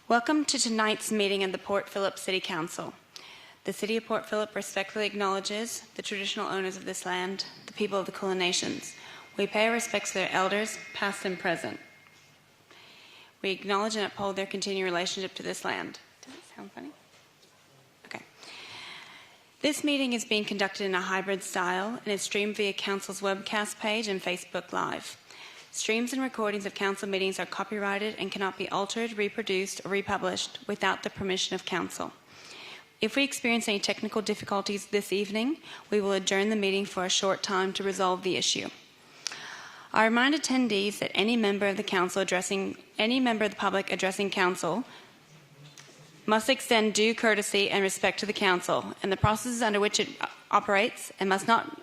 Welcome to tonight's meeting of the Port Phillip City Council. The City of Port Phillip respectfully acknowledges the traditional owners of this land, the people of the Kulin Nations. We pay our respects to their elders, past and present. We acknowledge and uphold their continued relationship to this land. Does it sound funny? Okay. This meeting is being conducted in a hybrid style and is streamed via Council's webcast page and Facebook Live. Streams and recordings of Council meetings are copyrighted and cannot be altered, reproduced, or republished without the permission of Council. If we experience any technical difficulties this evening, we will adjourn the meeting for a short time to resolve the issue. I remind attendees that any member of the public addressing Council must extend due courtesy and respect to the Council and the processes under which it operates and must not...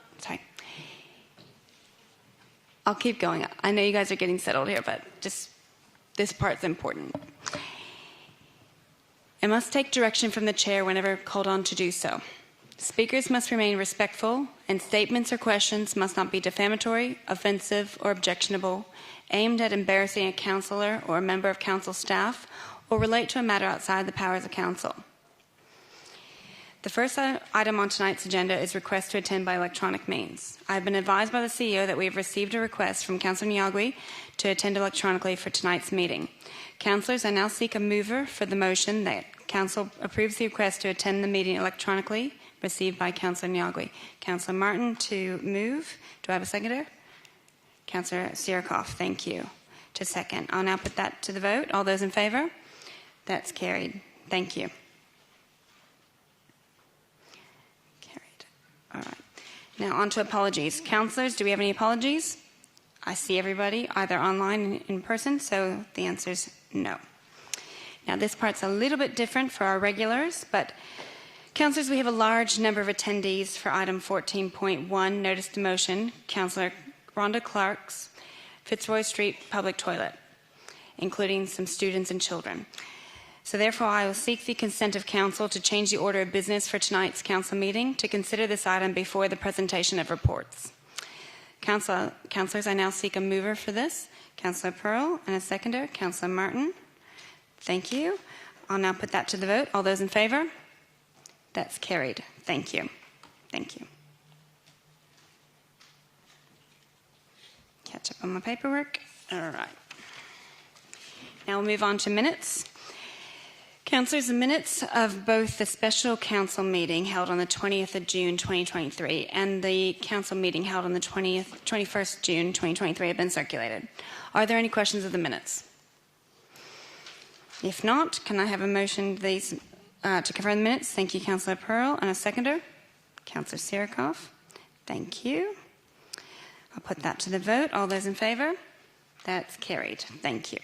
I'll keep going. I know you guys are getting settled here, but just this part's important. It must take direction from the chair whenever called on to do so. Speakers must remain respectful, and statements or questions must not be defamatory, offensive, or objectionable, aimed at embarrassing a councillor or a member of council staff, or relate to a matter outside the powers of council. The first item on tonight's agenda is request to attend by electronic means. I have been advised by the CEO that we have received a request from Councillor Nyagui to attend electronically for tonight's meeting. Councillors, I now seek a mover for the motion that Council approves the request to attend the meeting electronically received by Councillor Nyagui. Councillor Martin to move. Do I have a seconder? Councillor Sirikoff, thank you. To second. I'll now put that to the vote. All those in favour? That's carried. Thank you. All right. Now on to apologies. Councillors, do we have any apologies? I see everybody either online and in person, so the answer is no. Now this part's a little bit different for our regulars, but councillors, we have a large number of attendees for item 14.1, notice to motion, Councillor Rhonda Clark's Fitzroy Street public toilet, including some students and children. So therefore, I will seek the consent of Council to change the order of business for tonight's Council meeting to consider this item before the presentation of reports. Councillors, I now seek a mover for this. Councillor Pearl and a seconder, Councillor Martin. Thank you. I'll now put that to the vote. All those in favour? That's carried. Thank you. Thank you. Catch up on my paperwork. All right. Now we'll move on to minutes. Councillors, the minutes of both the special council meeting held on the 20th of June 2023 and the council meeting held on the 21st June 2023 have been circulated. Are there any questions of the minutes? If not, can I have a motion to confirm the minutes? Thank you, Councillor Pearl. And a seconder? Councillor Sirikoff. Thank you. I'll put that to the vote. All those in favour? That's carried. Thank you.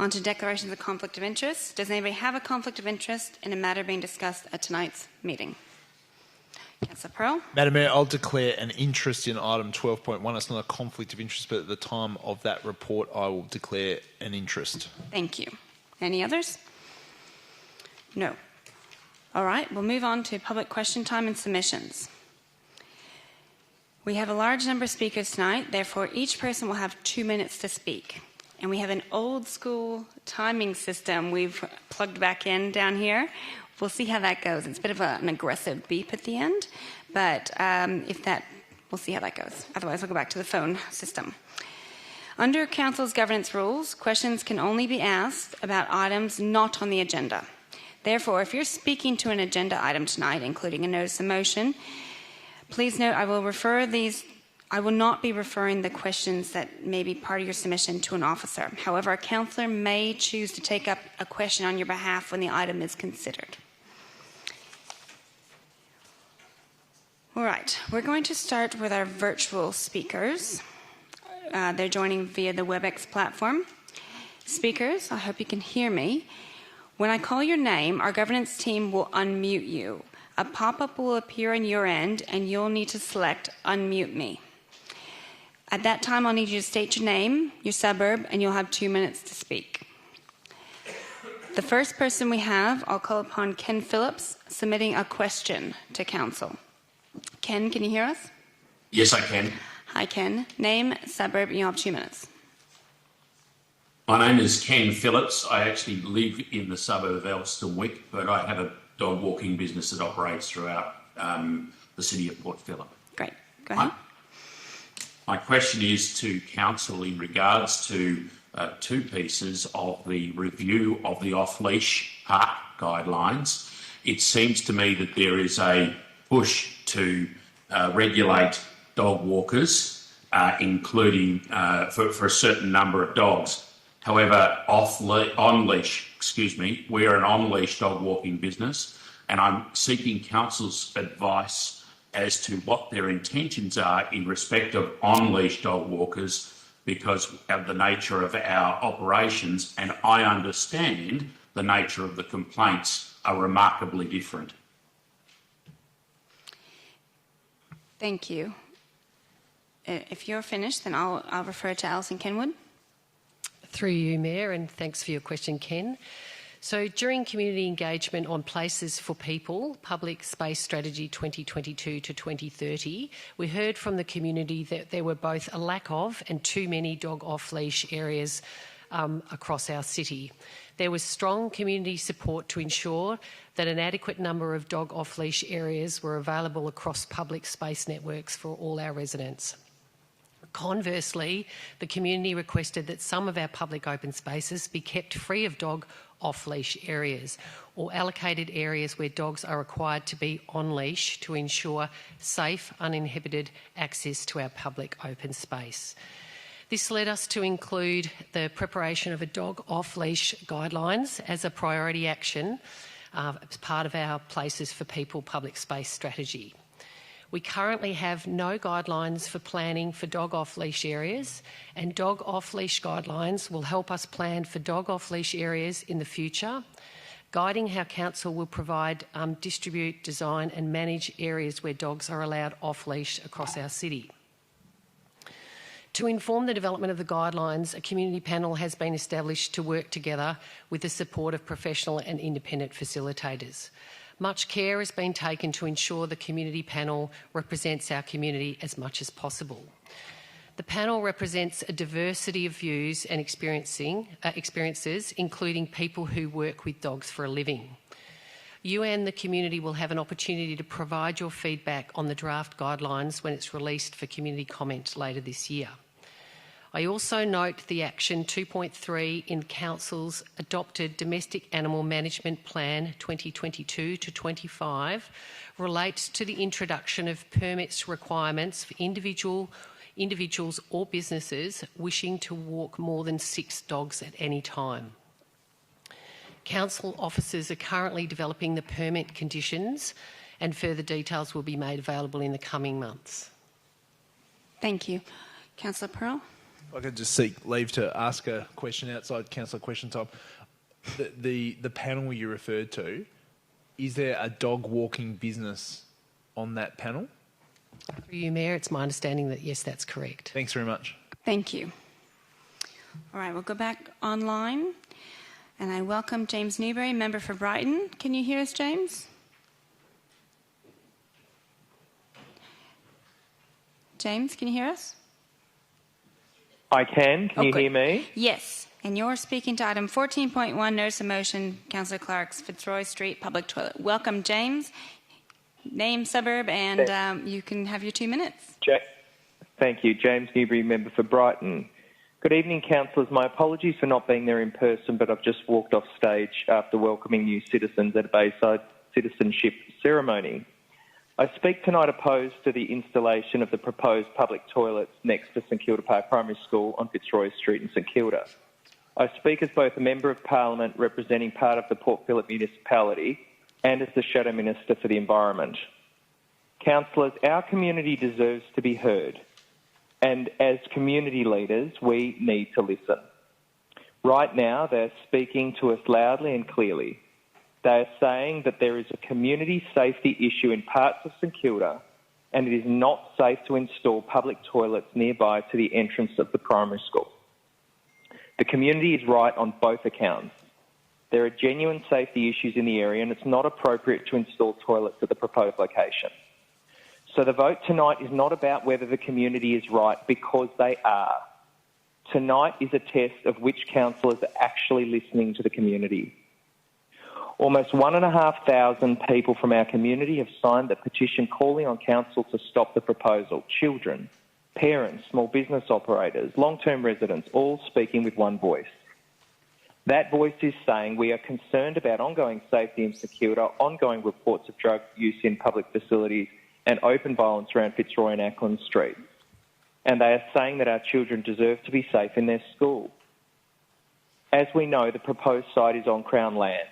On to declarations of conflict of interest. Does anybody have a conflict of interest in a matter being discussed at tonight's meeting? Councillor Pearl. Madam Mayor, I'll declare an interest in item 12.1. It's not a conflict of interest, but at the time of that report, I will declare an interest. Thank you. Any others? No. All right, we'll move on to public question time and submissions. We have a large number of speakers tonight, therefore each person will have 2 minutes to speak. And we have an old school timing system we've plugged back in down here. We'll see how that goes. It's a bit of an aggressive beep at the end, but we'll see how that goes. Otherwise, we'll go back to the phone system. Under Council's governance rules, questions can only be asked about items not on the agenda. Therefore, if you're speaking to an agenda item tonight, including a notice of motion, please note I will not be referring the questions that may be part of your submission to an officer. However, a councillor may choose to take up a question on your behalf when the item is considered. All right, we're going to start with our virtual speakers. They're joining via the WebEx platform. Speakers, I hope you can hear me. When I call your name, our governance team will unmute you. A pop-up will appear on your end, and you'll need to select Unmute Me. At that time, I'll need you to state your name, your suburb, and you'll have 2 minutes to speak. The first person we have, I'll call upon Ken Phillips, submitting a question to Council. Ken, can you hear us? Yes, I can. Hi, Ken. Name, suburb, and you'll have 2 minutes. My name is Ken Phillips. I actually live in the suburb of Elsternwick, but I have a dog walking business that operates throughout the city of Port Phillip. Great. Go ahead. My question is to Council in regards to two pieces of the review of the off-leash park guidelines. It seems to me that there is a push to regulate dog walkers, including for a certain number of dogs. However, we're an on-leash dog walking business, and I'm seeking Council's advice as to what their intentions are in respect of on-leash dog walkers, because of the nature of our operations, and I understand the nature of the complaints are remarkably different. Thank you. If you're finished, then I'll refer to Alison Kenwood. Through you, Mayor, and thanks for your question, Ken. So during community engagement on Places for People, Public Space Strategy 2022 to 2030, we heard from the community that there were both a lack of and too many dog off-leash areas across our city. There was strong community support to ensure that an adequate number of dog off-leash areas were available across public space networks for all our residents. Conversely, the community requested that some of our public open spaces be kept free of dog off-leash areas or allocated areas where dogs are required to be on leash to ensure safe, uninhibited access to our public open space. This led us to include the preparation of a dog off-leash guidelines as a priority action as part of our Places for People public space strategy. We currently have no guidelines for planning for dog off-leash areas, and dog off-leash guidelines will help us plan for dog off-leash areas in the future, guiding how Council will provide, distribute, design and manage areas where dogs are allowed off-leash across our city. To inform the development of the guidelines, a community panel has been established to work together with the support of professional and independent facilitators. Much care has been taken to ensure the community panel represents our community as much as possible. The panel represents a diversity of views and experiences, including people who work with dogs for a living. You and the community will have an opportunity to provide your feedback on the draft guidelines when it's released for community comment later this year. I also note the Action 2.3 in Council's adopted Domestic Animal Management Plan 2022 to 25 relates to the introduction of permits requirements for individuals or businesses wishing to walk more than 6 dogs at any time. Council officers are currently developing the permit conditions, and further details will be made available in the coming months. Thank you. Councillor Pearl? I could just seek leave to ask a question outside Councillor question time. The panel you referred to, is there a dog walking business on that panel? Through you, Mayor, it's my understanding that yes, that's correct. Thanks very much. Thank you. All right, we'll go back online. And I welcome James Newberry, member for Brighton. Can you hear us, James? James, can you hear us? I can. Can you hear me? Yes. And you're speaking to item 14.1, notice of motion, Councillor Clark's Fitzroy Street public toilet. Welcome, James. Name, suburb, and you can have your 2 minutes. Thank you. James Newberry, member for Brighton. Good evening, councillors. My apologies for not being there in person, but I've just walked off stage after welcoming new citizens at a Bayside citizenship ceremony. I speak tonight opposed to the installation of the proposed public toilets next to St Kilda Park Primary School on Fitzroy Street in St Kilda. I speak as both a Member of Parliament representing part of the Port Phillip municipality and as the Shadow Minister for the Environment. Councillors, our community deserves to be heard, and as community leaders, we need to listen. Right now, they're speaking to us loudly and clearly. They are saying that there is a community safety issue in parts of St Kilda and it is not safe to install public toilets nearby to the entrance of the primary school. The community is right on both accounts. There are genuine safety issues in the area and it's not appropriate to install toilets at the proposed location. So the vote tonight is not about whether the community is right, because they are. Tonight is a test of which councillors are actually listening to the community. Almost 1,500 people from our community have signed the petition calling on council to stop the proposal. Children, parents, small business operators, long-term residents, all speaking with one voice. That voice is saying we are concerned about ongoing safety in St Kilda, ongoing reports of drug use in public facilities and open violence around Fitzroy and Ackland Street. And they are saying that our children deserve to be safe in their school. As we know, the proposed site is on Crown land.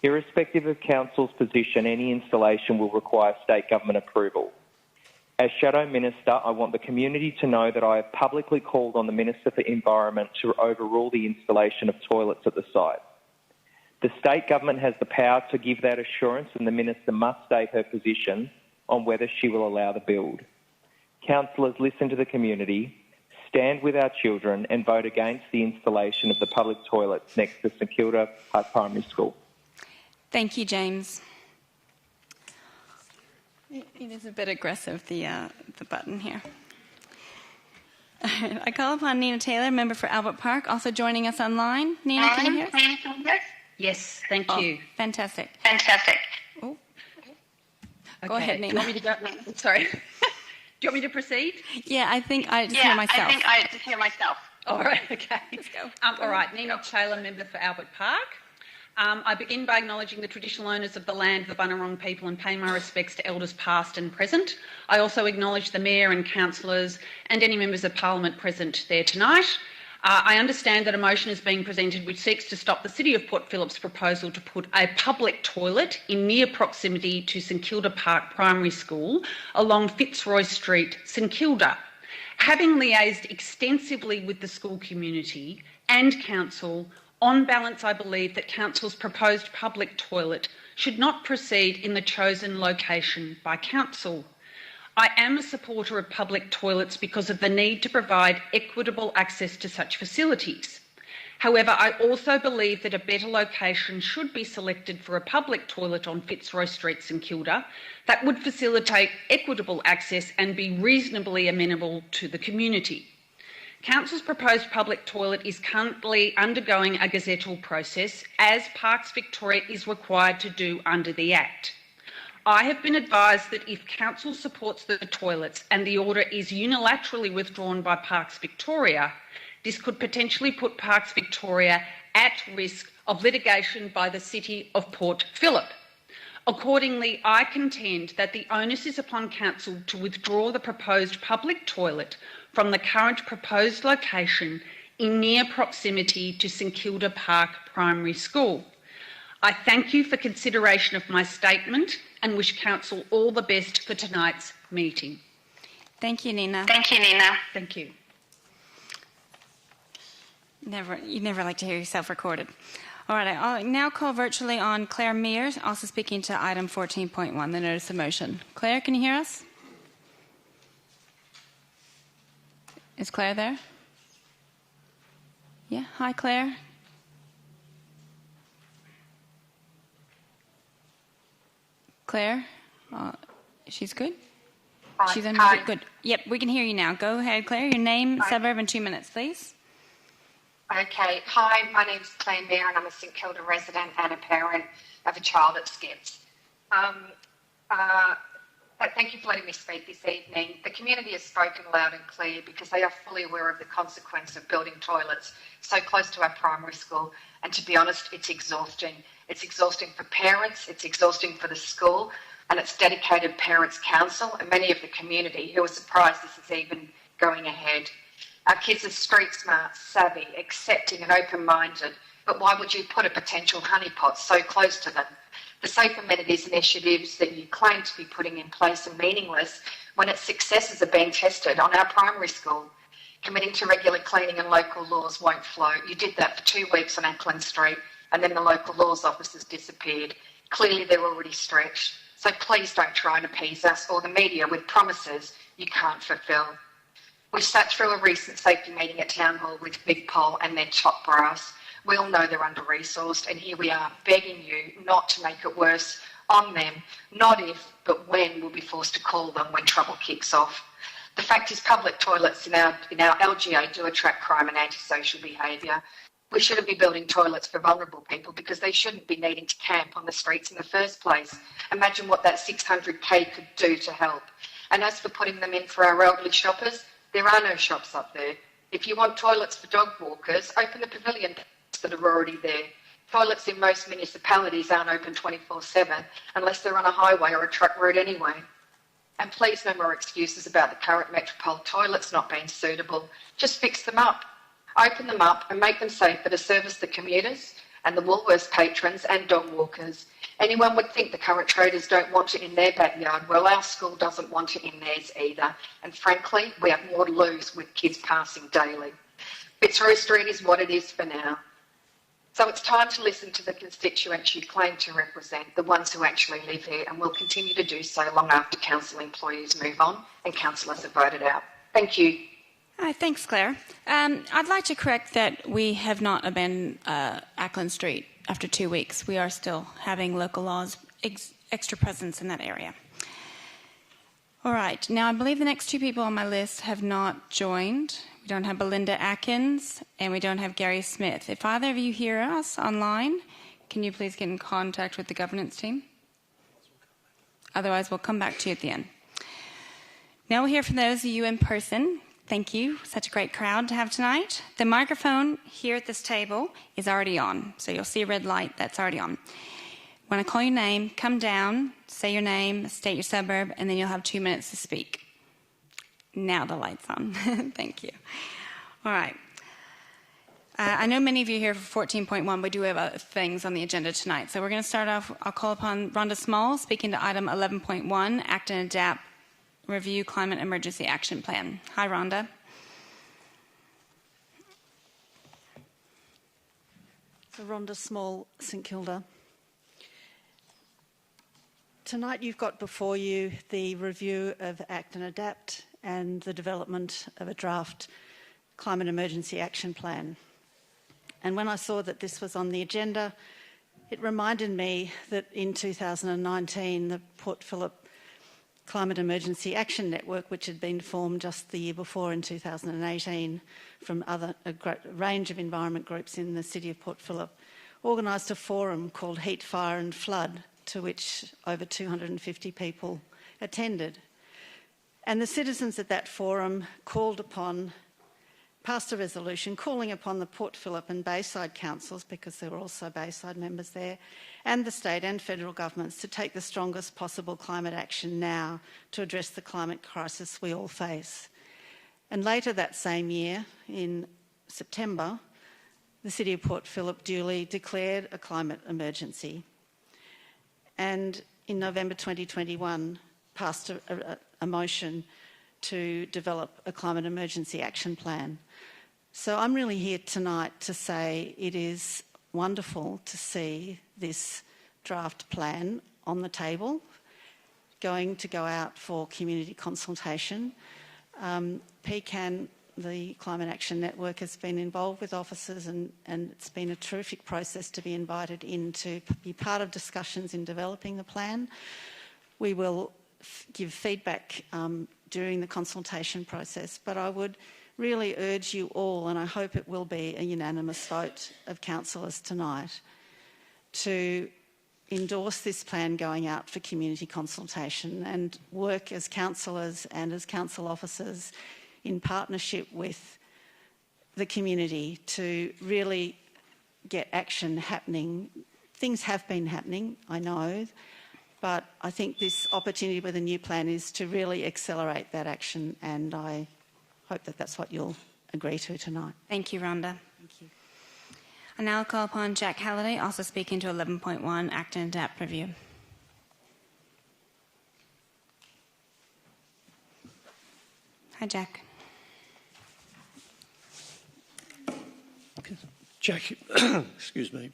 Irrespective of council's position, any installation will require state government approval. As Shadow Minister, I want the community to know that I have publicly called on the Minister for Environment to overrule the installation of toilets at the site. The state government has the power to give that assurance, and the Minister must state her position on whether she will allow the build. Councillors, listen to the community, stand with our children and vote against the installation of the public toilets next to St Kilda Park Primary School. Thank you, James. It is a bit aggressive, the button here. I call upon Nina Taylor, member for Albert Park, also joining us online. Nina, can you hear us? Yes, thank you. Fantastic. Oh. Okay. Go ahead, Nina. Do you want me to go? Sorry. Do you want me to proceed? Yeah, I think I just hear myself. All right, okay. Let's go. All right, Nina Taylor, member for Albert Park. I begin by acknowledging the traditional owners of the land, the Bunurong people, and pay my respects to elders past and present. I also acknowledge the Mayor and councillors and any members of Parliament present there tonight. I understand that a motion is being presented which seeks to stop the City of Port Phillip's proposal to put a public toilet in near proximity to St Kilda Park Primary School along Fitzroy Street, St Kilda. Having liaised extensively with the school community and council, on balance, I believe that council's proposed public toilet should not proceed in the chosen location by council. I am a supporter of public toilets because of the need to provide equitable access to such facilities. However, I also believe that a better location should be selected for a public toilet on Fitzroy Street, St Kilda, that would facilitate equitable access and be reasonably amenable to the community. Council's proposed public toilet is currently undergoing a gazettal process, as Parks Victoria is required to do under the Act. I have been advised that if Council supports the toilets and the order is unilaterally withdrawn by Parks Victoria, this could potentially put Parks Victoria at risk of litigation by the City of Port Phillip. Accordingly, I contend that the onus is upon Council to withdraw the proposed public toilet from the current proposed location in near proximity to St Kilda Park Primary School. I thank you for consideration of my statement and wish Council all the best for tonight's meeting. Thank you, Nina. Thank you. You never like to hear yourself recorded. All right, I'll now call virtually on Claire Mears, also speaking to item 14.1, the notice of motion. Claire, can you hear us? Is Claire there? Yeah, hi Claire. Claire, she's good? She's unmuted. Good. Yep, we can hear you now. Go ahead, Claire. Your name, suburb, and 2 minutes, please. Okay. Hi, my name's Claire Mayer and I'm a St Kilda resident and a parent of a child at Skips. Thank you for letting me speak this evening. The community has spoken loud and clear because they are fully aware of the consequence of building toilets so close to our primary school, and to be honest, it's exhausting. It's exhausting for parents, it's exhausting for the school and its dedicated parents' council and many of the community who are surprised this is even going ahead. Our kids are street smart, savvy, accepting and open-minded, but why would you put a potential honeypot so close to them? The safe amenities initiatives that you claim to be putting in place are meaningless when its successes are being tested on our primary school. Committing to regular cleaning and local laws won't float. You did that for 2 weeks on Ackland Street and then the local laws officers disappeared. Clearly they're already stretched. So please don't try and appease us or the media with promises you can't fulfil. We sat through a recent safety meeting at Town Hall with Big Pole and their top brass. We all know they're under-resourced, and here we are begging you not to make it worse on them. Not if, but when we'll be forced to call them when trouble kicks off. The fact is public toilets in our LGA do attract crime and antisocial behaviour. We shouldn't be building toilets for vulnerable people because they shouldn't be needing to camp on the streets in the first place. Imagine what that 600k could do to help. And as for putting them in for our elderly shoppers, there are no shops up there. If you want toilets for dog walkers, open the pavilion that are already there. Toilets in most municipalities aren't open 24/7 unless they're on a highway or a truck route anyway. And please, no more excuses about the current Metropole toilets not being suitable. Just fix them up. Open them up and make them safer to service the commuters and the Woolworths patrons and dog walkers. Anyone would think the current traders don't want it in their backyard. Well, our school doesn't want it in theirs either. And frankly, we have more to lose with kids passing daily. Fitzroy Street is what it is for now. So it's time to listen to the constituents you claim to represent, the ones who actually live here, and will continue to do so long after council employees move on and councillors are voted out. Thank you. Thanks, Claire. I'd like to correct that we have not abandoned Ackland Street after 2 weeks. We are still having local laws extra presence in that area. All right. Now, I believe the next two people on my list have not joined. We don't have Belinda Atkins and we don't have Gary Smith. If either of you hear us online, can you please get in contact with the governance team? Otherwise, we'll come back to you at the end. Now we'll hear from those of you in person. Thank you. Such a great crowd to have tonight. The microphone here at this table is already on, so you'll see a red light that's already on. When I call your name, come down, say your name, state your suburb, and then you'll have 2 minutes to speak. Now the light's on. Thank you. All right. I know many of you are here for 14.1. We do have other things on the agenda tonight. So we're going to start off. I'll call upon Rhonda Small speaking to item 11.1, Act and Adapt Review Climate Emergency Action Plan. Hi, Rhonda. So Rhonda Small, St Kilda. Tonight you've got before you the review of Act and Adapt and the development of a draft Climate Emergency Action Plan. And when I saw that this was on the agenda, it reminded me that in 2019 the Port Phillip Climate Emergency Action Network, which had been formed just the year before in 2018 from a range of environment groups in the city of Port Phillip, organised a forum called Heat, Fire and Flood, to which over 250 people attended. And the citizens at that forum passed a resolution calling upon the Port Phillip and Bayside councils, because there were also Bayside members there, and the state and federal governments to take the strongest possible climate action now to address the climate crisis we all face. And later that same year, in September, the City of Port Phillip duly declared a climate emergency. And in November 2021, passed a motion to develop a climate emergency action plan. So I'm really here tonight to say it is wonderful to see this draft plan on the table, going to go out for community consultation. PCAN, the Climate Action Network, has been involved with officers and it's been a terrific process to be invited in to be part of discussions in developing the plan. We will give feedback during the consultation process, but I would really urge you all, and I hope it will be a unanimous vote of councillors tonight, to endorse this plan going out for community consultation and work as councillors and as council officers in partnership with the community to really get action happening. Things have been happening, I know, but I think this opportunity with a new plan is to really accelerate that action, and I hope that that's what you'll agree to tonight. Thank you, Rhonda. Thank you. I now call upon Jack Halliday, also speaking to 11.1, Act and Adapt Review. Hi, Jack. Jack, excuse me,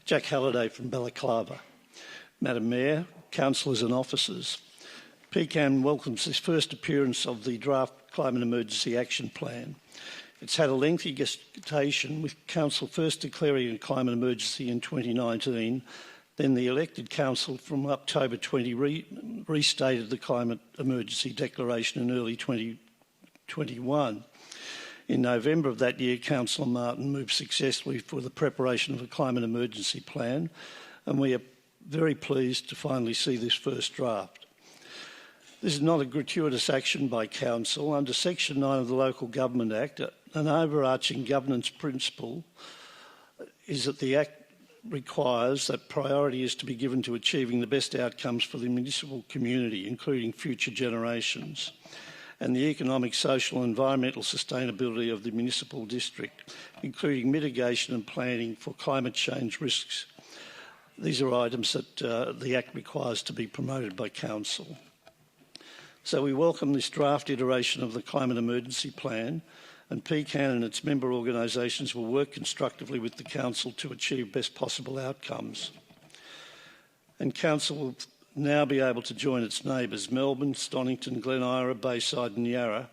Jack Halliday from Balaclava. Madam Mayor, councillors and officers, PCAN welcomes this first appearance of the draft Climate Emergency Action Plan. It's had a lengthy gestation, with Council first declaring a climate emergency in 2019, then the elected Council from October 20 restated the climate emergency declaration in early 2021. 2021. In November of that year, Councillor Martin moved successfully for the preparation of a climate emergency plan, and we are very pleased to finally see this first draft. This is not a gratuitous action by Council. Under Section 9 of the Local Government Act, an overarching governance principle is that the Act requires that priority is to be given to achieving the best outcomes for the municipal community, including future generations, and the economic, social and environmental sustainability of the municipal district, including mitigation and planning for climate change risks. These are items that the Act requires to be promoted by Council. So we welcome this draft iteration of the Climate Emergency Plan, and PCAN and its member organisations will work constructively with the Council to achieve best possible outcomes. And Council will now be able to join its neighbours, Melbourne, Stonington, Glen Ira, Bayside and Yarra,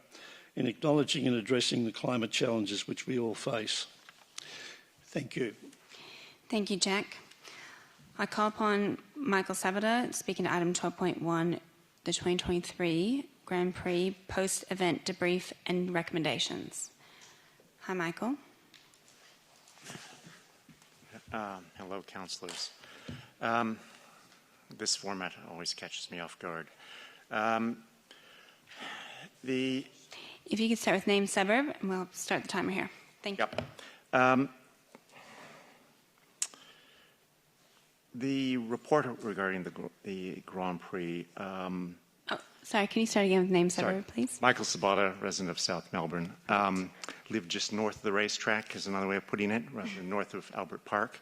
in acknowledging and addressing the climate challenges which we all face. Thank you. Thank you, Jack. I call upon Michael Sabada, speaking to item 12.1, the 2023 Grand Prix post-event debrief and recommendations. Hi, Michael. Hello, councillors. This format always catches me off guard. If you could start with name, suburb, and we'll start the timer here. Thank you. Yep. The report regarding the Grand Prix. Sorry, can you start again with name, suburb, please? Michael Sabata, resident of South Melbourne. Live just north of the racetrack is another way of putting it, rather than north of Albert Park.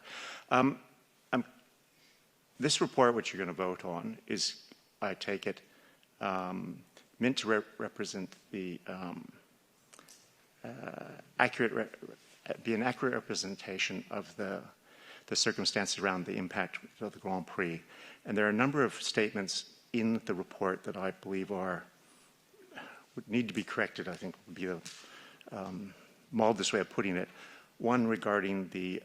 This report, which you're going to vote on, is, I take it, meant to represent the be an accurate representation of the circumstances around the impact of the Grand Prix. And there are a number of statements in the report that I believe would need to be corrected, I think would be the mildest way of putting it. One regarding the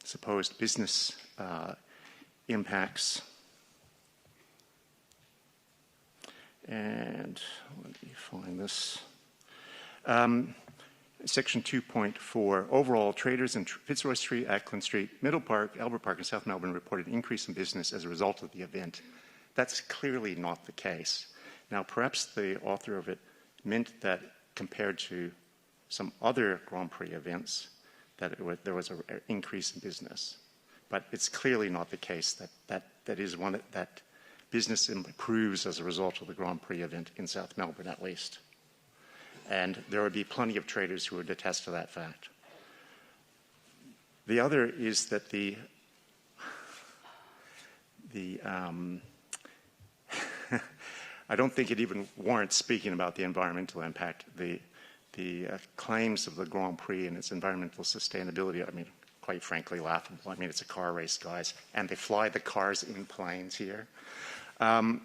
supposed business impacts. And let me find this. Section 2.4, overall, traders in Fitzroy Street, Ackland Street, Middle Park, Albert Park and South Melbourne reported an increase in business as a result of the event. That's clearly not the case. Now, perhaps the author of it meant that compared to some other Grand Prix events, that there was an increase in business. But it's clearly not the case that business improves as a result of the Grand Prix event in South Melbourne, at least. And there would be plenty of traders who would attest to that fact. The other is that I don't think it even warrants speaking about the environmental impact. The claims of the Grand Prix and its environmental sustainability, I mean, quite frankly, laughable. I mean, it's a car race, guys, and they fly the cars in planes here. But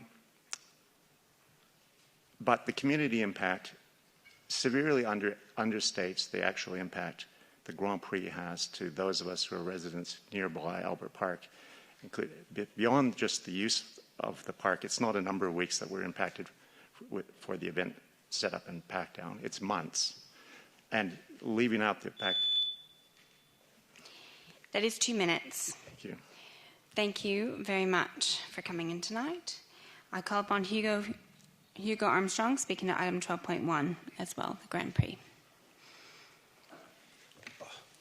the community impact severely understates the actual impact the Grand Prix has to those of us who are residents nearby Albert Park. Beyond just the use of the park, it's not a number of weeks that we're impacted for the event setup and pack down. It's months. And leaving out the fact. That is 2 minutes. Thank you. Thank you very much for coming in tonight. I call upon Hugo Armstrong, speaking to item 12.1 as well, the Grand Prix.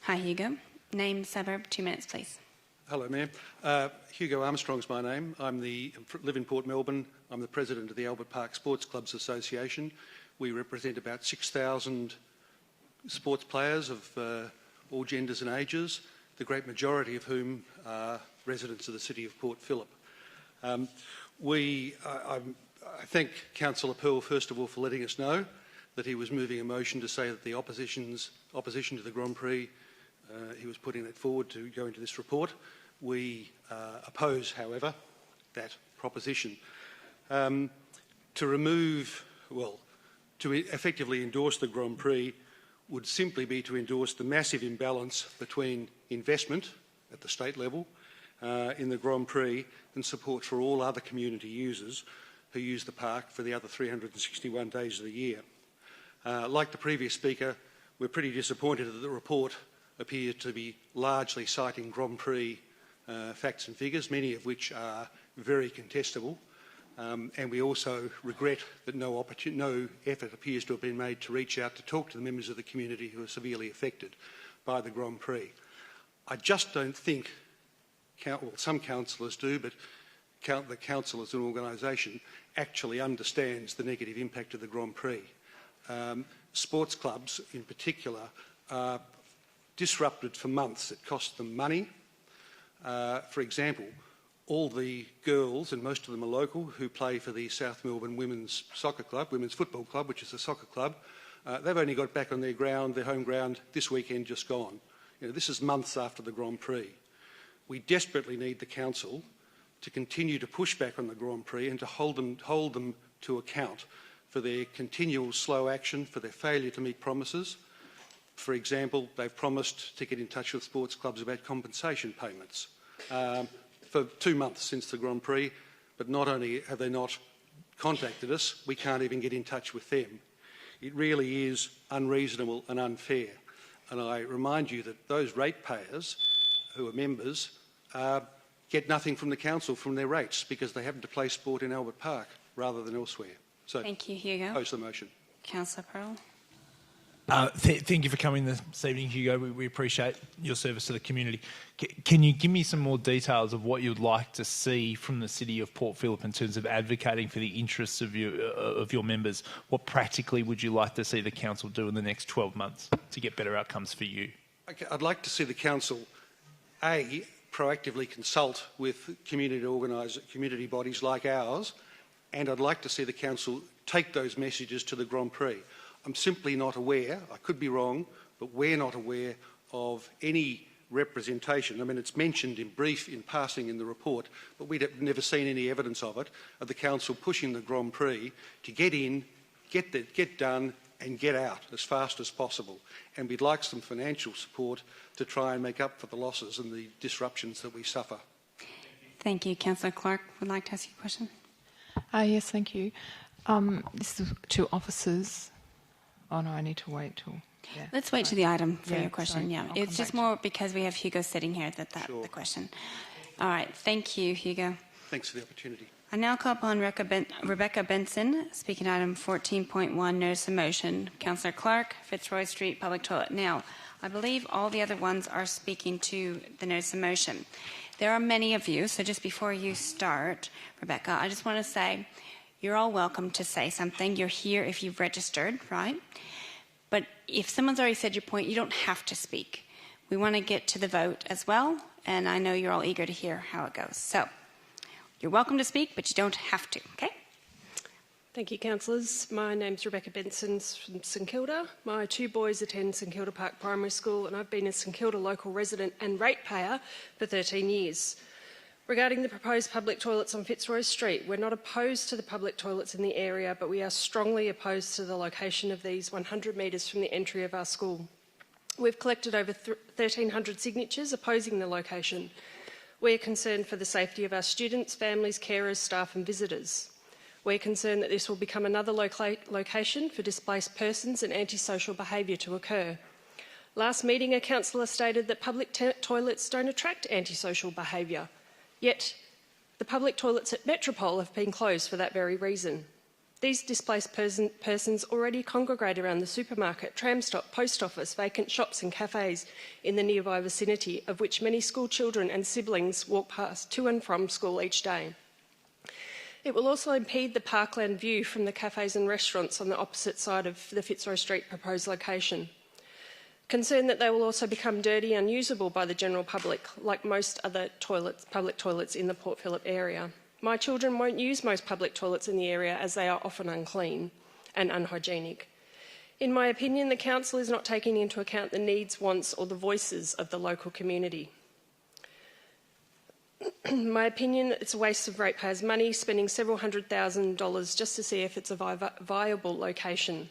Hi, Hugo. Name, suburb, 2 minutes, please. Hello, Mayor. Hugo Armstrong's my name. I live in Port Melbourne. I'm the president of the Albert Park Sports Clubs Association. We represent about 6,000 sports players of all genders and ages, the great majority of whom are residents of the city of Port Phillip. I thank Councillor Pearl, first of all, for letting us know that he was moving a motion to say that the opposition to the Grand Prix, he was putting it forward to go into this report. We oppose, however, that proposition. To effectively endorse the Grand Prix would simply be to endorse the massive imbalance between investment at the state level in the Grand Prix and support for all other community users who use the park for the other 361 days of the year. Like the previous speaker, we're pretty disappointed that the report appears to be largely citing Grand Prix facts and figures, many of which are very contestable. And we also regret that no effort appears to have been made to reach out to talk to the members of the community who are severely affected by the Grand Prix. I just don't think, well, some councillors do, but the council as an organisation actually understands the negative impact of the Grand Prix. Sports clubs in particular are disrupted for months. It costs them money. For example, all the girls, and most of them are local, who play for the South Melbourne Women's Football Club, which is a soccer club, they've only got back on their home ground, this weekend just gone. You know, this is months after the Grand Prix. We desperately need the council to continue to push back on the Grand Prix and to hold them to account for their continual slow action, for their failure to meet promises. For example, they've promised to get in touch with sports clubs about compensation payments for 2 months since the Grand Prix, but not only have they not contacted us, we can't even get in touch with them. It really is unreasonable and unfair. And I remind you that those ratepayers who are members get nothing from the council from their rates because they happen to play sport in Albert Park rather than elsewhere. So, thank you, Hugo. Oppose the motion. Councillor Pearl. Thank you for coming this evening, Hugo. We appreciate your service to the community. Can you give me some more details of what you'd like to see from the City of Port Phillip in terms of advocating for the interests of your members? What practically would you like to see the council do in the next 12 months to get better outcomes for you? Okay, I'd like to see the council, A, proactively consult with community bodies like ours, and I'd like to see the council take those messages to the Grand Prix. I'm simply not aware, I could be wrong, but we're not aware of any representation. I mean, it's mentioned in brief, in passing in the report, but we've never seen any evidence of it, of the council pushing the Grand Prix to get in, get done and get out as fast as possible. And we'd like some financial support to try and make up for the losses and the disruptions that we suffer. Thank you. Councillor Clark would like to ask you a question. Yes, thank you. This is to officers. Oh no, I need to wait till... Yeah. Let's wait to the item for your question. Sorry, It's just more because we have Hugo sitting here that's Sure. the question. All right. Thank you, Hugo. Thanks for the opportunity. I now call upon Rebecca Benson, speaking item 14.1, notice of motion. Councillor Clark, Fitzroy Street, public toilet. Now, I believe all the other ones are speaking to the notice of motion. There are many of you, so just before you start, Rebecca, I just want to say you're all welcome to say something. You're here if you've registered, right? But if someone's already said your point, you don't have to speak. We want to get to the vote as well, and I know you're all eager to hear how it goes. So you're welcome to speak, but you don't have to, okay? Thank you, councillors. My name's Rebecca Benson from St Kilda. My 2 boys attend St Kilda Park Primary School, and I've been a St Kilda local resident and ratepayer for 13 years. Regarding the proposed public toilets on Fitzroy Street, we're not opposed to the public toilets in the area, but we are strongly opposed to the location of these 100 metres from the entry of our school. We've collected over 1,300 signatures opposing the location. We're concerned for the safety of our students, families, carers, staff and visitors. We're concerned that this will become another location for displaced persons and antisocial behaviour to occur. Last meeting, a councillor stated that public toilets don't attract antisocial behaviour. Yet, the public toilets at Metropole have been closed for that very reason. These displaced persons already congregate around the supermarket, tram stop, post office, vacant shops and cafes in the nearby vicinity, of which many school children and siblings walk past to and from school each day. It will also impede the parkland view from the cafes and restaurants on the opposite side of the Fitzroy Street proposed location. Concerned that they will also become dirty and unusable by the general public, like most other public toilets in the Port Phillip area. My children won't use most public toilets in the area as they are often unclean and unhygienic. In my opinion, the council is not taking into account the needs, wants or the voices of the local community. In my opinion, it's a waste of ratepayers' money, spending several $100,000 just to see if it's a viable location.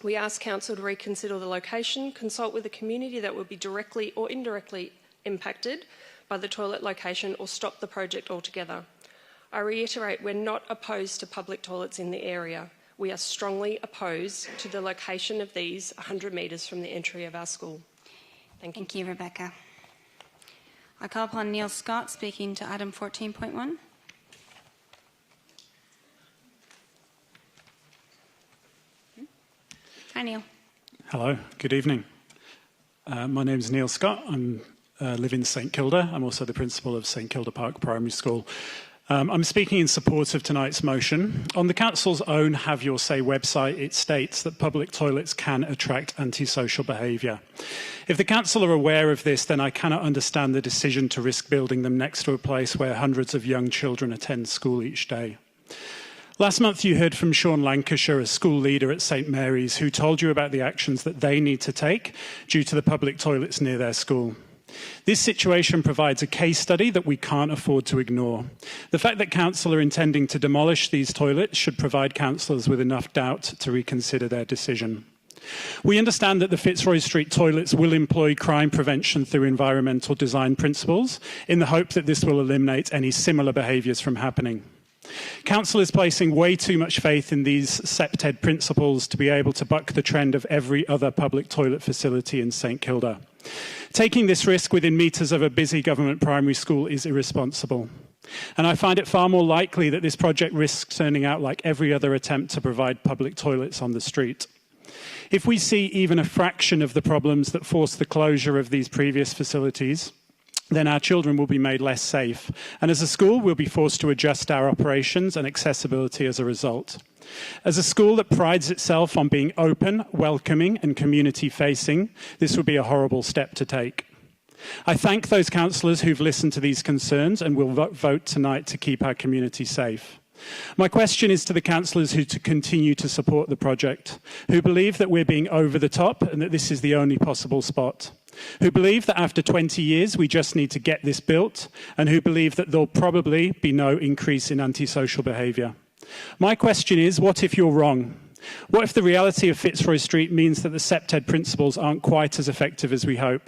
We ask Council to reconsider the location, consult with the community that will be directly or indirectly impacted by the toilet location, or stop the project altogether. I reiterate, we're not opposed to public toilets in the area. we are strongly opposed to the location of these 100 metres from the entry of our school. Thank you. Thank you, Rebecca. I call upon Neil Scott speaking to item 14.1. Hi, Neil. Hello, good evening. My name is Neil Scott. I live in St Kilda. I'm also the principal of St Kilda Park Primary School. I'm speaking in support of tonight's motion. On the Council's own Have Your Say website, it states that public toilets can attract antisocial behaviour. If the Council are aware of this, then I cannot understand the decision to risk building them next to a place where hundreds of young children attend school each day. Last month you heard from Sean Lancashire, a school leader at St Mary's, who told you about the actions that they need to take due to the public toilets near their school. This situation provides a case study that we can't afford to ignore. The fact that council are intending to demolish these toilets should provide councillors with enough doubt to reconsider their decision. We understand that the Fitzroy Street toilets will employ crime prevention through environmental design principles in the hope that this will eliminate any similar behaviours from happening. Council is placing way too much faith in these SEPTED principles to be able to buck the trend of every other public toilet facility in St Kilda. Taking this risk within metres of a busy government primary school is irresponsible. And I find it far more likely that this project risks turning out like every other attempt to provide public toilets on the street. If we see even a fraction of the problems that force the closure of these previous facilities, then our children will be made less safe. And as a school, we'll be forced to adjust our operations and accessibility as a result. As a school that prides itself on being open, welcoming and community-facing, this would be a horrible step to take. I thank those councillors who've listened to these concerns and will vote tonight to keep our community safe. My question is to the councillors who continue to support the project, who believe that we're being over the top and that this is the only possible spot, who believe that after 20 years we just need to get this built, and who believe that there'll probably be no increase in antisocial behaviour. My question is, what if you're wrong? What if the reality of Fitzroy Street means that the SEPTED principles aren't quite as effective as we hope?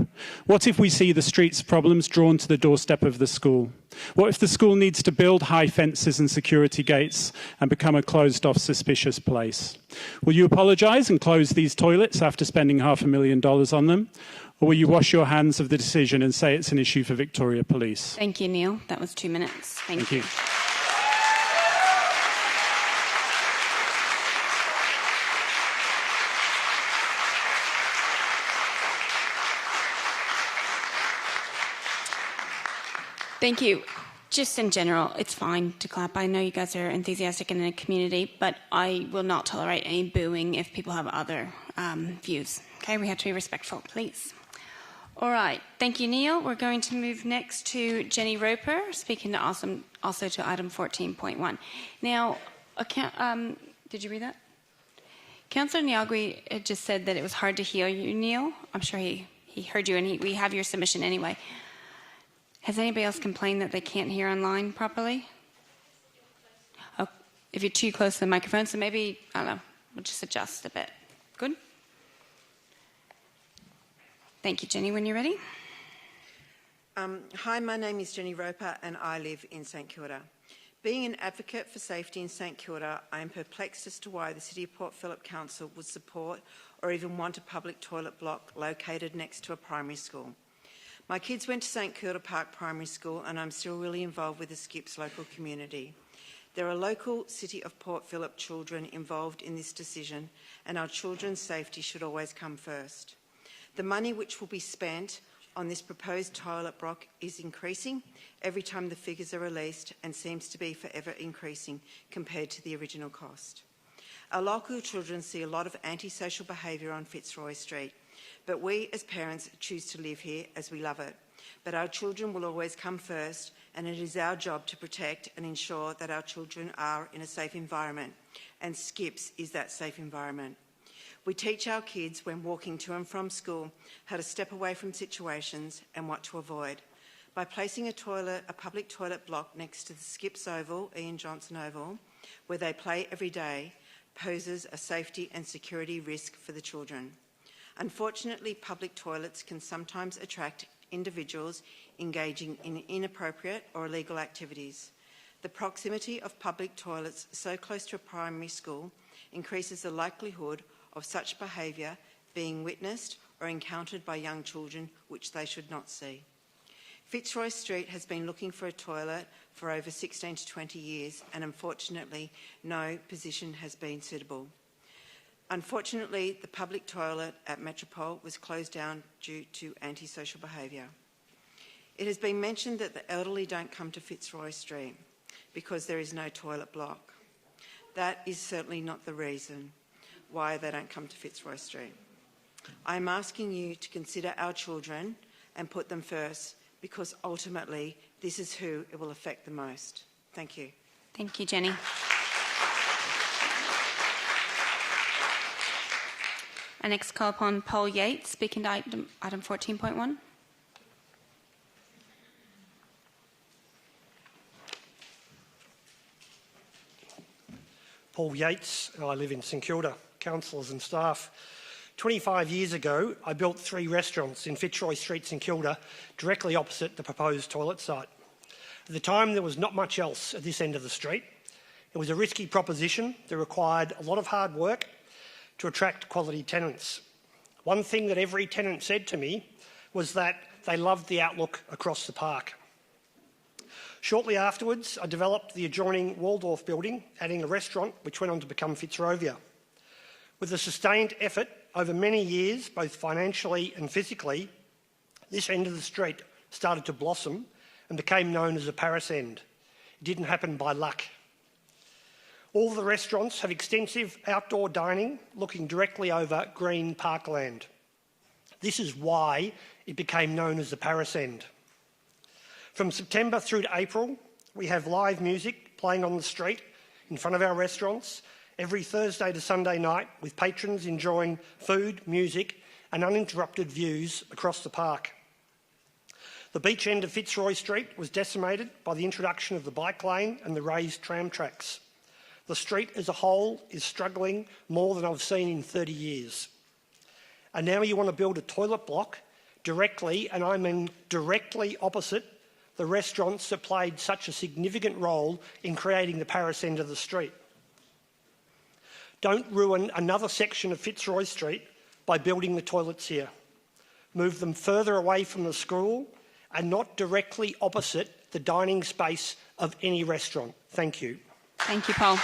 What if we see the street's problems drawn to the doorstep of the school? What if the school needs to build high fences and security gates and become a closed-off, suspicious place? Will you apologise and close these toilets after spending $500,000 on them? Or will you wash your hands of the decision and say it's an issue for Victoria Police? Thank you, Neil. That was 2 minutes. Thank you. Thank you. Just in general, it's fine to clap. I know you guys are enthusiastic in a community, but I will not tolerate any booing if people have other views. Okay, we have to be respectful, please. All right, thank you, Neil. We're going to move next to Jenny Roper, speaking to also to item 14.1. Now, did you read that? Councillor Niagui had just said that it was hard to hear you, Neil. I'm sure he heard you, and we have your submission anyway. Has anybody else complained that they can't hear online properly? Oh, if you're too close to the microphone, so maybe, I don't know, we'll just adjust a bit. Good? Thank you, Jenny. When you're ready. Hi, my name is Jenny Roper and I live in St Kilda. Being an advocate for safety in St Kilda, I am perplexed as to why the City of Port Phillip Council would support or even want a public toilet block located next to a primary school. My kids went to St Kilda Park Primary School and I'm still really involved with the Skips local community. There are local City of Port Phillip children involved in this decision and our children's safety should always come first. The money which will be spent on this proposed toilet block is increasing every time the figures are released and seems to be forever increasing compared to the original cost. Our local children see a lot of antisocial behaviour on Fitzroy Street, but we as parents choose to live here as we love it. But our children will always come first and it is our job to protect and ensure that our children are in a safe environment, and Skips is that safe environment. We teach our kids when walking to and from school how to step away from situations and what to avoid. By placing a public toilet block next to the Skips Oval, Ian Johnson Oval, where they play every day, poses a safety and security risk for the children. Unfortunately, public toilets can sometimes attract individuals engaging in inappropriate or illegal activities. The proximity of public toilets so close to a primary school increases the likelihood of such behaviour being witnessed or encountered by young children, which they should not see. Fitzroy Street has been looking for a toilet for over 16 to 20 years, and unfortunately no position has been suitable. Unfortunately, the public toilet at Metropole was closed down due to antisocial behaviour. It has been mentioned that the elderly don't come to Fitzroy Street because there is no toilet block. That is certainly not the reason why they don't come to Fitzroy Street. I am asking you to consider our children and put them first, because ultimately this is who it will affect the most. Thank you. Thank you, Jenny. I next call upon Paul Yates, speaking to item 14.1. Paul Yates, I live in St Kilda. Councillors and staff. 25 years ago, I built 3 restaurants in Fitzroy Street, St Kilda, directly opposite the proposed toilet site. At the time, there was not much else at this end of the street. It was a risky proposition that required a lot of hard work to attract quality tenants. One thing that every tenant said to me was that they loved the outlook across the park. Shortly afterwards, I developed the adjoining Waldorf building, adding a restaurant which went on to become Fitzrovia. With a sustained effort over many years, both financially and physically, this end of the street started to blossom and became known as a Paris end. It didn't happen by luck. All the restaurants have extensive outdoor dining looking directly over green parkland. This is why it became known as the Paris end. From September through to April, we have live music playing on the street in front of our restaurants every Thursday to Sunday night, with patrons enjoying food, music and uninterrupted views across the park. The beach end of Fitzroy Street was decimated by the introduction of the bike lane and the raised tram tracks. The street as a whole is struggling more than I've seen in 30 years. And now you want to build a toilet block directly, and I mean directly opposite the restaurants that played such a significant role in creating the Paris end of the street. Don't ruin another section of Fitzroy Street by building the toilets here. Move them further away from the school and not directly opposite the dining space of any restaurant. Thank you. Thank you, Paul.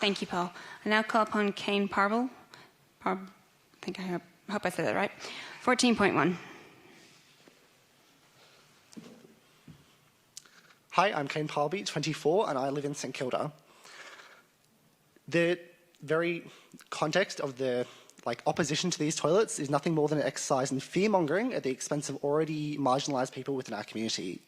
Thank you, Paul. I now call upon Kane Parble. I hope I said that right. 14.1. Hi, I'm Kane Parby, 24, and I live in St Kilda. The very context of the opposition to these toilets is nothing more than an exercise in fear-mongering at the expense of already marginalised people within our community.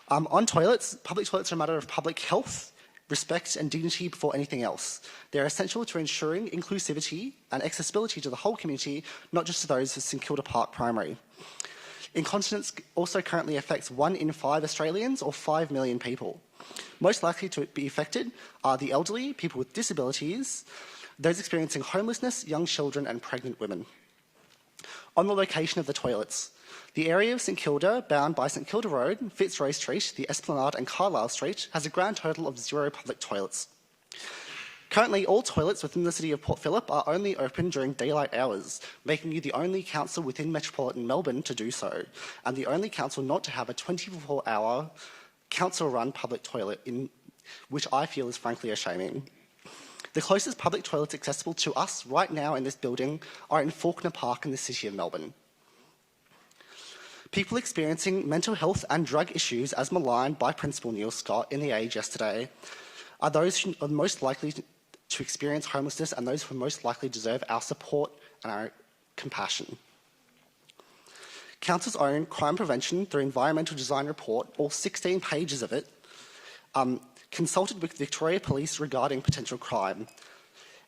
On toilets, public toilets are a matter of public health, respect and dignity before anything else. They're essential to ensuring inclusivity and accessibility to the whole community, not just to those of St Kilda Park Primary. Incontinence also currently affects 1 in 5 Australians, or 5 million people. Most likely to be affected are the elderly, people with disabilities, those experiencing homelessness, young children and pregnant women. On the location of the toilets, the area of St Kilda, bound by St Kilda Road, Fitzroy Street, the Esplanade and Carlisle Street, has a grand total of 0 public toilets. Currently, all toilets within the city of Port Phillip are only open during daylight hours, making you the only council within metropolitan Melbourne to do so, and the only council not to have a 24-hour council-run public toilet, which I feel is frankly shaming. The closest public toilets accessible to us right now in this building are in Faulkner Park in the city of Melbourne. People experiencing mental health and drug issues, as maligned by Principal Neil Scott in The Age yesterday, are those who are most likely to experience homelessness and those who most likely deserve our support and our compassion. Council's own crime prevention through environmental design report, all 16 pages of it, consulted with Victoria Police regarding potential crime.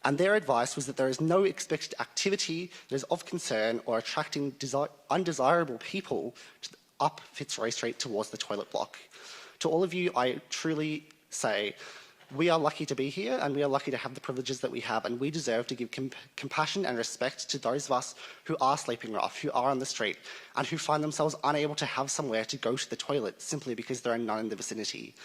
And their advice was that there is no expected activity that is of concern or attracting undesirable people up Fitzroy Street towards the toilet block. To all of you, I truly say, We are lucky to be here, and we are lucky to have the privileges that we have, and we deserve to give compassion and respect to those of us who are sleeping rough, who are on the street, and who find themselves unable to have somewhere to go to the toilet simply because there are none in the vicinity.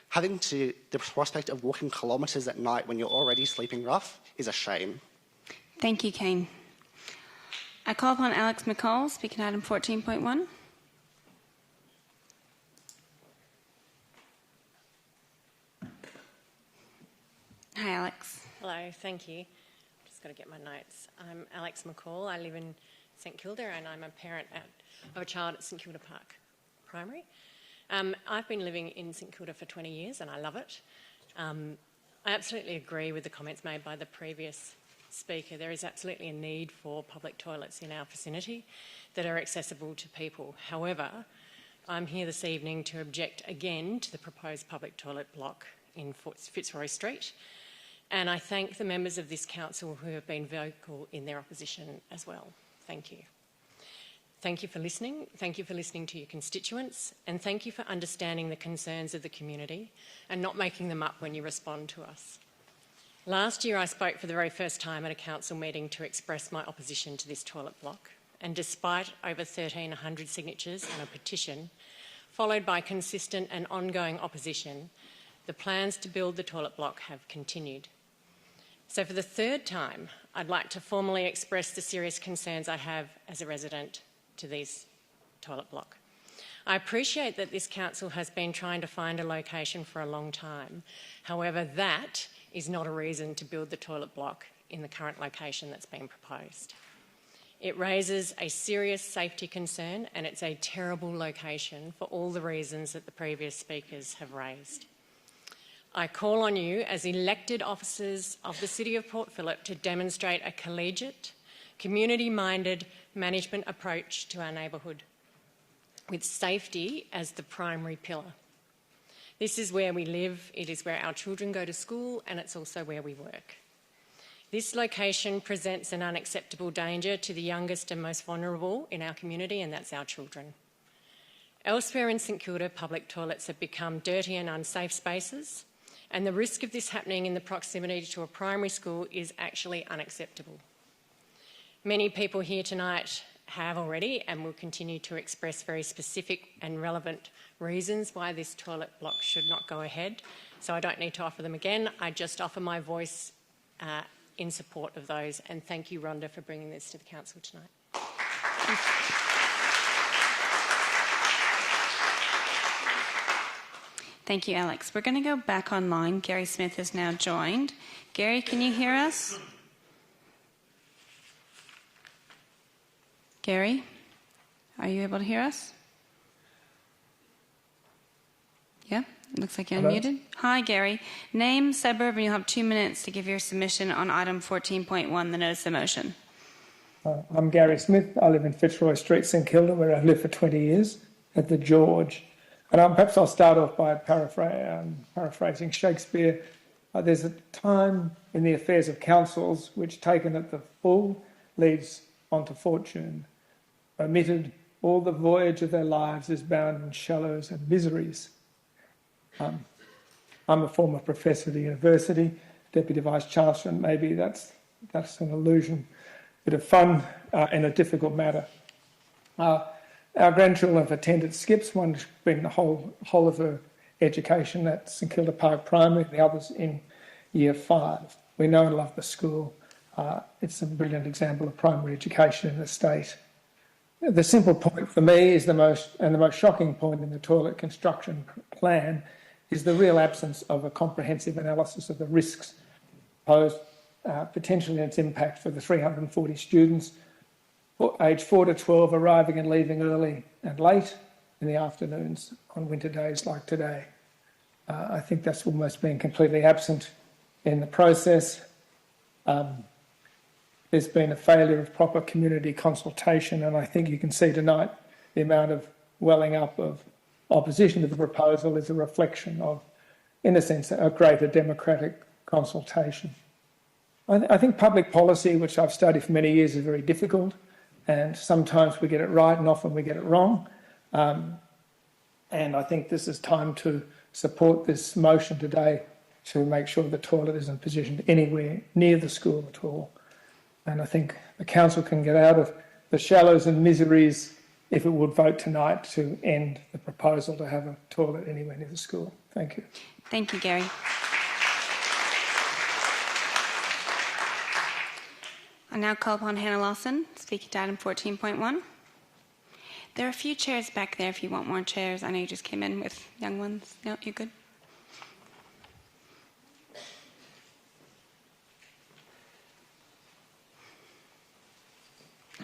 Having the prospect of walking kilometres at night when you're already sleeping rough is a shame. Thank you, Kane. I call upon Alex McCall, speaking item 14.1. Hi, Alex. Hello, thank you. Just got to get my notes. I'm Alex McCall. I live in St Kilda and I'm a parent of a child at St Kilda Park Primary. I've been living in St Kilda for 20 years and I love it. I absolutely agree with the comments made by the previous speaker. There is absolutely a need for public toilets in our vicinity that are accessible to people. However, I'm here this evening to object again to the proposed public toilet block in Fitzroy Street. And I thank the members of this council who have been vocal in their opposition as well. Thank you. Thank you for listening. Thank you for listening to your constituents. And thank you for understanding the concerns of the community and not making them up when you respond to us. Last year I spoke for the very first time at a council meeting to express my opposition to this toilet block. And despite over 1,300 signatures and a petition, followed by consistent and ongoing opposition, the plans to build the toilet block have continued. So for the third time, I'd like to formally express the serious concerns I have as a resident to this toilet block. I appreciate that this council has been trying to find a location for a long time. However, that is not a reason to build the toilet block in the current location that's been proposed. It raises a serious safety concern and it's a terrible location for all the reasons that the previous speakers have raised. I call on you as elected officers of the City of Port Phillip to demonstrate a collegiate, community-minded management approach to our neighbourhood, with safety as the primary pillar. This is where we live, it is where our children go to school, and it's also where we work. This location presents an unacceptable danger to the youngest and most vulnerable in our community, and that's our children. Elsewhere in St Kilda, public toilets have become dirty and unsafe spaces, and the risk of this happening in the proximity to a primary school is actually unacceptable. Many people here tonight have already and will continue to express very specific and relevant reasons why this toilet block should not go ahead, so I don't need to offer them again. I just offer my voice in support of those, and thank you, Rhonda, for bringing this to the council tonight. Thank you, Alex. We're going to go back online. Gary Smith has now joined. Gary, can you hear us? Gary, are you able to hear us? Yeah, it looks like you're unmuted. Hi, Gary. Name, suburb, and you'll have 2 minutes to give your submission on item 14.1, the notice of motion. I'm Gary Smith. I live in Fitzroy Street, St Kilda, where I've lived for 20 years at the George. And perhaps I'll start off by paraphrasing Shakespeare. There's a time in the affairs of councils which, taken at the full, leads on to fortune. Omitted, all the voyage of their lives is bound in shallows and miseries. I'm a former professor at the university, Deputy Vice-Chancellor, and maybe that's an illusion. Bit of fun in a difficult matter. Our grandchildren have attended skips, one's been the whole of her education at St Kilda Park Primary, the others in Year 5. We know and love the school. It's a brilliant example of primary education in the state. The simple point for me is the most shocking point in the toilet construction plan is the real absence of a comprehensive analysis of the risks posed potentially in its impact for the 340 students aged 4 to 12 arriving and leaving early and late in the afternoons on winter days like today. I think that's almost been completely absent in the process. There's been a failure of proper community consultation, and I think you can see tonight the amount of welling up of opposition to the proposal is a reflection of, in a sense, a greater democratic consultation. I think public policy, which I've studied for many years, is very difficult, and sometimes we get it right and often we get it wrong. And I think this is time to support this motion today to make sure the toilet isn't positioned anywhere near the school at all. And I think the council can get out of the shallows and miseries if it would vote tonight to end the proposal to have a toilet anywhere near the school. Thank you. Thank you, Gary. I now call upon Hannah Lawson, speaking to item 14.1. There are a few chairs back there if you want more chairs. I know you just came in with young ones. No, you're good.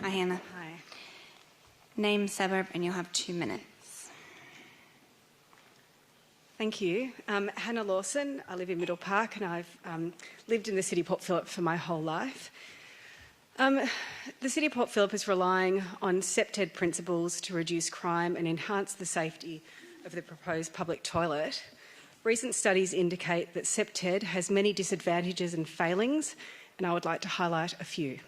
Hi, Hannah. Hi. Name, suburb, and you'll have 2 minutes. Thank you. Hannah Lawson. I live in Middle Park and I've lived in the City of Port Phillip for my whole life. The City of Port Phillip is relying on SEPTED principles to reduce crime and enhance the safety of the proposed public toilet. Recent studies indicate that SEPTED has many disadvantages and failings, and I would like to highlight a few.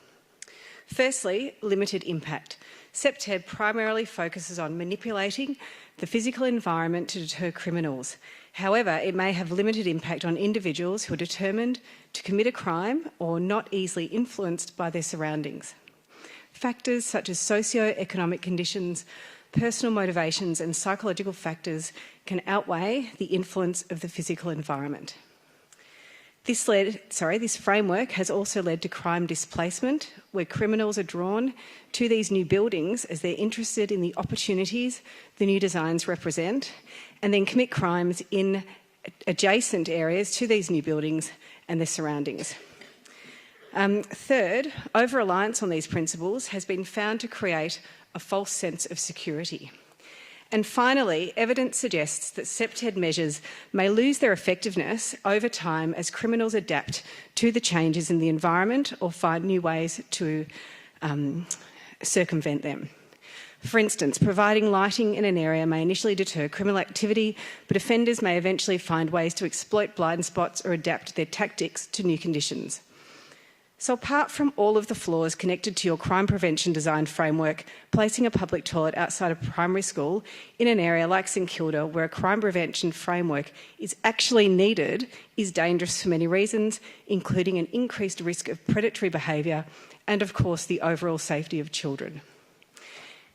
Firstly, limited impact. SEPTED primarily focuses on manipulating the physical environment to deter criminals. However, it may have limited impact on individuals who are determined to commit a crime or not easily influenced by their surroundings. Factors such as socio-economic conditions, personal motivations and psychological factors can outweigh the influence of the physical environment. This framework has also led to crime displacement, where criminals are drawn to these new buildings as they're interested in the opportunities the new designs represent, and then commit crimes in adjacent areas to these new buildings and their surroundings. Third, over-reliance on these principles has been found to create a false sense of security. And finally, evidence suggests that SEPTED measures may lose their effectiveness over time as criminals adapt to the changes in the environment or find new ways to circumvent them. For instance, providing lighting in an area may initially deter criminal activity, but offenders may eventually find ways to exploit blind spots or adapt their tactics to new conditions. So apart from all of the flaws connected to your crime prevention design framework, placing a public toilet outside a primary school in an area like St Kilda where a crime prevention framework is actually needed is dangerous for many reasons, including an increased risk of predatory behaviour and, of course, the overall safety of children.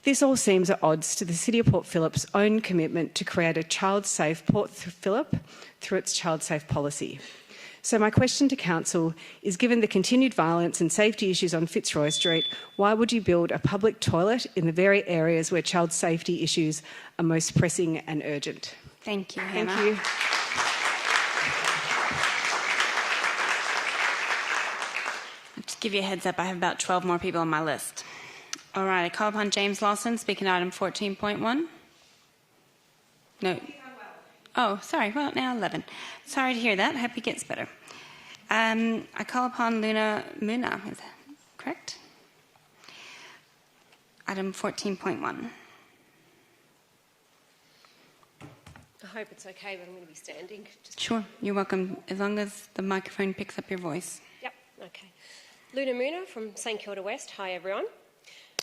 This all seems at odds to the City of Port Phillip's own commitment to create a child-safe Port Phillip through its child-safe policy. So my question to Council is, given the continued violence and safety issues on Fitzroy Street, why would you build a public toilet in the very areas where child safety issues are most pressing and urgent? Thank you, Hannah. Thank you. I'll just give you a heads up, I have about 12 more people on my list. All right, I call upon James Lawson, speaking to item 14.1. No. Oh, sorry, well, now 11. Sorry to hear that. I hope he gets better. I call upon Luna Muna, is that correct? Item 14.1. I hope it's okay, but I'm going to be standing. Sure, you're welcome, as long as the microphone picks up your voice. Yep, okay. Luna Muna from St Kilda West. Hi, everyone.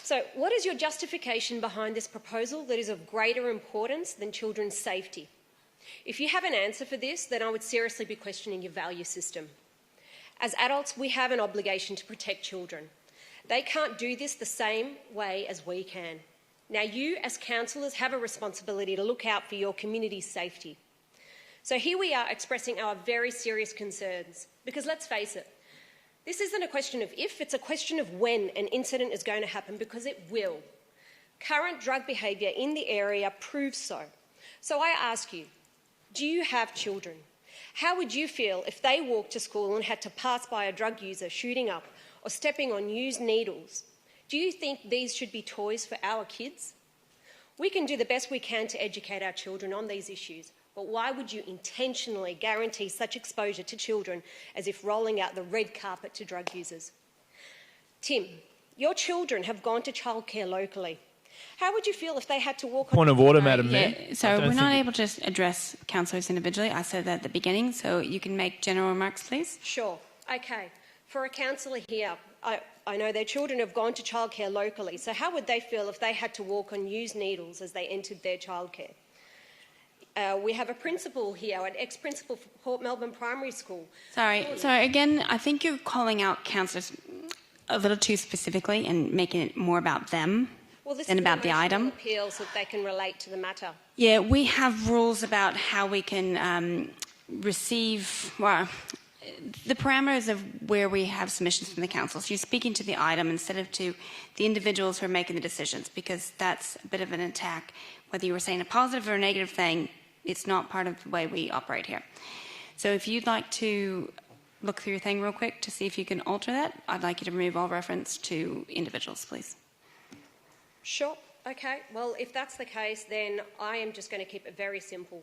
So, what is your justification behind this proposal that is of greater importance than children's safety? If you have an answer for this, then I would seriously be questioning your value system. As adults, we have an obligation to protect children. They can't do this the same way as we can. Now, you as councillors have a responsibility to look out for your community's safety. So here we are expressing our very serious concerns, because let's face it, this isn't a question of if, it's a question of when an incident is going to happen, because it will. Current drug behaviour in the area proves so. So I ask you, do you have children? How would you feel if they walked to school and had to pass by a drug user shooting up or stepping on used needles? Do you think these should be toys for our kids? We can do the best we can to educate our children on these issues, but why would you intentionally guarantee such exposure to children as if rolling out the red carpet to drug users? Tim, your children have gone to childcare locally. How would you feel if they had to walk on... Point of order, Madam Mayor. Yeah, so we're not able to just address councillors individually. I said that at the beginning, so you can make general remarks, please. Sure. Okay. For a councillor here, I know their children have gone to childcare locally, so how would they feel if they had to walk on used needles as they entered their childcare? We have a principal here, an ex-principal for Port Melbourne Primary School. Sorry, again, I think you're calling out councillors a little too specifically and making it more about them than about the item. Appeal so that they can relate to the matter. Yeah, we have rules about how we can receive, well, the parameters of where we have submissions from the council. So you're speaking to the item instead of to the individuals who are making the decisions, because that's a bit of an attack. Whether you were saying a positive or a negative thing, it's not part of the way we operate here. So if you'd like to look through your thing real quick to see if you can alter that, I'd like you to remove all reference to individuals, please. Sure. Okay. Well, if that's the case, then I am just going to keep it very simple.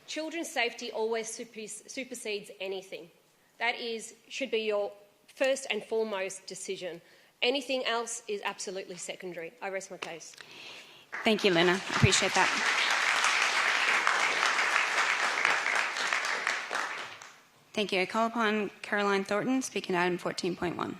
Children's safety always supersedes anything. That should be your first and foremost decision. Anything else is absolutely secondary. I rest my case. Thank you, Luna. I appreciate that. Thank you. I call upon Caroline Thornton, speaking to item 14.1.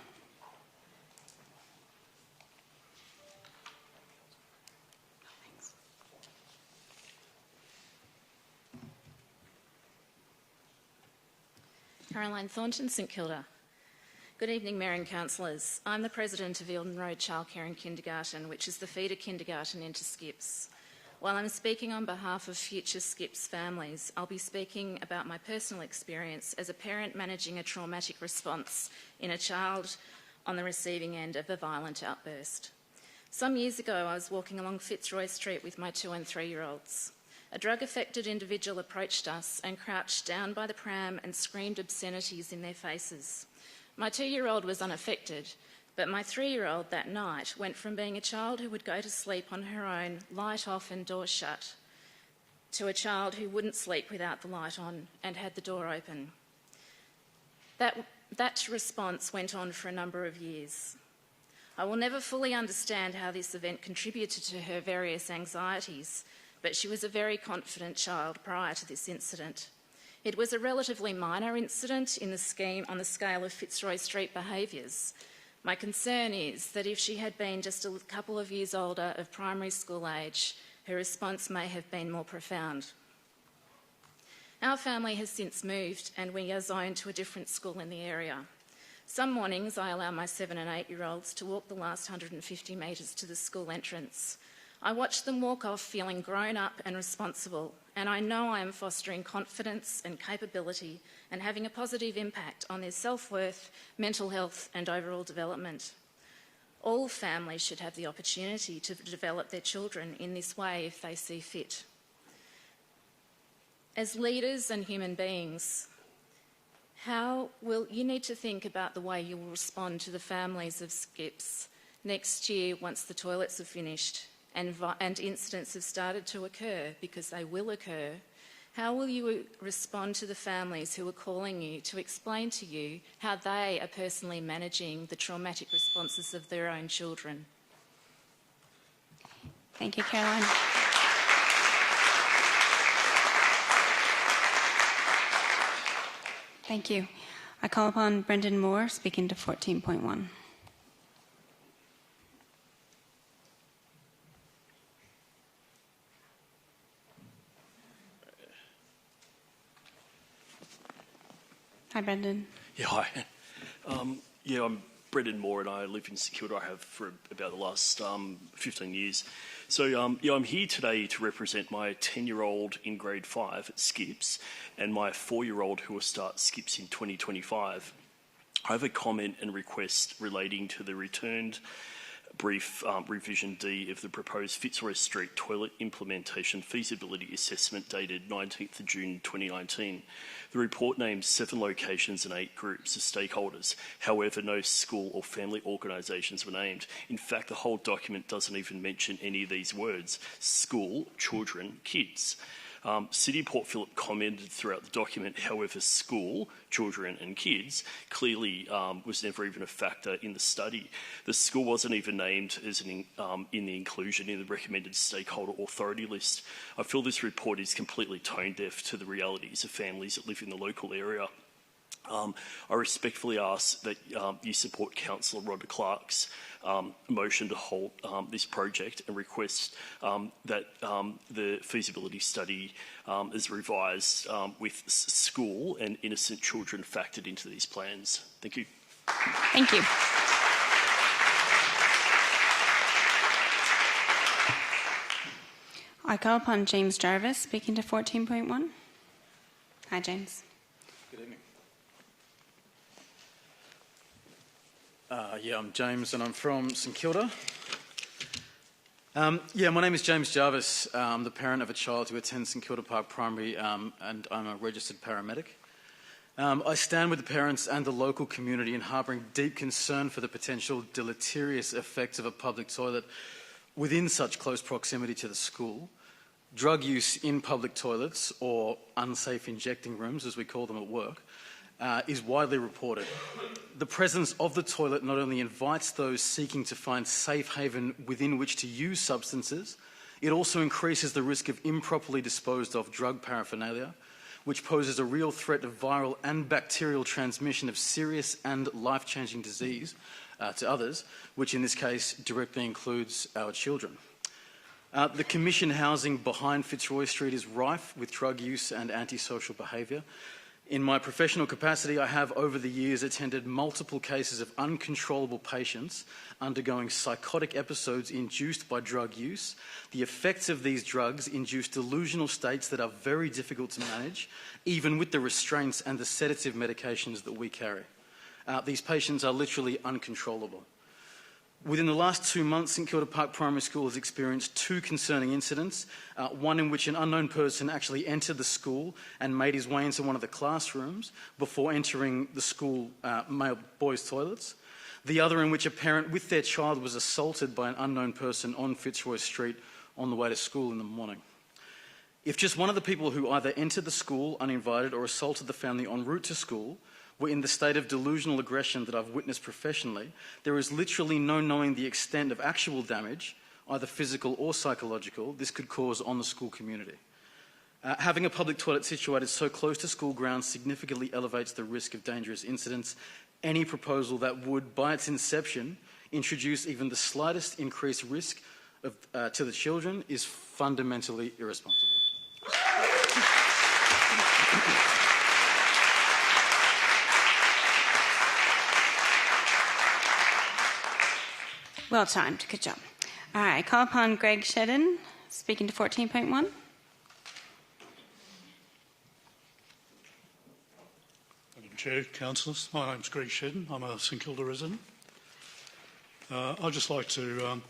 Caroline Thornton, St Kilda. Good evening, Mayor and Councillors. I'm the President of Eildon Road Childcare and Kindergarten, which is the feeder kindergarten into Skips. While I'm speaking on behalf of future Skips families, I'll be speaking about my personal experience as a parent managing a traumatic response in a child on the receiving end of a violent outburst. Some years ago, I was walking along Fitzroy Street with my 2- and 3-year-olds. A drug-affected individual approached us and crouched down by the pram and screamed obscenities in their faces. My 2-year-old was unaffected, but my 3-year-old that night went from being a child who would go to sleep on her own, light off and door shut, to a child who wouldn't sleep without the light on and had the door open. That response went on for a number of years. I will never fully understand how this event contributed to her various anxieties, but she was a very confident child prior to this incident. It was a relatively minor incident on the scale of Fitzroy Street behaviours. My concern is that if she had been just a couple of years older, of primary school age, her response may have been more profound. Our family has since moved and we are zoned to a different school in the area. Some mornings I allow my 7- and 8-year-olds to walk the last 150 metres to the school entrance. I watch them walk off feeling grown up and responsible, and I know I am fostering confidence and capability and having a positive impact on their self-worth, mental health and overall development. All families should have the opportunity to develop their children in this way if they see fit. As leaders and human beings, you need to think about the way you will respond to the families of Skips next year once the toilets are finished and incidents have started to occur, because they will occur. How will you respond to the families who are calling you to explain to you how they are personally managing the traumatic responses of their own children? Thank you, Caroline. Thank you. I call upon Brendan Moore, speaking to 14.1. Hi, Brendan. Yeah, hi. I'm Brendan Moore and I live in St Kilda. I have for about the last 15 years. So, I'm here today to represent my 10-year-old in grade 5 at Skips and my 4-year-old who will start Skips in 2025. I have a comment and request relating to the returned brief revision D of the proposed Fitzroy Street toilet implementation feasibility assessment dated 19th of June 2019. The report names 7 locations and 8 groups of stakeholders. However, no school or family organisations were named. In fact, the whole document doesn't even mention any of these words: school, children, kids. City of Port Phillip commented throughout the document, however, school, children and kids clearly was never even a factor in the study. The school wasn't even named as in the inclusion in the recommended stakeholder authority list. I feel this report is completely tone deaf to the realities of families that live in the local area. I respectfully ask that you support Councillor Rhonda Clark's motion to halt this project and request that the feasibility study is revised with school and innocent children factored into these plans. Thank you. Thank you. I call upon James Jarvis, speaking to 14.1. Hi, James. Good evening. I'm James and I'm from St Kilda. My name is James Jarvis. I'm the parent of a child who attends St Kilda Park Primary and I'm a registered paramedic. I stand with the parents and the local community in harbouring deep concern for the potential deleterious effects of a public toilet within such close proximity to the school. Drug use in public toilets, or unsafe injecting rooms as we call them at work, is widely reported. The presence of the toilet not only invites those seeking to find safe haven within which to use substances, it also increases the risk of improperly disposed of drug paraphernalia, which poses a real threat of viral and bacterial transmission of serious and life-changing disease to others, which in this case directly includes our children. The commission housing behind Fitzroy Street is rife with drug use and antisocial behaviour. In my professional capacity, I have over the years attended multiple cases of uncontrollable patients undergoing psychotic episodes induced by drug use. The effects of these drugs induce delusional states that are very difficult to manage, even with the restraints and the sedative medications that we carry. These patients are literally uncontrollable. Within the last 2 months, St Kilda Park Primary School has experienced 2 concerning incidents, one in which an unknown person actually entered the school and made his way into one of the classrooms before entering the school male boys' toilets. The other in which a parent with their child was assaulted by an unknown person on Fitzroy Street on the way to school in the morning. If just one of the people who either entered the school uninvited or assaulted the family en route to school were in the state of delusional aggression that I've witnessed professionally, there is literally no knowing the extent of actual damage, either physical or psychological, this could cause on the school community. Having a public toilet situated so close to school grounds significantly elevates the risk of dangerous incidents. Any proposal that would, by its inception, introduce even the slightest increased risk to the children is fundamentally irresponsible. Well timed. Good job. All right. I call upon Greg Shedden, speaking to 14.1. Madam Chair, councillors, my name's Greg Shedden. I'm a St Kilda resident. I'd just like to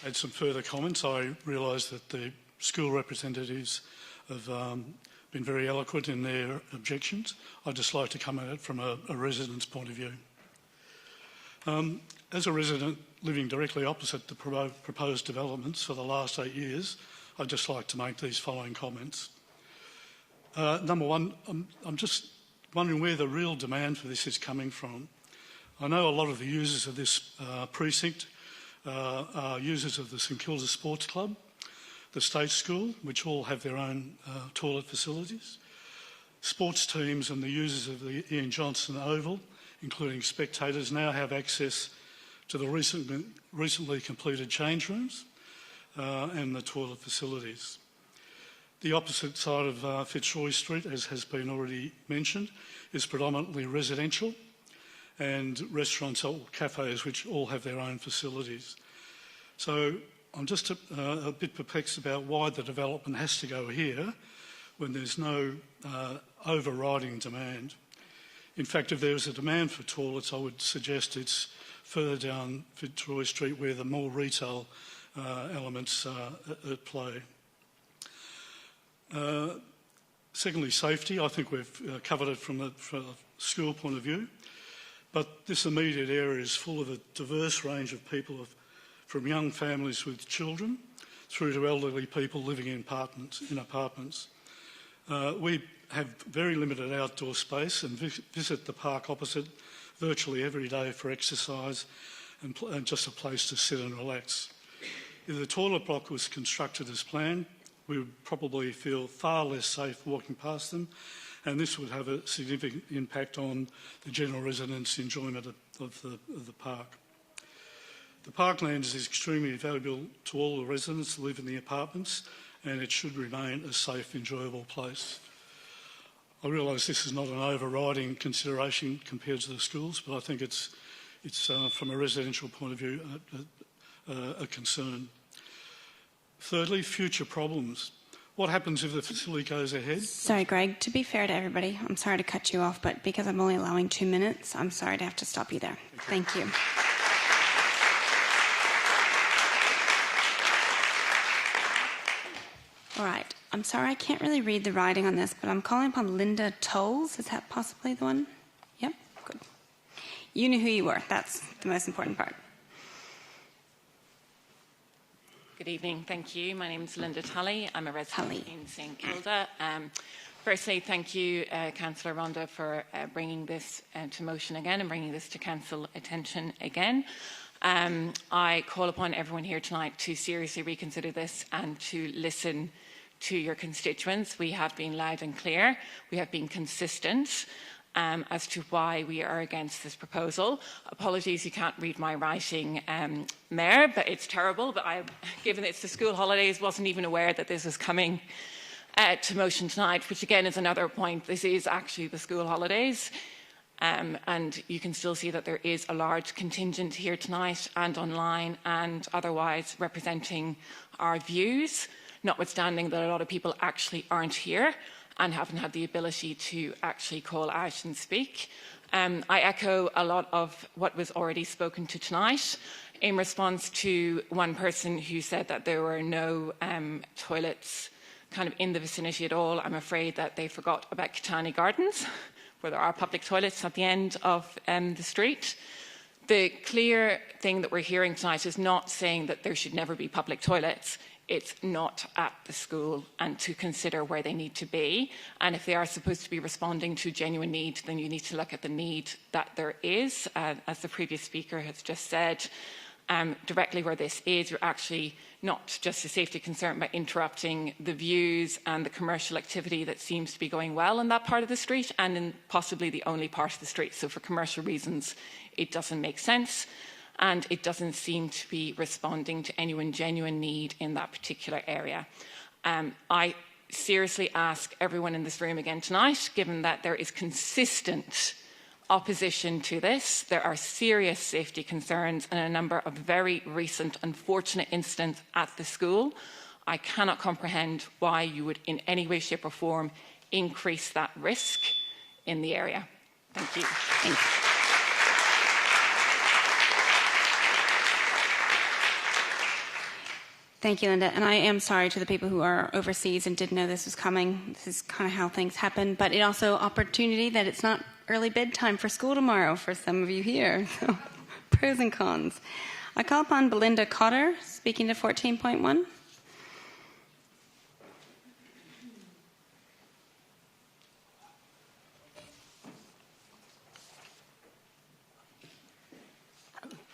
add some further comments. I realise that the school representatives have been very eloquent in their objections. I'd just like to come at it from a resident's point of view. As a resident living directly opposite the proposed developments for the last 8 years, I'd just like to make these following comments. Number one, I'm just wondering where the real demand for this is coming from. I know a lot of the users of this precinct are users of the St Kilda Sports Club, the State School, which all have their own toilet facilities, sports teams and the users of the Ian Johnson Oval, including spectators, now have access to the recently completed change rooms and the toilet facilities. The opposite side of Fitzroy Street, as has been already mentioned, is predominantly residential and restaurants or cafes which all have their own facilities. So I'm just a bit perplexed about why the development has to go here when there's no overriding demand. In fact, if there was a demand for toilets, I would suggest it's further down Fitzroy Street where the more retail elements are at play. Secondly, safety. I think we've covered it from a school point of view, but this immediate area is full of a diverse range of people, from young families with children through to elderly people living in apartments. We have very limited outdoor space and visit the park opposite virtually every day for exercise and just a place to sit and relax. If the toilet block was constructed as planned, we would probably feel far less safe walking past them and this would have a significant impact on the general residents' enjoyment of the park. The parkland is extremely valuable to all the residents who live in the apartments, and it should remain a safe, enjoyable place. I realise this is not an overriding consideration compared to the schools, but I think it's from a residential point of view, a concern. Thirdly, future problems. What happens if the facility goes ahead? Sorry, Greg, to be fair to everybody, I'm sorry to cut you off, but because I'm only allowing 2 minutes, I'm sorry to have to stop you there. Thank you. All right, I'm sorry I can't really read the writing on this, but I'm calling upon Linda Tolles. Is that possibly the one? Yep, good. You knew who you were. That's the most important part. Good evening, thank you. My name is Linda Tully. I'm a resident in St Kilda. Firstly, thank you, Councillor Rhonda, for bringing this to motion again and bringing this to Council attention again. I call upon everyone here tonight to seriously reconsider this and to listen to your constituents. We have been loud and clear. We have been consistent as to why we are against this proposal. Apologies, you can't read my writing, Mayor, but it's terrible. But given it's the school holidays, wasn't even aware that this was coming to motion tonight, which again is another point. This is actually the school holidays. And you can still see that there is a large contingent here tonight and online and otherwise representing our views, notwithstanding that a lot of people actually aren't here and haven't had the ability to actually call out and speak. I echo a lot of what was already spoken to tonight in response to one person who said that there were no toilets kind of in the vicinity at all. I'm afraid that they forgot about Catani Gardens, where there are public toilets at the end of the street. The clear thing that we're hearing tonight is not saying that there should never be public toilets. It's not at the school, and to consider where they need to be. And if they are supposed to be responding to genuine need, then you need to look at the need that there is. As the previous speaker has just said, directly where this is, you're actually not just a safety concern by interrupting the views and the commercial activity that seems to be going well in that part of the street and in possibly the only part of the street. So for commercial reasons, it doesn't make sense. And it doesn't seem to be responding to any genuine need in that particular area. I seriously ask everyone in this room again tonight, given that there is consistent opposition to this, there are serious safety concerns and a number of very recent unfortunate incidents at the school. I cannot comprehend why you would in any way, shape or form increase that risk in the area. Thank you. Thank you. Thank you, Linda. And I am sorry to the people who are overseas and didn't know this was coming. This is kind of how things happen. But it also opportunity that it's not early bedtime for school tomorrow for some of you here. So pros and cons. I call upon Belinda Cotter, speaking to 14.1.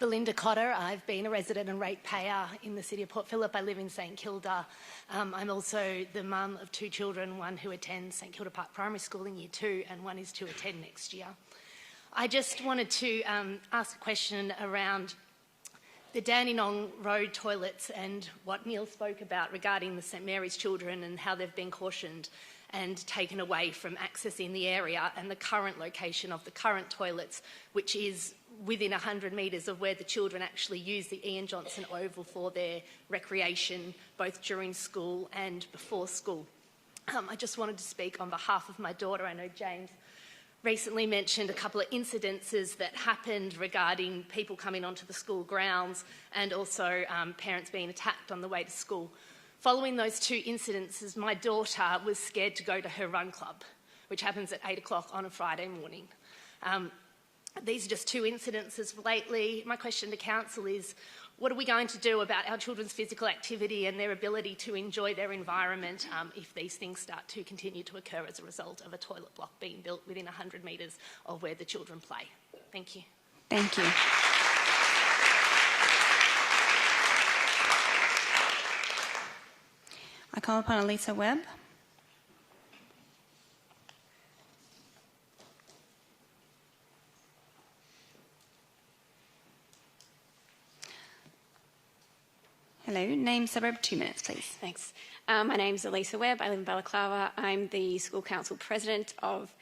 Belinda Cotter. I've been a resident and ratepayer in the City of Port Phillip. I live in St Kilda. I'm also the mum of 2 children, one who attends St Kilda Park Primary School in Year 2 and one is to attend next year. I just wanted to ask a question around the Dandenong Road toilets and what Neil spoke about regarding the St Mary's children and how they've been cautioned and taken away from accessing the area, and the current location of the current toilets, which is within 100 metres of where the children actually use the Ian Johnson Oval for their recreation, both during school and before school. I just wanted to speak on behalf of my daughter. I know James recently mentioned a couple of incidences that happened regarding people coming onto the school grounds and also parents being attacked on the way to school. Following those 2 incidences, my daughter was scared to go to her run club, which happens at 8 o'clock on a Friday morning. These are just 2 incidences lately. My question to Council is, what are we going to do about our children's physical activity and their ability to enjoy their environment if these things start to continue to occur as a result of a toilet block being built within 100 metres of where the children play? Thank you. Thank you. I call upon Elisa Webb. So, name, suburb, 2 minutes, please. Thanks. My name's Elisa Webb. I live in Balaclava. I'm the school council president of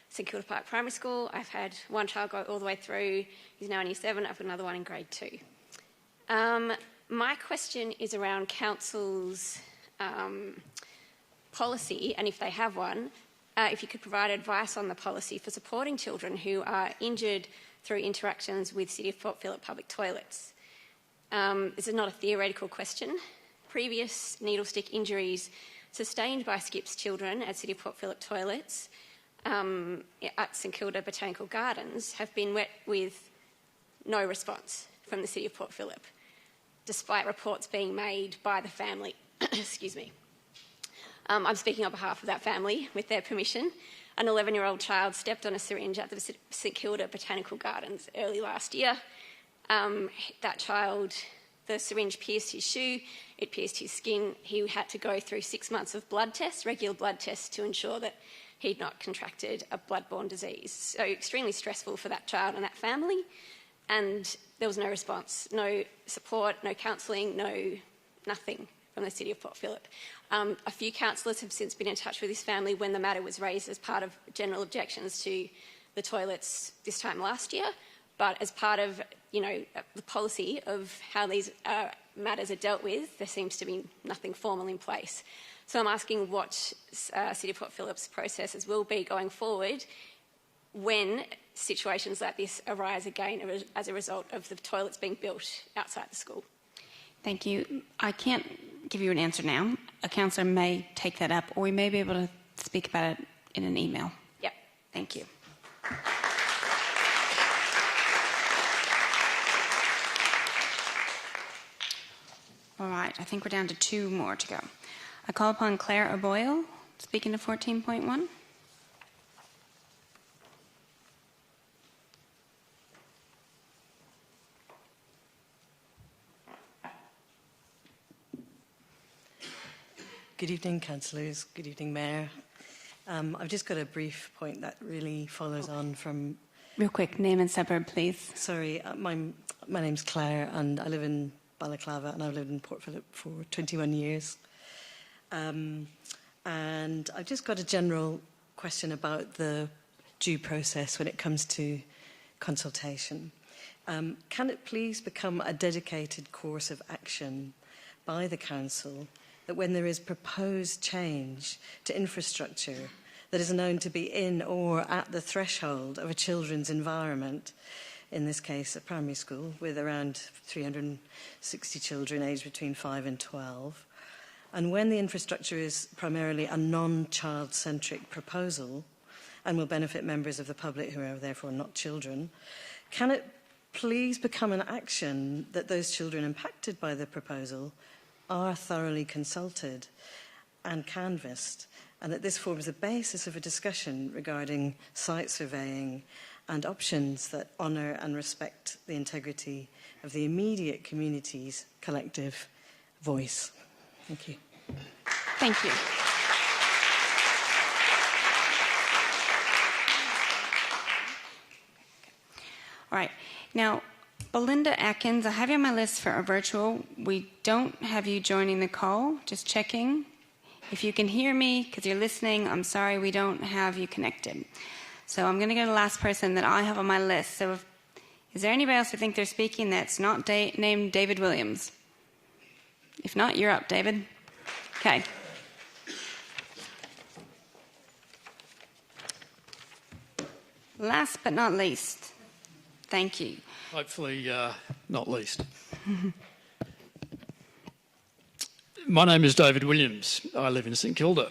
St Kilda Park Primary School. I've had one child go all the way through. He's now in year 7. I've got another one in grade 2. My question is around council's policy, and if they have one, if you could provide advice on the policy for supporting children who are injured through interactions with City of Port Phillip public toilets. This is not a theoretical question. Previous needle stick injuries sustained by Skip's children at City of Port Phillip toilets at St Kilda Botanical Gardens have been met with no response from the City of Port Phillip, despite reports being made by the family. Excuse me. I'm speaking on behalf of that family, with their permission. An 11-year-old child stepped on a syringe at the St Kilda Botanical Gardens early last year. That child, the syringe pierced his shoe, it pierced his skin. He had to go through 6 months of blood tests, regular blood tests, to ensure that he'd not contracted a blood-borne disease. So extremely stressful for that child and that family. And there was no response, no support, no counselling, nothing from the City of Port Phillip. A few councillors have since been in touch with this family when the matter was raised as part of general objections to the toilets this time last year. But as part of, the policy of how these matters are dealt with, there seems to be nothing formal in place. So I'm asking what City of Port Phillip's processes will be going forward when situations like this arise again as a result of the toilets being built outside the school. Thank you. I can't give you an answer now. A councillor may take that up, or we may be able to speak about it in an email. Yep. Thank you. All right, I think we're down to 2 more to go. I call upon Claire O'Boyle, speaking to 14.1. Good evening, councillors. Good evening, Mayor. I've just got a brief point that really follows on from... Real quick, name and suburb, please. Sorry, my name's Claire and I live in Balaclava and I've lived in Port Phillip for 21 years. And I've just got a general question about the due process when it comes to consultation. Can it please become a dedicated course of action by the council that when there is proposed change to infrastructure that is known to be in or at the threshold of a children's environment, in this case a primary school with around 360 children aged between 5 and 12, and when the infrastructure is primarily a non-child-centric proposal and will benefit members of the public who are therefore not children, can it please become an action that those children impacted by the proposal are thoroughly consulted and canvassed, and that this forms the basis of a discussion regarding site surveying and options that honour and respect the integrity of the immediate community's collective voice. Thank you. Thank you. All right. Now, Belinda Atkins, I have you on my list for a virtual. We don't have you joining the call, just checking. If you can hear me because you're listening, I'm sorry we don't have you connected. So I'm going to go to the last person that I have on my list. So is there anybody else who think they're speaking that's not named David Williams? If not, you're up, David. Okay. Last but not least, thank you. Hopefully not least. My name is David Williams. I live in St Kilda.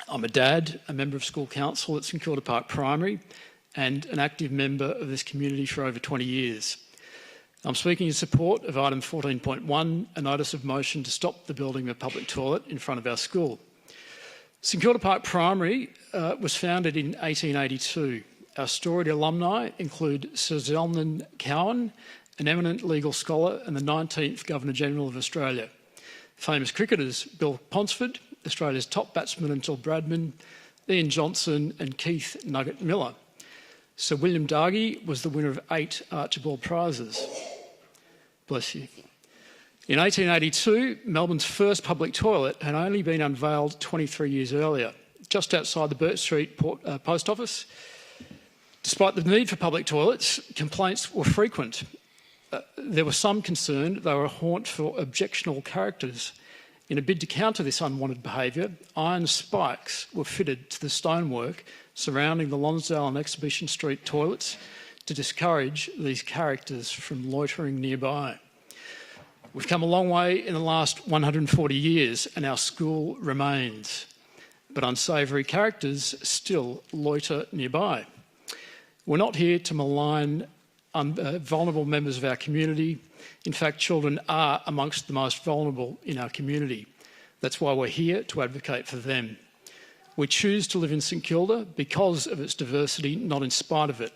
I'm a dad, a member of school council at St Kilda Park Primary, and an active member of this community for over 20 years. I'm speaking in support of item 14.1, a notice of motion to stop the building of a public toilet in front of our school. St Kilda Park Primary was founded in 1882. Our storied alumni include Sir Zelman Cowan, an eminent legal scholar and the 19th Governor-General of Australia. Famous cricketers Bill Ponsford, Australia's top batsman until Bradman, Ian Johnson and Keith Nugget Miller. Sir William Dargie was the winner of 8 Archibald Prizes. Bless you. In 1882, Melbourne's first public toilet had only been unveiled 23 years earlier, just outside the Burt Street post office. Despite the need for public toilets, complaints were frequent. There was some concern they were a haunt for objectionable characters. In a bid to counter this unwanted behaviour, iron spikes were fitted to the stonework surrounding the Lonsdale and Exhibition Street toilets to discourage these characters from loitering nearby. We've come a long way in the last 140 years and our school remains, but unsavoury characters still loiter nearby. We're not here to malign vulnerable members of our community. In fact, children are amongst the most vulnerable in our community. That's why we're here to advocate for them. We choose to live in St Kilda because of its diversity, not in spite of it.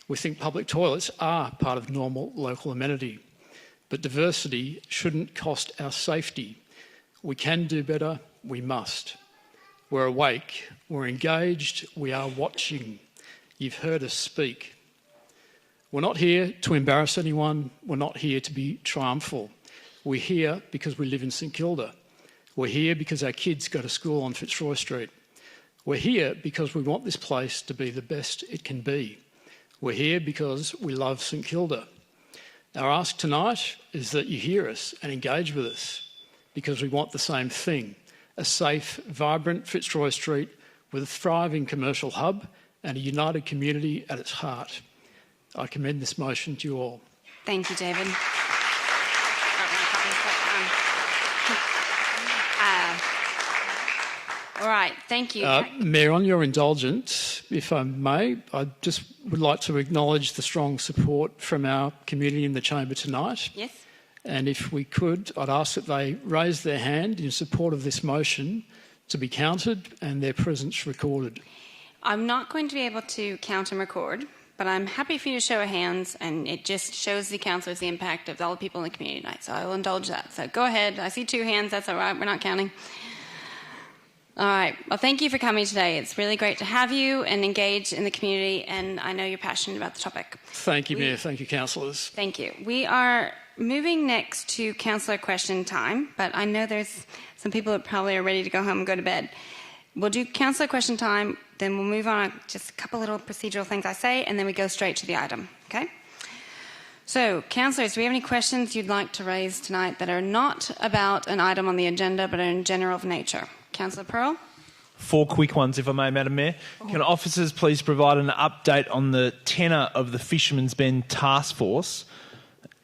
We think public toilets are part of normal local amenity. But diversity shouldn't cost our safety. We can do better, we must. We're awake, we're engaged, we are watching. You've heard us speak. We're not here to embarrass anyone, we're not here to be triumphal. We're here because we live in St Kilda. We're here because our kids go to school on Fitzroy Street. We're here because we want this place to be the best it can be. We're here because we love St Kilda. Our ask tonight is that you hear us and engage with us because we want the same thing, a safe, vibrant Fitzroy Street with a thriving commercial hub and a united community at its heart. I commend this motion to you all. Thank you, David. All right, thank you. Mayor, on your indulgence, if I may, I just would like to acknowledge the strong support from our community in the chamber tonight. Yes. And if we could, I'd ask that they raise their hand in support of this motion to be counted and their presence recorded. I'm not going to be able to count and record, but I'm happy for you to show of hands, and it just shows the councillors the impact of all the people in the community tonight, so I will indulge that. So go ahead. I see 2 hands. That's all right. We're not counting. All right. Well, thank you for coming today. It's really great to have you and engage in the community, and I know you're passionate about the topic. Thank you, Mayor. Thank you, councillors. Thank you. We are moving next to councillor question time, but I know there's some people that probably are ready to go home and go to bed. We'll do councillor question time, then we'll move on to just a couple little procedural things I say, and then we go straight to the item, okay? So, councillors, do we have any questions you'd like to raise tonight that are not about an item on the agenda, but are in general of nature? Councillor Pearl? 4 quick ones, if I may, Madam Mayor. Can officers please provide an update on the tenure of the Fisherman's Bend Task Force?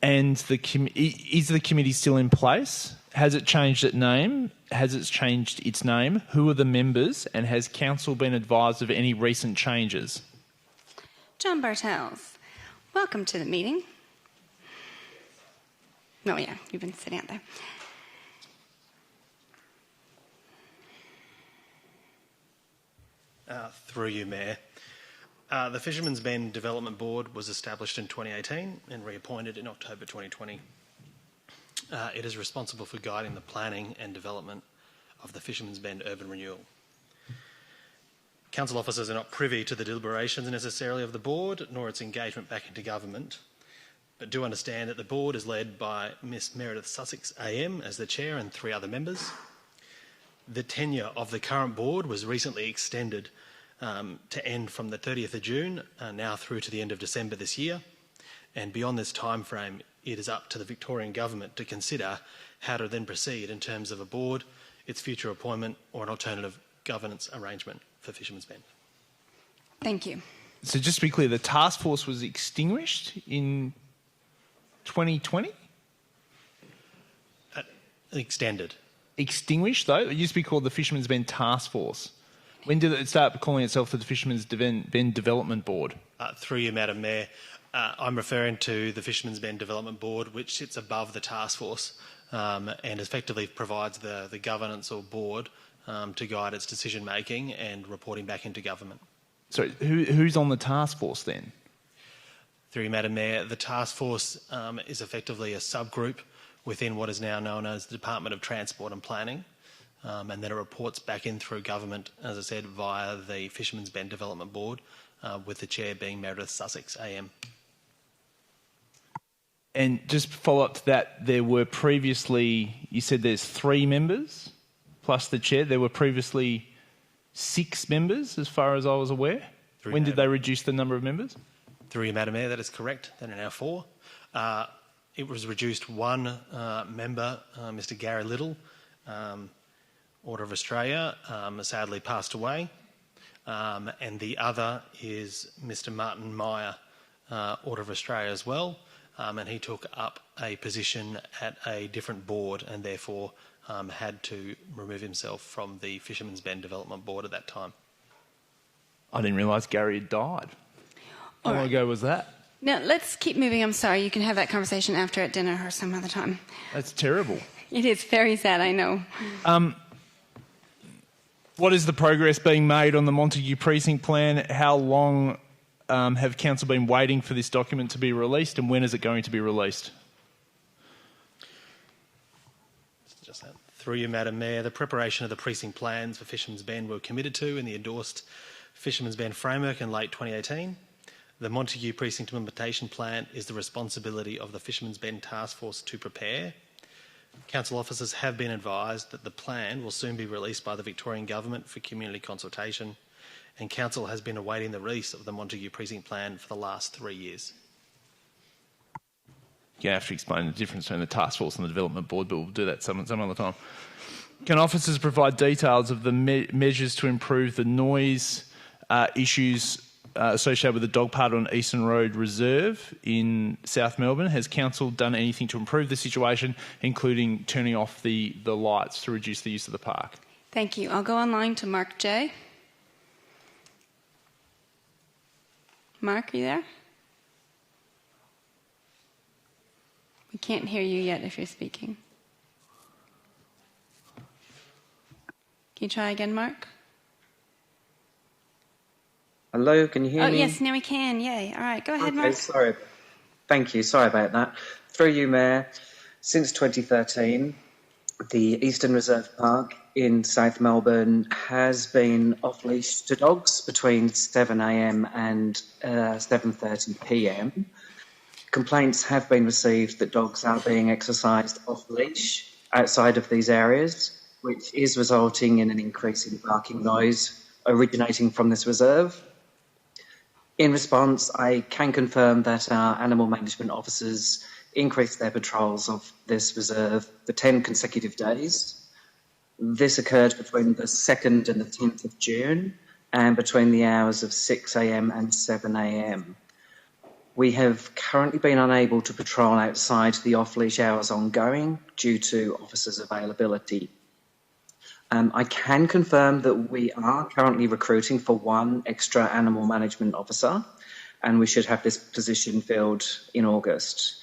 And is the committee still in place? Has it changed its name? Has it changed its name? Who are the members? And has council been advised of any recent changes? John Bartels, welcome to the meeting. Oh yeah, you've been sitting out there. Through you, Mayor. The Fisherman's Bend Development Board was established in 2018 and reappointed in October 2020. It is responsible for guiding the planning and development of the Fisherman's Bend urban renewal. Council officers are not privy to the deliberations necessarily of the board, nor its engagement back into government, but do understand that the board is led by Miss Meredith Sussex AM as the chair and 3 other members. The tenure of the current board was recently extended to end from the 30th of June, now through to the end of December this year. And beyond this time frame, it is up to the Victorian Government to consider how to then proceed in terms of a board, its future appointment, or an alternative governance arrangement for Fisherman's Bend. Thank you. So just to be clear, the task force was extinguished in 2020? Extended. Extinguished, though? It used to be called the Fisherman's Bend Task Force. When did it start calling itself the Fisherman's Bend Development Board? Through you, Madam Mayor, I'm referring to the Fisherman's Bend Development Board, which sits above the task force and effectively provides the governance or board to guide its decision-making and reporting back into government. So who's on the task force then? Through you, Madam Mayor, the task force is effectively a subgroup within what is now known as the Department of Transport and Planning, and then it reports back in through government, as I said, via the Fisherman's Bend Development Board, with the chair being Meredith Sussex AM. And just follow up to that, there were previously, you said there's 3 members plus the chair. There were previously 6 members, as far as I was aware. When did they reduce the number of members? Through you, Madam Mayor, that is correct. There are now 4. It was reduced 1 member, Mr. Gary Little, Order of Australia, sadly passed away. And the other is Mr. Martin Meyer, Order of Australia as well. And he took up a position at a different board and therefore had to remove himself from the Fisherman's Bend Development Board at that time. I didn't realise Gary had died. How long ago was that? Now, let's keep moving. I'm sorry. You can have that conversation after at dinner or some other time. That's terrible. It is very sad, I know. What is the progress being made on the Montague Precinct Plan? How long have Council been waiting for this document to be released, and when is it going to be released? Through you, Madam Mayor, the preparation of the precinct plans for Fisherman's Bend were committed to in the endorsed Fisherman's Bend framework in late 2018. The Montague Precinct Implementation Plan is the responsibility of the Fisherman's Bend Task Force to prepare. Council officers have been advised that the plan will soon be released by the Victorian Government for community consultation, and Council has been awaiting the release of the Montague Precinct Plan for the last 3 years. You have to explain the difference between the task force and the development board, but we'll do that some other time. Can officers provide details of the measures to improve the noise issues associated with the dog park on Eastern Road Reserve in South Melbourne? Has Council done anything to improve the situation, including turning off the lights to reduce the use of the park? Thank you. I'll go online to Mark J. Mark, are you there? We can't hear you yet if you're speaking. Can you try again, Mark? Hello, can you hear me? Oh, yes, now we can. Yay. All right, go ahead, Mark. Sorry. Thank you. Sorry about that. Through you, Mayor, since 2013, the Eastern Reserve Park in South Melbourne has been off-leash to dogs between 7 a.m. and 7:30 p.m. Complaints have been received that dogs are being exercised off-leash outside of these areas, which is resulting in an increase in barking noise originating from this reserve. In response, I can confirm that our animal management officers increased their patrols of this reserve for 10 consecutive days. This occurred between the 2nd and the 10th of June and between the hours of 6 a.m. and 7 a.m. We have currently been unable to patrol outside the off-leash hours ongoing due to officers' availability. I can confirm that we are currently recruiting for 1 extra animal management officer, and we should have this position filled in August.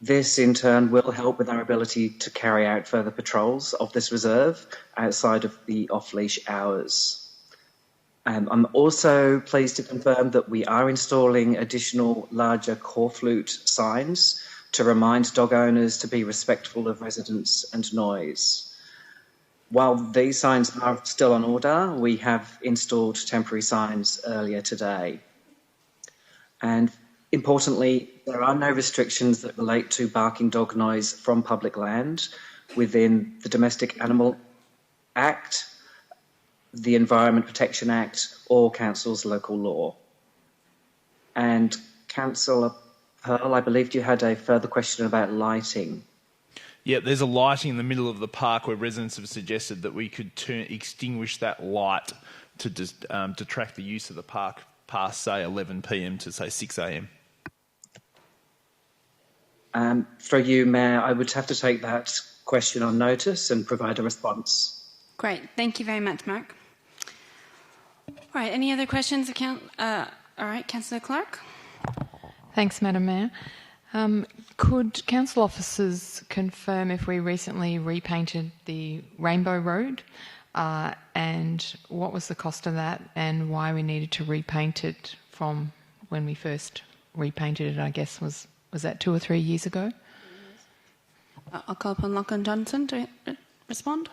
This, in turn, will help with our ability to carry out further patrols of this reserve outside of the off-leash hours. I'm also pleased to confirm that we are installing additional larger corflute signs to remind dog owners to be respectful of residents and noise. While these signs are still on order, we have installed temporary signs earlier today. And importantly, there are no restrictions that relate to barking dog noise from public land within the Domestic Animal Act, the Environment Protection Act, or Council's local law. And Councillor Pearl, I believe you had a further question about lighting. Yeah, there's a lighting in the middle of the park where residents have suggested that we could extinguish that light to detract the use of the park past, say, 11 p.m. to, say, 6 a.m. For you, Mayor, I would have to take that question on notice and provide a response. Great. Thank you very much, Mark. All right, any other questions? All right, Councillor Clark. Thanks, Madam Mayor. Could council officers confirm if we recently repainted the Rainbow Road and what was the cost of that and why we needed to repaint it from when we first repainted it, I guess, was that 2 or 3 years ago? I'll call upon Lachlan Johnson to respond.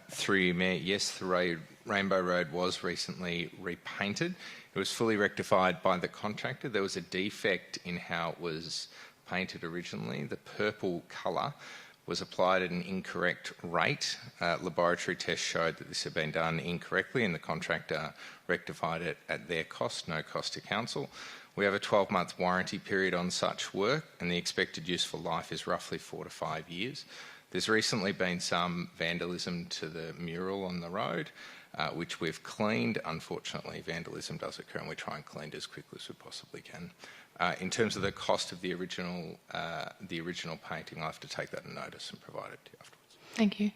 Through you, Mayor, yes, the Rainbow Road was recently repainted. It was fully rectified by the contractor. There was a defect in how it was painted originally, the purple colour was applied at an incorrect rate. Laboratory tests showed that this had been done incorrectly and the contractor rectified it at their cost, no cost to council. We have a 12-month warranty period on such work and the expected useful life is roughly 4 to 5 years. There's recently been some vandalism to the mural on the road, which we've cleaned. Unfortunately, vandalism does occur and we try and clean it as quickly as we possibly can. In terms of the cost of the original painting, I'll have to take that in notice and provide it to you afterwards. Thank you.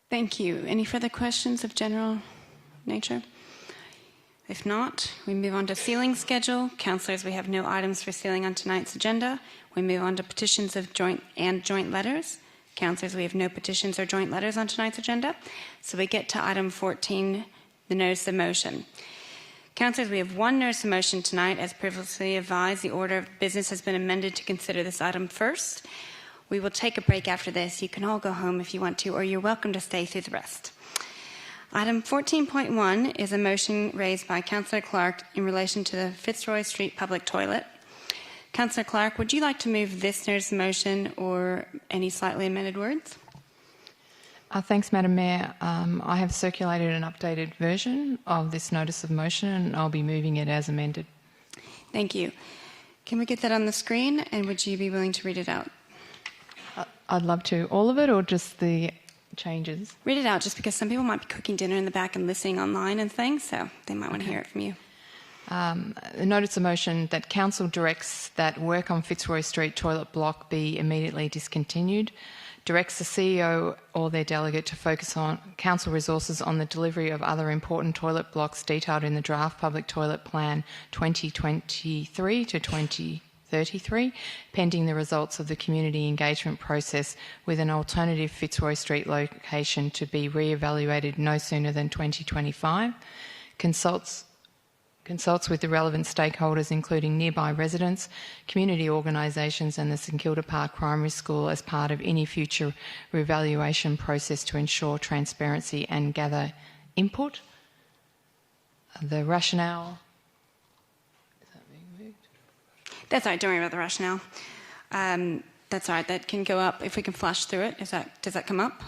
Thank you. Any further questions of general nature? If not, we move on to sealing schedule. Councillors, we have no items for sealing on tonight's agenda. We move on to petitions of joint letters. Councillors, we have no petitions or joint letters on tonight's agenda. So we get to item 14, the notice of motion. Councillors, we have one notice of motion tonight. As previously advised, the order of business has been amended to consider this item first. We will take a break after this. You can all go home if you want to, or you're welcome to stay through the rest. Item 14.1 is a motion raised by Councillor Clark in relation to the Fitzroy Street public toilet. Councillor Clark, would you like to move this notice of motion or any slightly amended words? Thanks, Madam Mayor. I have circulated an updated version of this notice of motion and I'll be moving it as amended. Thank you. Can we get that on the screen and would you be willing to read it out? I'd love to. All of it or just the changes? Read it out just because some people might be cooking dinner in the back and listening online and things, so they might want to hear it from you. The notice of motion that Council directs that work on Fitzroy Street toilet block be immediately discontinued, directs the CEO or their delegate to focus on Council resources on the delivery of other important toilet blocks detailed in the draft Public Toilet Plan 2023 to 2033, pending the results of the community engagement process, with an alternative Fitzroy Street location to be re-evaluated no sooner than 2025, consults with the relevant stakeholders including nearby residents, community organisations and the St Kilda Park Primary School as part of any future re-evaluation process to ensure transparency and gather input. The rationale... That's all right, don't worry about the rationale. That's all right, that can go up if we can flash through it. Does that come up?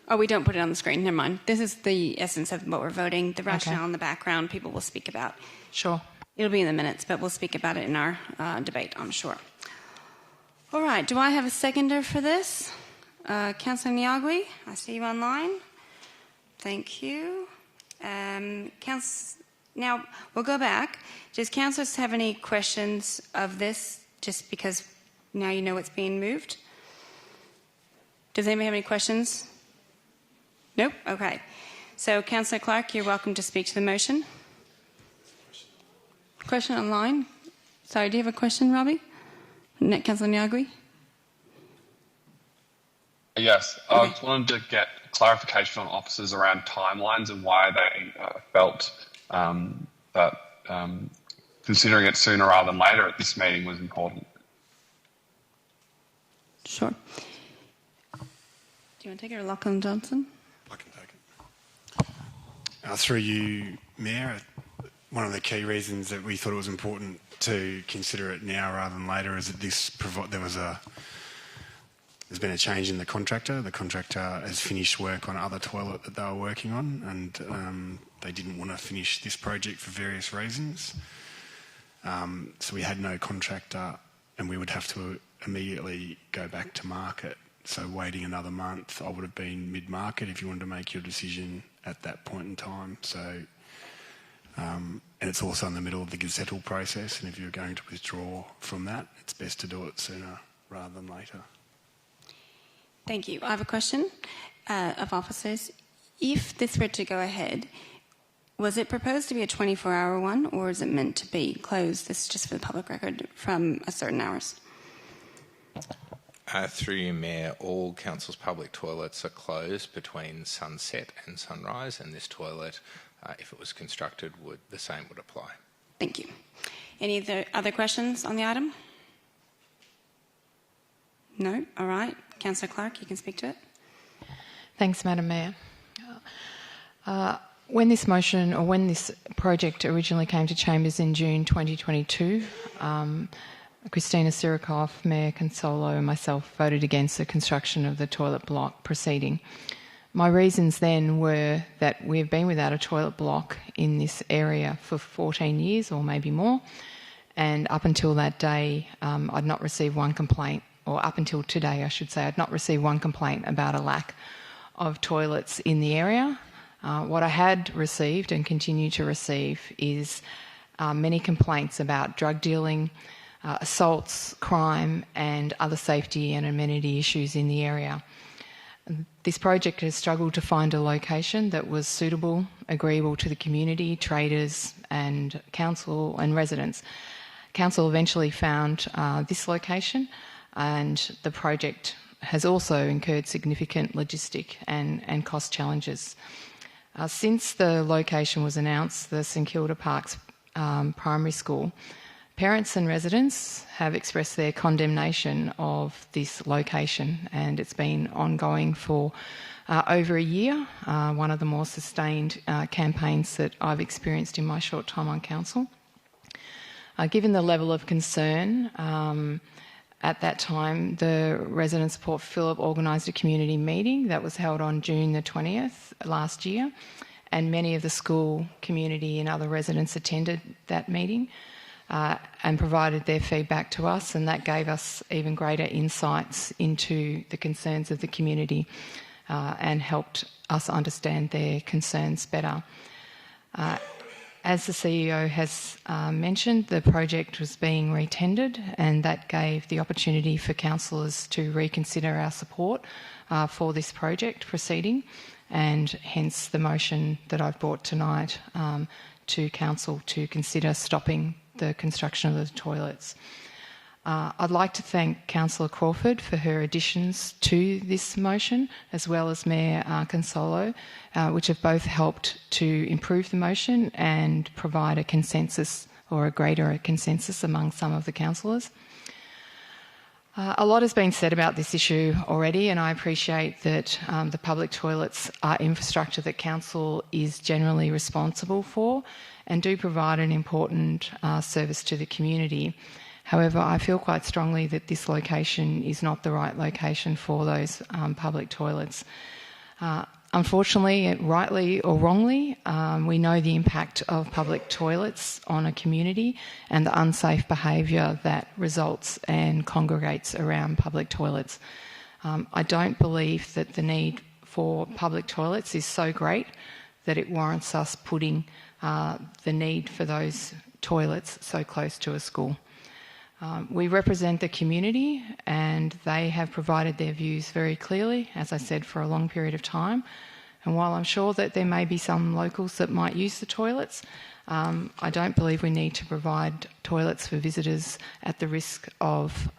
Oh, we don't put it on the screen, never mind. This is the essence of what we're voting. The rationale in the background people will speak about. Sure. It'll be in the minutes, but we'll speak about it in our debate, I'm sure. All right, do I have a seconder for this? Councillor Nyagui, I see you online. Thank you. Now, we'll go back. Does councillors have any questions of this, just because now you know it's being moved? Does anybody have any questions? Nope? Okay. So, Councillor Clark, you're welcome to speak to the motion. Question online? Sorry, do you have a question, Robbie? Councillor Nyagui? Yes, I just wanted to get clarification on officers around timelines and why they felt that considering it sooner rather than later at this meeting was important. Sure. Do you want to take it, or Lachlan Johnson? I can take it. Through you, Mayor, one of the key reasons that we thought it was important to consider it now rather than later is that there's been a change in the contractor. The contractor has finished work on other toilet that they were working on, and they didn't want to finish this project for various reasons. So we had no contractor, and we would have to immediately go back to market. So waiting another month, I would have been mid-market if you wanted to make your decision at that point in time. So, and it's also in the middle of the gazettal process, and if you're going to withdraw from that, it's best to do it sooner rather than later. Thank you. I have a question of officers. If this were to go ahead, was it proposed to be a 24-hour one, or is it meant to be closed, this is just for the public record, from a certain hours? Through you, Mayor, all council's public toilets are closed between sunset and sunrise, and this toilet, if it was constructed, the same would apply. Thank you. Any other questions on the item? No? All right. Councillor Clark, you can speak to it. Thanks, Madam Mayor. When this project originally came to Chambers in June 2022, Christina Sirikoff, Mayor Consullo and myself voted against the construction of the toilet block proceeding. My reasons then were that we've been without a toilet block in this area for 14 years or maybe more, and up until that day I'd not received one complaint, or up until today I should say, I'd not received one complaint about a lack of toilets in the area. What I had received and continue to receive is many complaints about drug dealing, assaults, crime and other safety and amenity issues in the area. This project has struggled to find a location that was suitable, agreeable to the community, traders and council and residents. Council eventually found this location, and the project has also incurred significant logistic and cost challenges. Since the location was announced, the St Kilda Parks Primary School, parents and residents have expressed their condemnation of this location, and it's been ongoing for over a year, one of the more sustained campaigns that I've experienced in my short time on council. Given the level of concern at that time, the Residents of Port Phillip organised a community meeting that was held on June the 20th last year, and many of the school community and other residents attended that meeting and provided their feedback to us, and that gave us even greater insights into the concerns of the community and helped us understand their concerns better. As the CEO has mentioned, the project was being retendered, and that gave the opportunity for councillors to reconsider our support for this project proceeding, and hence the motion that I've brought tonight to council to consider stopping the construction of the toilets. I'd like to thank Councillor Crawford for her additions to this motion, as well as Mayor Consullo, which have both helped to improve the motion and provide a consensus, or a greater consensus among some of the councillors. A lot has been said about this issue already, and I appreciate that the public toilets are infrastructure that council is generally responsible for and do provide an important service to the community. However, I feel quite strongly that this location is not the right location for those public toilets. Unfortunately, rightly or wrongly, we know the impact of public toilets on a community and the unsafe behaviour that results and congregates around public toilets. I don't believe that the need for public toilets is so great that it warrants us putting the need for those toilets so close to a school. We represent the community, and they have provided their views very clearly, as I said, for a long period of time. And while I'm sure that there may be some locals that might use the toilets, I don't believe we need to provide toilets for visitors at the risk of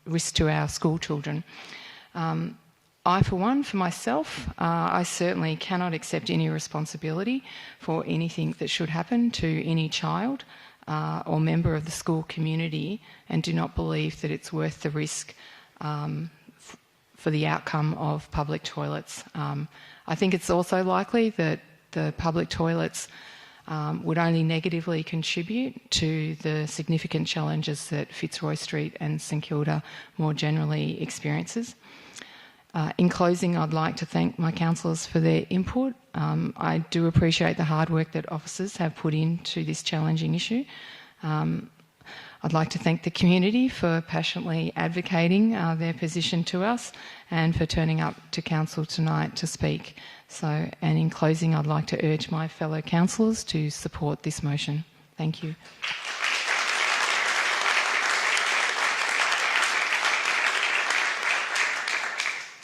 risk to our school children. I, for one, for myself, I certainly cannot accept any responsibility for anything that should happen to any child or member of the school community, and do not believe that it's worth the risk for the outcome of public toilets. I think it's also likely that the public toilets would only negatively contribute to the significant challenges that Fitzroy Street and St Kilda more generally experiences. In closing, I'd like to thank my councillors for their input. I do appreciate the hard work that officers have put into this challenging issue. I'd like to thank the community for passionately advocating their position to us and for turning up to council tonight to speak. And in closing, I'd like to urge my fellow councillors to support this motion. Thank you.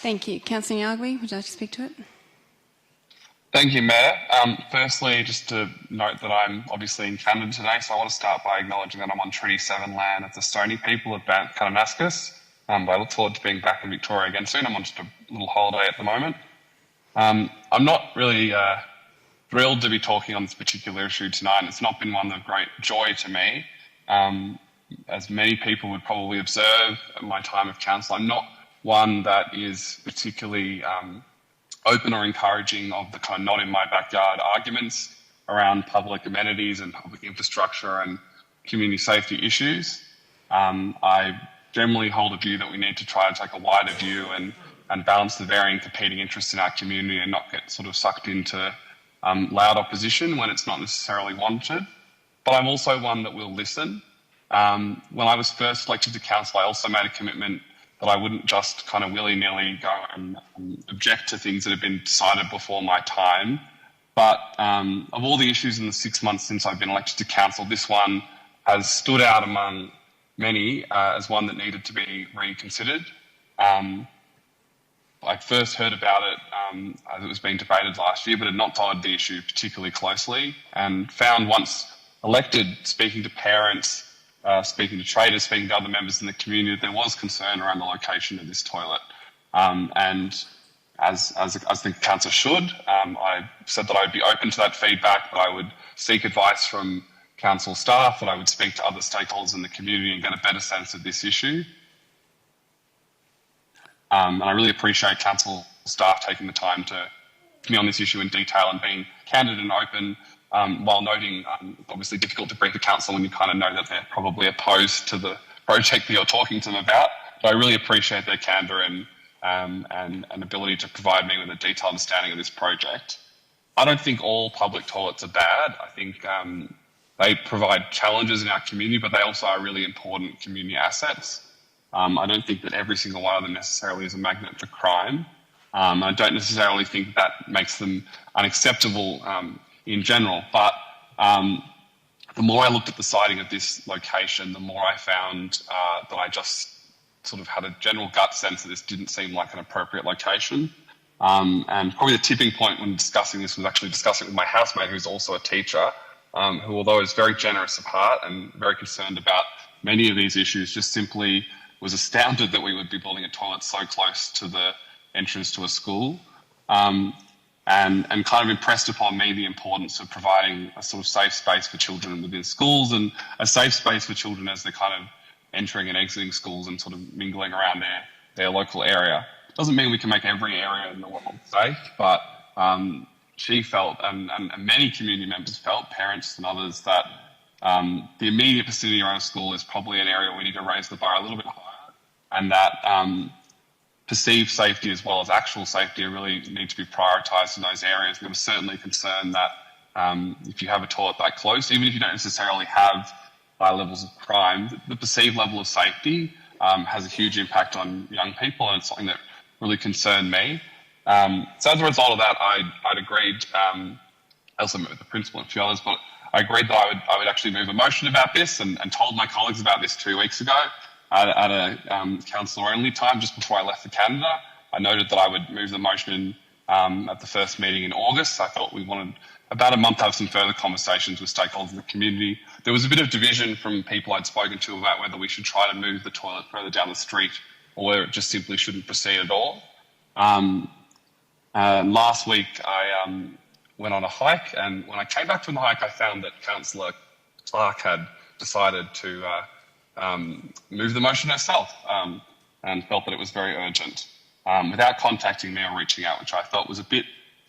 Thank you. Councillor Yagwi, would you like to speak to it? Thank you, Mayor. Firstly, just to note that I'm obviously in Canada today, so I want to start by acknowledging that I'm on Treaty 7 land of the Stony people of Kananaskis. But I look forward to being back in Victoria again soon. I'm on just a little holiday at the moment. I'm not really thrilled to be talking on this particular issue tonight. It's not been one of great joy to me. As many people would probably observe at my time of council, I'm not one that is particularly open or encouraging of the kind of not in my backyard arguments around public amenities and public infrastructure and community safety issues. I generally hold a view that we need to try and take a wider view and balance the varying competing interests in our community and not get sort of sucked into loud opposition when it's not necessarily wanted. But I'm also one that will listen. When I was first elected to council, I also made a commitment that I wouldn't just kind of willy-nilly go and object to things that have been decided before my time. But of all the issues in the 6 months since I've been elected to council, this one has stood out among many as one that needed to be reconsidered. I first heard about it as it was being debated last year, but had not followed the issue particularly closely, and found once elected, speaking to parents, speaking to traders, speaking to other members in the community, that there was concern around the location of this toilet. And as I think council should, I said that I would be open to that feedback, that I would seek advice from council staff, that I would speak to other stakeholders in the community and get a better sense of this issue. And I really appreciate council staff taking the time to me on this issue in detail and being candid and open, while noting it's obviously difficult to brief the council when you kind of know that they're probably opposed to the project that you're talking to them about. But I really appreciate their candour and ability to provide me with a detailed understanding of this project. I don't think all public toilets are bad. I think they provide challenges in our community, but they also are really important community assets. I don't think that every single one of them necessarily is a magnet for crime. I don't necessarily think that makes them unacceptable in general, but the more I looked at the siting of this location, the more I found that I just sort of had a general gut sense that this didn't seem like an appropriate location. And probably the tipping point when discussing this was actually discussing it with my housemate, who's also a teacher, who, although is very generous of heart and very concerned about many of these issues, just simply was astounded that we would be building a toilet so close to the entrance to a school, and kind of impressed upon me the importance of providing a sort of safe space for children within schools and a safe space for children as they're kind of entering and exiting schools and sort of mingling around their local area. Doesn't mean we can make every area in the world safe, but she felt, and many community members felt, parents and others, that the immediate vicinity around a school is probably an area we need to raise the bar a little bit higher, and that perceived safety as well as actual safety really need to be prioritised in those areas. There was certainly concern that if you have a toilet that close, even if you don't necessarily have high levels of crime, the perceived level of safety has a huge impact on young people, and it's something that really concerned me. So as a result of that, I'd agreed, I also met with the principal and a few others, but I agreed that I would actually move a motion about this and told my colleagues about this 2 weeks ago at a councillor-only time just before I left for Canada. I noted that I would move the motion at the first meeting in August. I thought we wanted about a month to have some further conversations with stakeholders in the community. There was a bit of division from people I'd spoken to about whether we should try to move the toilet further down the street or whether it just simply shouldn't proceed at all. Last week I went on a hike, and when I came back from the hike I found that Councillor Clark had decided to move the motion herself and felt that it was very urgent without contacting me or reaching out, which I felt was a bit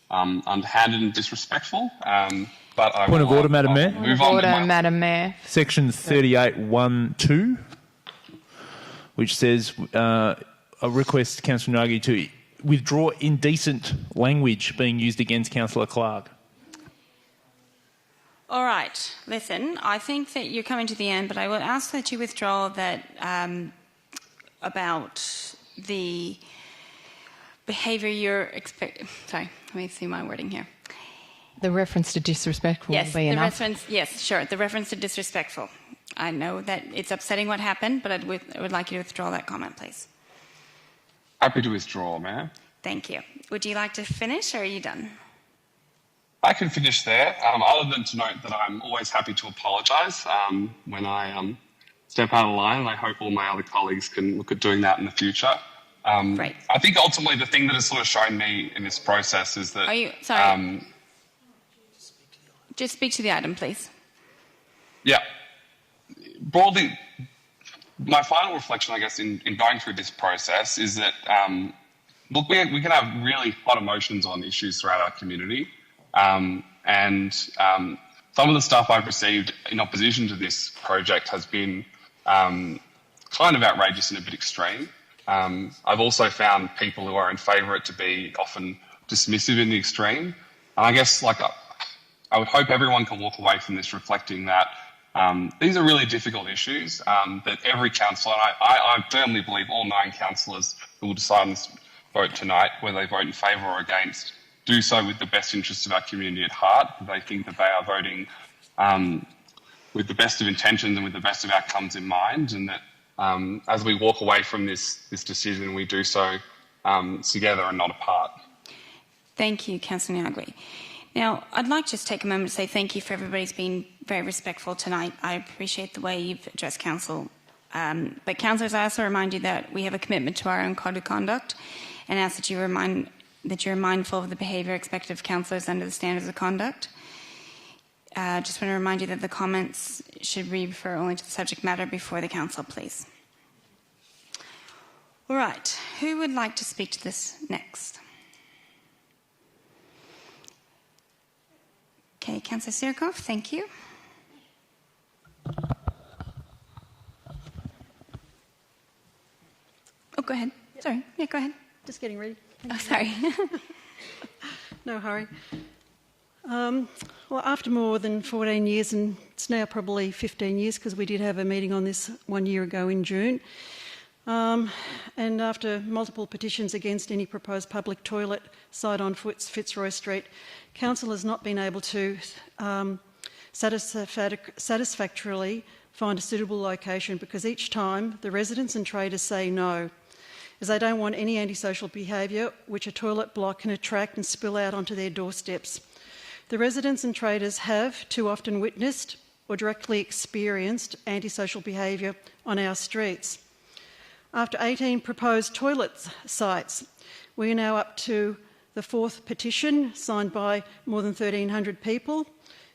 underhanded and disrespectful. But I Point of order, Madam Mayor. Point of order, Madam Mayor. Section 38(1)(2), which says a request Councillor Nagy to withdraw indecent language being used against Councillor Clark. All right, listen, I think that you're coming to the end, but I will ask that you withdraw that about the behaviour you're expecting. Sorry, let me see my wording here. The reference to disrespectful will be enough. Yes, sure, the reference to disrespectful. I know that it's upsetting what happened, but I would like you to withdraw that comment, please. Happy to withdraw, Mayor. Thank you. Would you like to finish, or are you done? I can finish there, other than to note that I'm always happy to apologise when I step out of line, and I hope all my other colleagues can look at doing that in the future. Right. I think ultimately the thing that has sort of shown me in this process is that... Are you... Sorry. Just speak to the item, please. Yeah. Broadly, my final reflection, I guess, in going through this process is that, look, we can have really hot emotions on issues throughout our community. Some of the stuff I've received in opposition to this project has been kind of outrageous and a bit extreme. I've also found people who are in favour of it to be often dismissive in the extreme. And I guess I would hope everyone can walk away from this reflecting that these are really difficult issues that every councillor, and I firmly believe all 9 councillors who will decide on this vote tonight, whether they vote in favour or against, do so with the best interests of our community at heart. They think that they are voting with the best of intentions and with the best of outcomes in mind, and that as we walk away from this decision, we do so together and not apart. Thank you, Councillor Nyagui. Now, I'd like to just take a moment to say thank you for everybody's been very respectful tonight. I appreciate the way you've addressed council. But councillors, I also remind you that we have a commitment to our own code of conduct, and ask that you're mindful of the behaviour expected of councillors under the standards of conduct. Just want to remind you that the comments should refer only to the subject matter before the council, please. All right, who would like to speak to this next? Okay, Councillor Sirkov, thank you. Oh, go ahead. Yep. Sorry. Yeah, go ahead. Just getting ready. Oh, sorry. No hurry. Well, after more than 14 years, and it's now probably 15 years because we did have a meeting on this 1 year ago in June, and after multiple petitions against any proposed public toilet site on Fitzroy Street, Council has not been able to satisfactorily find a suitable location because each time the residents and traders say no, as they don't want any antisocial behaviour which a toilet block can attract and spill out onto their doorsteps. The residents and traders have too often witnessed or directly experienced antisocial behaviour on our streets. After 18 proposed toilet sites, we are now up to the 4th petition signed by more than 1,300 people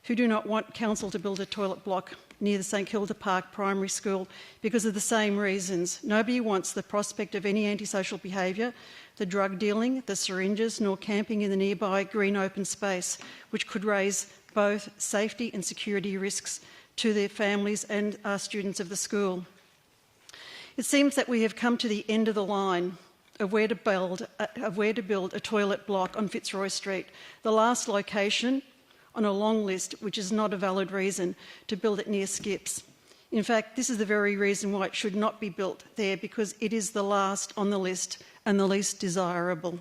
who do not want council to build a toilet block near the St Kilda Park Primary School because of the same reasons. Nobody wants the prospect of any antisocial behaviour, the drug dealing, the syringes, nor camping in the nearby green open space, which could raise both safety and security risks to their families and students of the school. It seems that we have come to the end of the line of where to build a toilet block on Fitzroy Street, the last location on a long list, which is not a valid reason to build it near Skips. In fact, this is the very reason why it should not be built there, because it is the last on the list and the least desirable.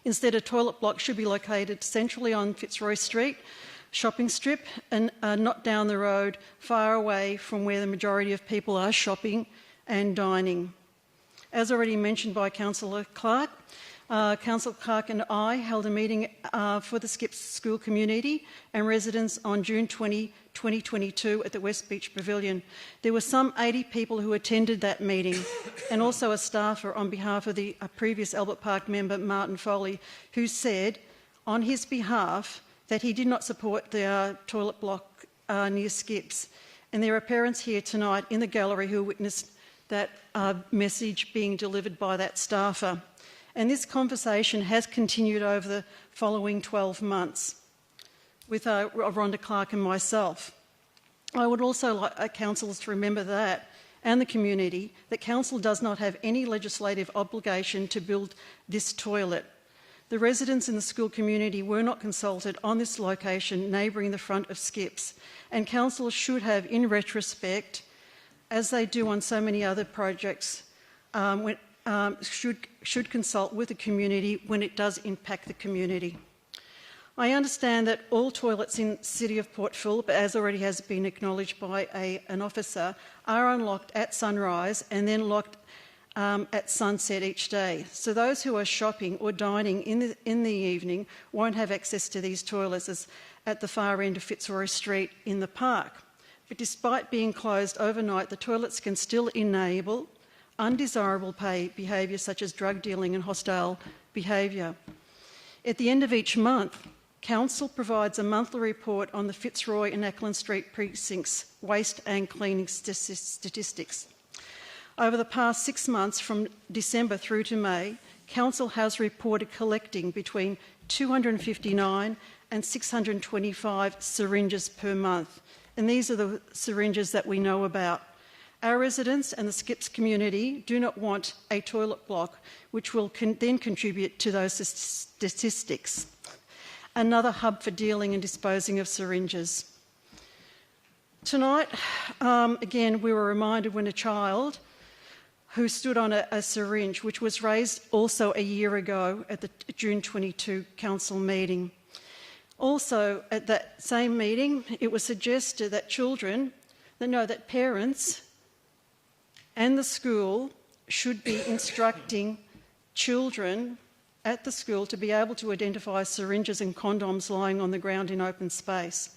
Instead, a toilet block should be located centrally on Fitzroy Street, shopping strip, and not down the road, far away from where the majority of people are shopping and dining. As already mentioned by Councillor Clark, Councillor Clark and I held a meeting for the Skips school community and residents on June 20, 2022 at the West Beach Pavilion. There were some 80 people who attended that meeting, and also a staffer on behalf of the previous Albert Park member, Martin Foley, who said on his behalf that he did not support the toilet block near Skips. And there are parents here tonight in the gallery who witnessed that message being delivered by that staffer. And this conversation has continued over the following 12 months with Rhonda Clark and myself. I would also like councillors to remember that, and the community, that council does not have any legislative obligation to build this toilet. The residents in the school community were not consulted on this location neighbouring the front of Skips, and council should have, in retrospect, as they do on so many other projects, should consult with the community when it does impact the community. I understand that all toilets in the City of Port Phillip, as already has been acknowledged by an officer, are unlocked at sunrise and then locked at sunset each day. So those who are shopping or dining in the evening won't have access to these toilets as at the far end of Fitzroy Street in the park. But despite being closed overnight, the toilets can still enable undesirable behaviour such as drug dealing and hostile behaviour. At the end of each month, Council provides a monthly report on the Fitzroy and Ackland Street precincts' waste and cleaning statistics. Over the past 6 months, from December through to May, Council has reported collecting between 259 and 625 syringes per month. And these are the syringes that we know about. Our residents and the Skips community do not want a toilet block, which will then contribute to those statistics. Another hub for dealing and disposing of syringes. Tonight, again, we were reminded when a child who stood on a syringe, which was raised also a year ago at the June 22 council meeting. Also, at that same meeting, it was suggested that that parents and the school should be instructing children at the school to be able to identify syringes and condoms lying on the ground in open space.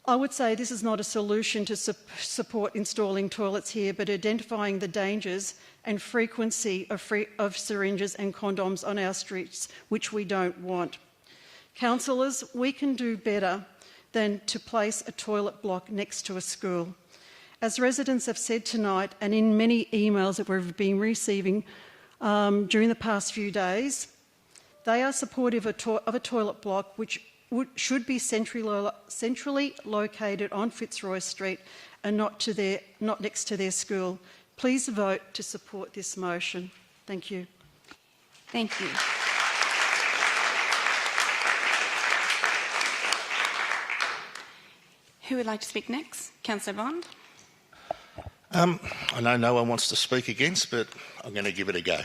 I would say this is not a solution to support installing toilets here, but identifying the dangers and frequency of syringes and condoms on our streets, which we don't want. Councillors, we can do better than to place a toilet block next to a school. As residents have said tonight, and in many emails that we've been receiving during the past few days, they are supportive of a toilet block which should be centrally located on Fitzroy Street and not next to their school. Please vote to support this motion. Thank you. Thank you. Who would like to speak next? Councillor Bond. I know no one wants to speak against, but I'm going to give it a go.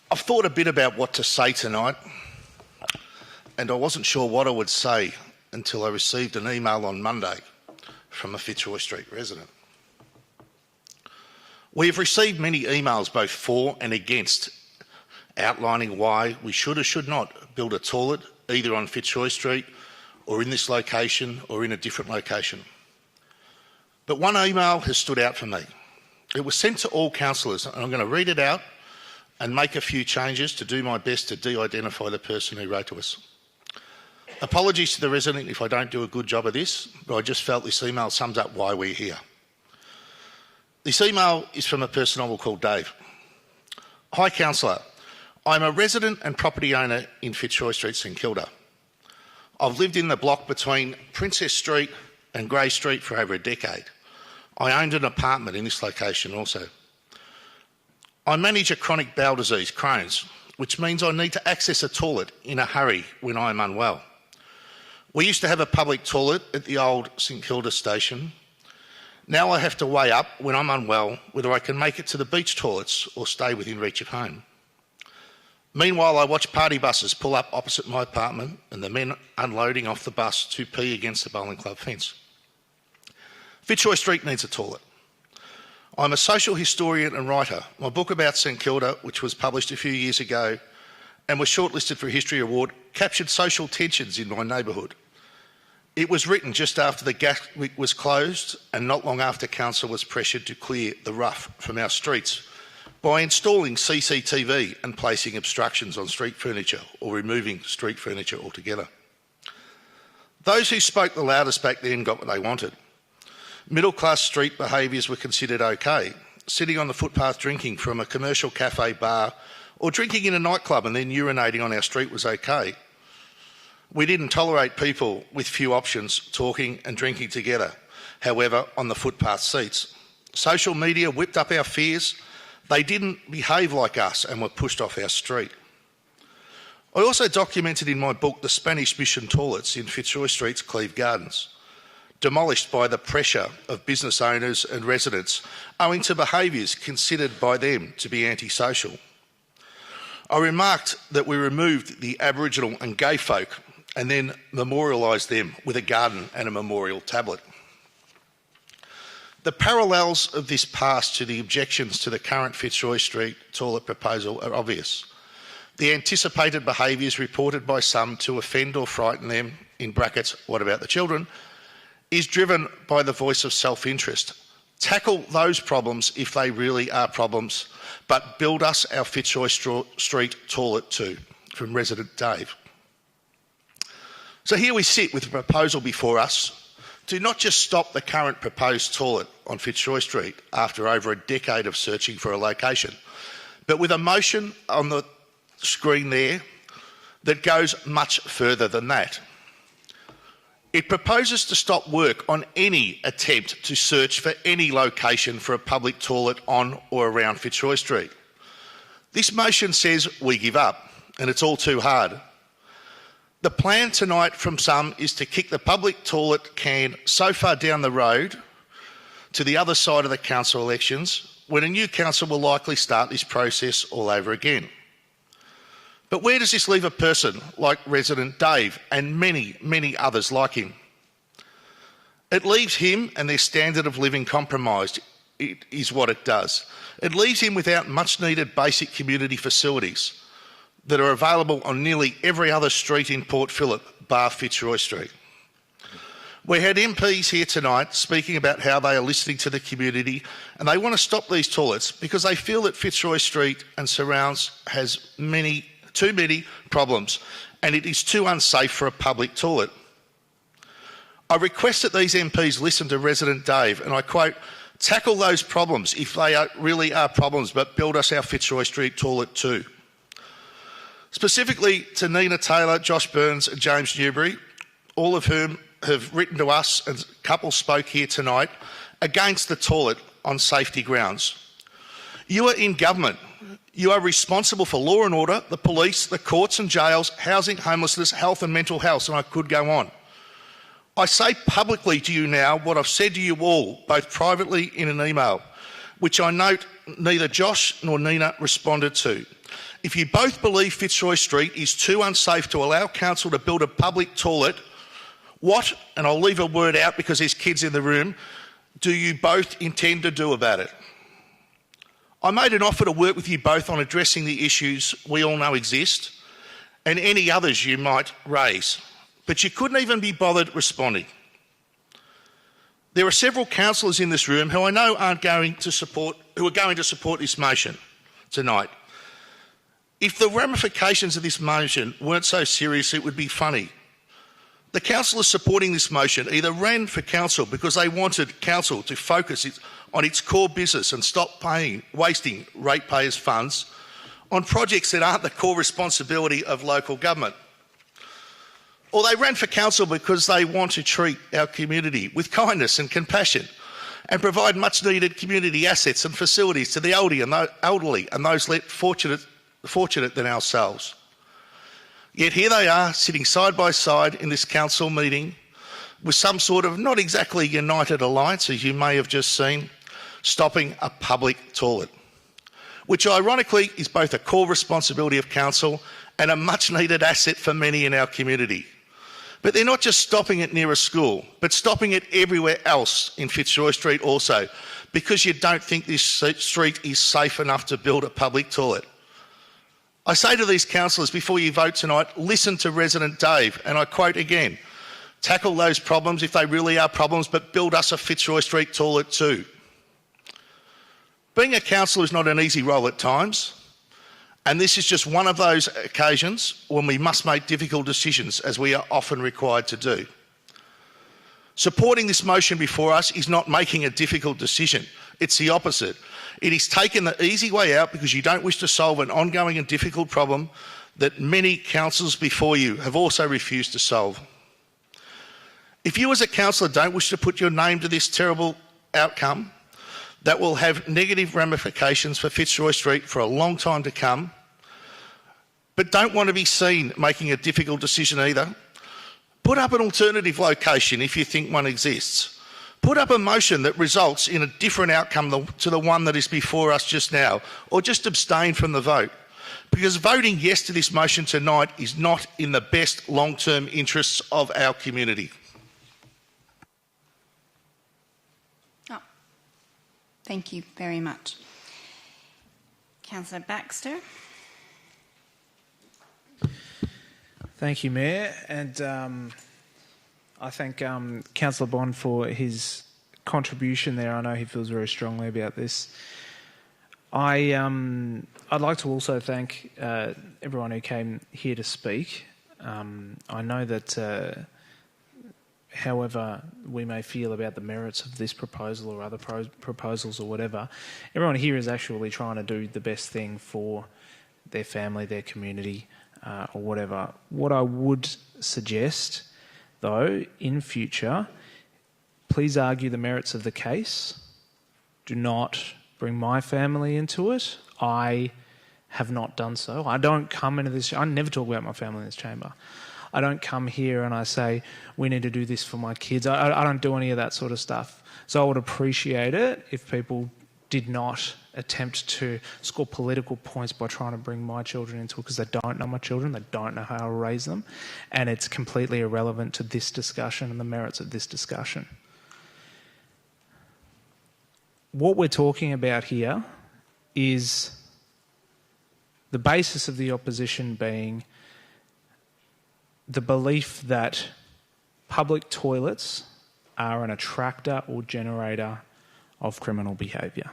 I've thought a bit about what to say tonight, and I wasn't sure what I would say until I received an email on Monday from a Fitzroy Street resident. We have received many emails both for and against, outlining why we should or should not build a toilet either on Fitzroy Street or in this location or in a different location. But one email has stood out for me. It was sent to all councillors, and I'm going to read it out and make a few changes to do my best to de-identify the person who wrote to us. Apologies to the resident if I don't do a good job of this, but I just felt this email sums up why we're here. This email is from a person I will call Dave. Hi, Councillor. I'm a resident and property owner in Fitzroy Street, St Kilda. I've lived in the block between Princess Street and Grey Street for over a decade. I owned an apartment in this location also. I manage a chronic bowel disease, Crohn's, which means I need to access a toilet in a hurry when I am unwell. We used to have a public toilet at the old St Kilda station. Now I have to weigh up when I'm unwell whether I can make it to the beach toilets or stay within reach of home. Meanwhile, I watch party buses pull up opposite my apartment and the men unloading off the bus to pee against the bowling club fence. Fitzroy Street needs a toilet. I'm a social historian and writer. My book about St Kilda, which was published a few years ago and was shortlisted for a History Award, captured social tensions in my neighbourhood. It was written just after the gas leak was closed and not long after council was pressured to clear the rough from our streets by installing CCTV and placing obstructions on street furniture or removing street furniture altogether. Those who spoke the loudest back then got what they wanted. Middle-class street behaviours were considered okay. Sitting on the footpath drinking from a commercial cafe bar or drinking in a nightclub and then urinating on our street was okay. We didn't tolerate people with few options talking and drinking together, however, on the footpath seats. Social media whipped up our fears. They didn't behave like us and were pushed off our street. I also documented in my book the Spanish Mission toilets in Fitzroy Street's Cleve Gardens, demolished by the pressure of business owners and residents owing to behaviours considered by them to be antisocial. I remarked that we removed the Aboriginal and gay folk and then memorialised them with a garden and a memorial tablet. The parallels of this past to the objections to the current Fitzroy Street toilet proposal are obvious. The anticipated behaviours reported by some to offend or frighten them, in brackets, what about the children, is driven by the voice of self-interest. Tackle those problems if they really are problems, but build us our Fitzroy Street toilet too, from resident Dave. So here we sit with a proposal before us to not just stop the current proposed toilet on Fitzroy Street after over a decade of searching for a location, but with a motion on the screen there that goes much further than that. It proposes to stop work on any attempt to search for any location for a public toilet on or around Fitzroy Street. This motion says we give up, and it's all too hard. The plan tonight from some is to kick the public toilet can so far down the road to the other side of the council elections, when a new council will likely start this process all over again. But where does this leave a person like resident Dave and many, many others like him? It leaves him and their standard of living compromised, it is what it does. It leaves him without much needed basic community facilities that are available on nearly every other street in Port Phillip, bar Fitzroy Street. We had MPs here tonight speaking about how they are listening to the community and they want to stop these toilets because they feel that Fitzroy Street and surrounds has too many problems and it is too unsafe for a public toilet. I request that these MPs listen to resident Dave and I quote, tackle those problems if they really are problems, but build us our Fitzroy Street toilet too. Specifically to Nina Taylor, Josh Burns and James Newbury, all of whom have written to us and a couple spoke here tonight against the toilet on safety grounds. You are in government. You are responsible for law and order, the police, the courts and jails, housing, homelessness, health and mental health, and I could go on. I say publicly to you now what I've said to you all, both privately in an email, which I note neither Josh nor Nina responded to. If you both believe Fitzroy Street is too unsafe to allow council to build a public toilet, what, and I'll leave a word out because there's kids in the room, do you both intend to do about it? I made an offer to work with you both on addressing the issues we all know exist and any others you might raise, but you couldn't even be bothered responding. There are several councillors in this room who I know who are going to support this motion tonight. If the ramifications of this motion weren't so serious, it would be funny. The councillors supporting this motion either ran for council because they wanted council to focus on its core business and stop wasting ratepayers' funds on projects that aren't the core responsibility of local government. Or they ran for council because they want to treat our community with kindness and compassion and provide much needed community assets and facilities to the elderly and those less fortunate than ourselves. Yet here they are, sitting side by side in this council meeting with some sort of not exactly united alliance, as you may have just seen, stopping a public toilet, which ironically is both a core responsibility of council and a much needed asset for many in our community. But they're not just stopping it near a school, but stopping it everywhere else in Fitzroy Street also, because you don't think this street is safe enough to build a public toilet. I say to these councillors before you vote tonight, listen to resident Dave, and I quote again, tackle those problems if they really are problems, but build us a Fitzroy Street toilet too. Being a councillor is not an easy role at times, and this is just one of those occasions when we must make difficult decisions, as we are often required to do. Supporting this motion before us is not making a difficult decision. It's the opposite. It is taking the easy way out because you don't wish to solve an ongoing and difficult problem that many councillors before you have also refused to solve. If you as a councillor don't wish to put your name to this terrible outcome that will have negative ramifications for Fitzroy Street for a long time to come, but don't want to be seen making a difficult decision either, put up an alternative location if you think one exists. Put up a motion that results in a different outcome to the one that is before us just now, or just abstain from the vote. Because voting yes to this motion tonight is not in the best long-term interests of our community. Oh, thank you very much. Councillor Baxter. Thank you, Mayor, and I thank Councillor Bond for his contribution there. I know he feels very strongly about this. I'd like to also thank everyone who came here to speak. I know that however we may feel about the merits of this proposal or other proposals or whatever, everyone here is actually trying to do the best thing for their family, their community, or whatever. What I would suggest though, in future, please argue the merits of the case. Do not bring my family into it. I have not done so. I don't come into this... I never talk about my family in this chamber. I don't come here and I say, we need to do this for my kids. I don't do any of that sort of stuff. So I would appreciate it if people did not attempt to score political points by trying to bring my children into it, because they don't know my children, they don't know how to raise them, and it's completely irrelevant to this discussion and the merits of this discussion. What we're talking about here is the basis of the opposition being the belief that public toilets are an attractor or generator of criminal behaviour.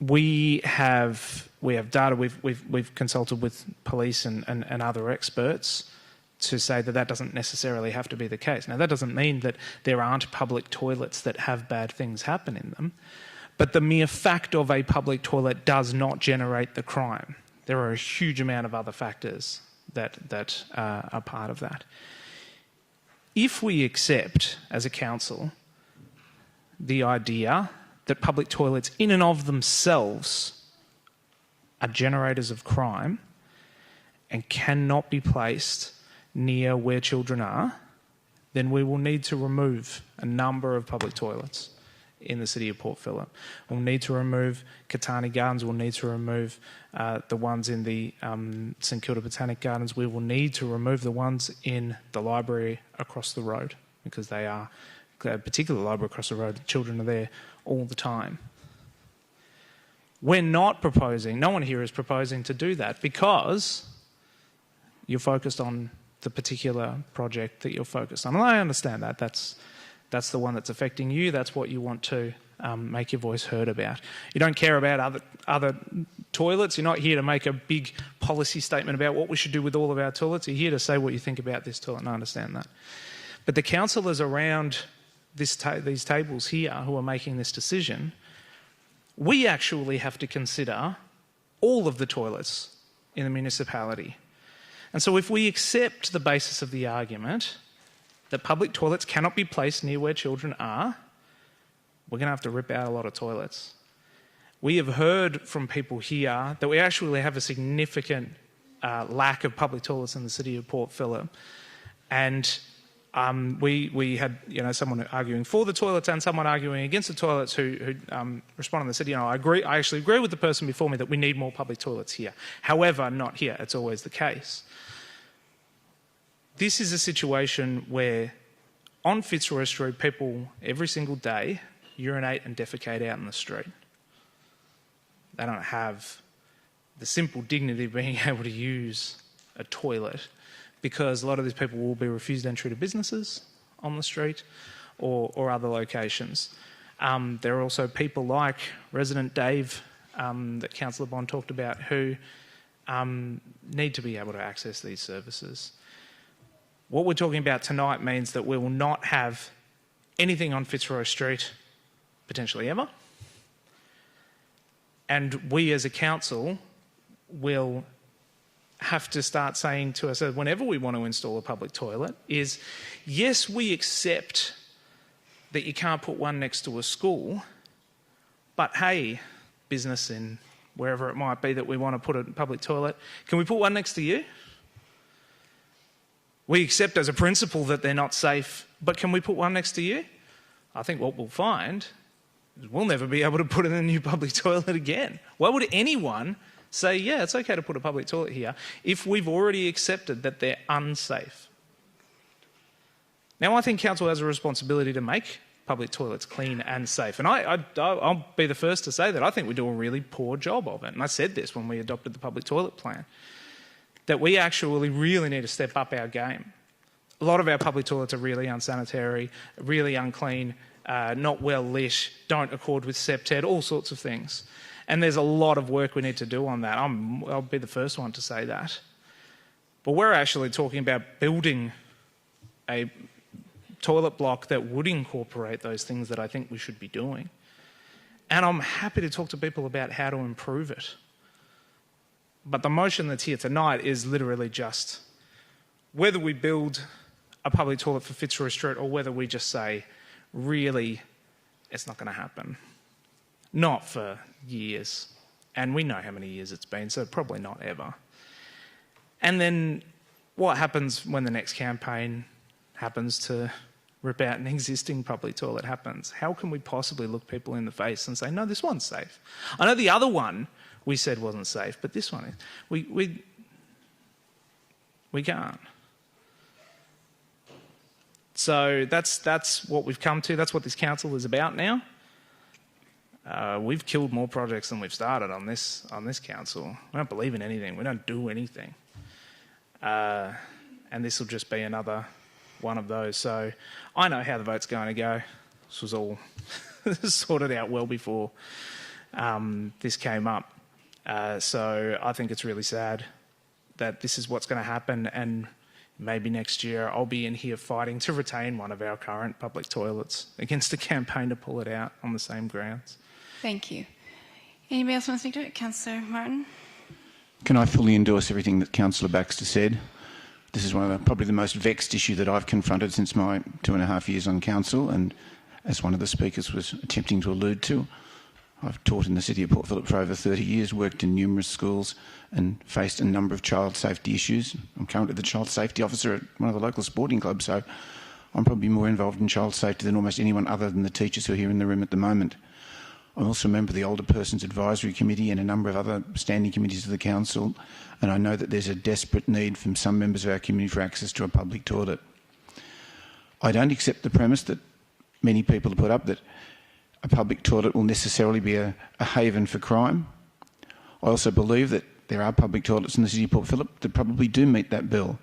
We have data, we've consulted with police and other experts to say that that doesn't necessarily have to be the case. Now, that doesn't mean that there aren't public toilets that have bad things happen in them, but the mere fact of a public toilet does not generate the crime. There are a huge amount of other factors that are part of that. If we accept, as a council, the idea that public toilets in and of themselves are generators of crime and cannot be placed near where children are, then we will need to remove a number of public toilets in the city of Port Phillip. We'll need to remove Catani Gardens, we'll need to remove the ones in the St Kilda Botanic Gardens, we will need to remove the ones in the library across the road, because they are, a particular library across the road, the children are there all the time. We're not proposing, no one here is proposing to do that, because you're focused on the particular project that you're focused on. And I understand that. That's the one that's affecting you. That's what you want to make your voice heard about. You don't care about other toilets. You're not here to make a big policy statement about what we should do with all of our toilets. You're here to say what you think about this toilet, and I understand that. But the councillors around these tables here who are making this decision, we actually have to consider all of the toilets in the municipality. And so if we accept the basis of the argument that public toilets cannot be placed near where children are, we're going to have to rip out a lot of toilets. We have heard from people here that we actually have a significant lack of public toilets in the city of Port Phillip. And we had someone arguing for the toilets and someone arguing against the toilets who responded in the city. I actually agree with the person before me that we need more public toilets here. However, not here. It's always the case. This is a situation where on Fitzroy Street, people every single day urinate and defecate out in the street. They don't have the simple dignity of being able to use a toilet, because a lot of these people will be refused entry to businesses on the street or other locations. There are also people like resident Dave that Councillor Bond talked about who need to be able to access these services. What we're talking about tonight means that we will not have anything on Fitzroy Street potentially ever. And we as a council will have to start saying to ourselves whenever we want to install a public toilet is, yes, we accept that you can't put one next to a school, but hey, business in wherever it might be that we want to put a public toilet, can we put one next to you? We accept as a principle that they're not safe, but can we put one next to you? I think what we'll find is we'll never be able to put in a new public toilet again. Why would anyone say, yeah, it's okay to put a public toilet here if we've already accepted that they're unsafe? Now, I think council has a responsibility to make public toilets clean and safe. And I'll be the first to say that I think we do a really poor job of it. And I said this when we adopted the public toilet plan, that we actually really need to step up our game. A lot of our public toilets are really unsanitary, really unclean, not well lit, don't accord with SEPTED, all sorts of things. And there's a lot of work we need to do on that. I'll be the first one to say that. But we're actually talking about building a toilet block that would incorporate those things that I think we should be doing. And I'm happy to talk to people about how to improve it. But the motion that's here tonight is literally just, whether we build a public toilet for Fitzroy Street or whether we just say, really, it's not going to happen. Not for years. And we know how many years it's been, so probably not ever. And then what happens when the next campaign happens to rip out an existing public toilet happens? How can we possibly look people in the face and say, no, this one's safe? I know the other one we said wasn't safe, but this one is. We can't. So that's what we've come to. That's what this council is about now. We've killed more projects than we've started on this council. We don't believe in anything. We don't do anything. And this will just be another one of those. So I know how the vote's going to go. This was all sorted out well before this came up. So I think it's really sad that this is what's going to happen, and maybe next year I'll be in here fighting to retain one of our current public toilets against a campaign to pull it out on the same grounds. Thank you. Anybody else want to speak to it? Councillor Martin? Can I fully endorse everything that Councillor Baxter said? This is probably the most vexed issue that I've confronted since my 2.5 years on council, and as one of the speakers was attempting to allude to, I've taught in the City of Port Phillip for over 30 years, worked in numerous schools and faced a number of child safety issues. I'm currently the child safety officer at one of the local sporting clubs, so I'm probably more involved in child safety than almost anyone other than the teachers who are here in the room at the moment. I'm also a member of the Older Persons Advisory Committee and a number of other standing committees of the council, and I know that there's a desperate need from some members of our community for access to a public toilet. I don't accept the premise that many people have put up that a public toilet will necessarily be a haven for crime. I also believe that there are public toilets in the City of Port Phillip that probably do meet that bill.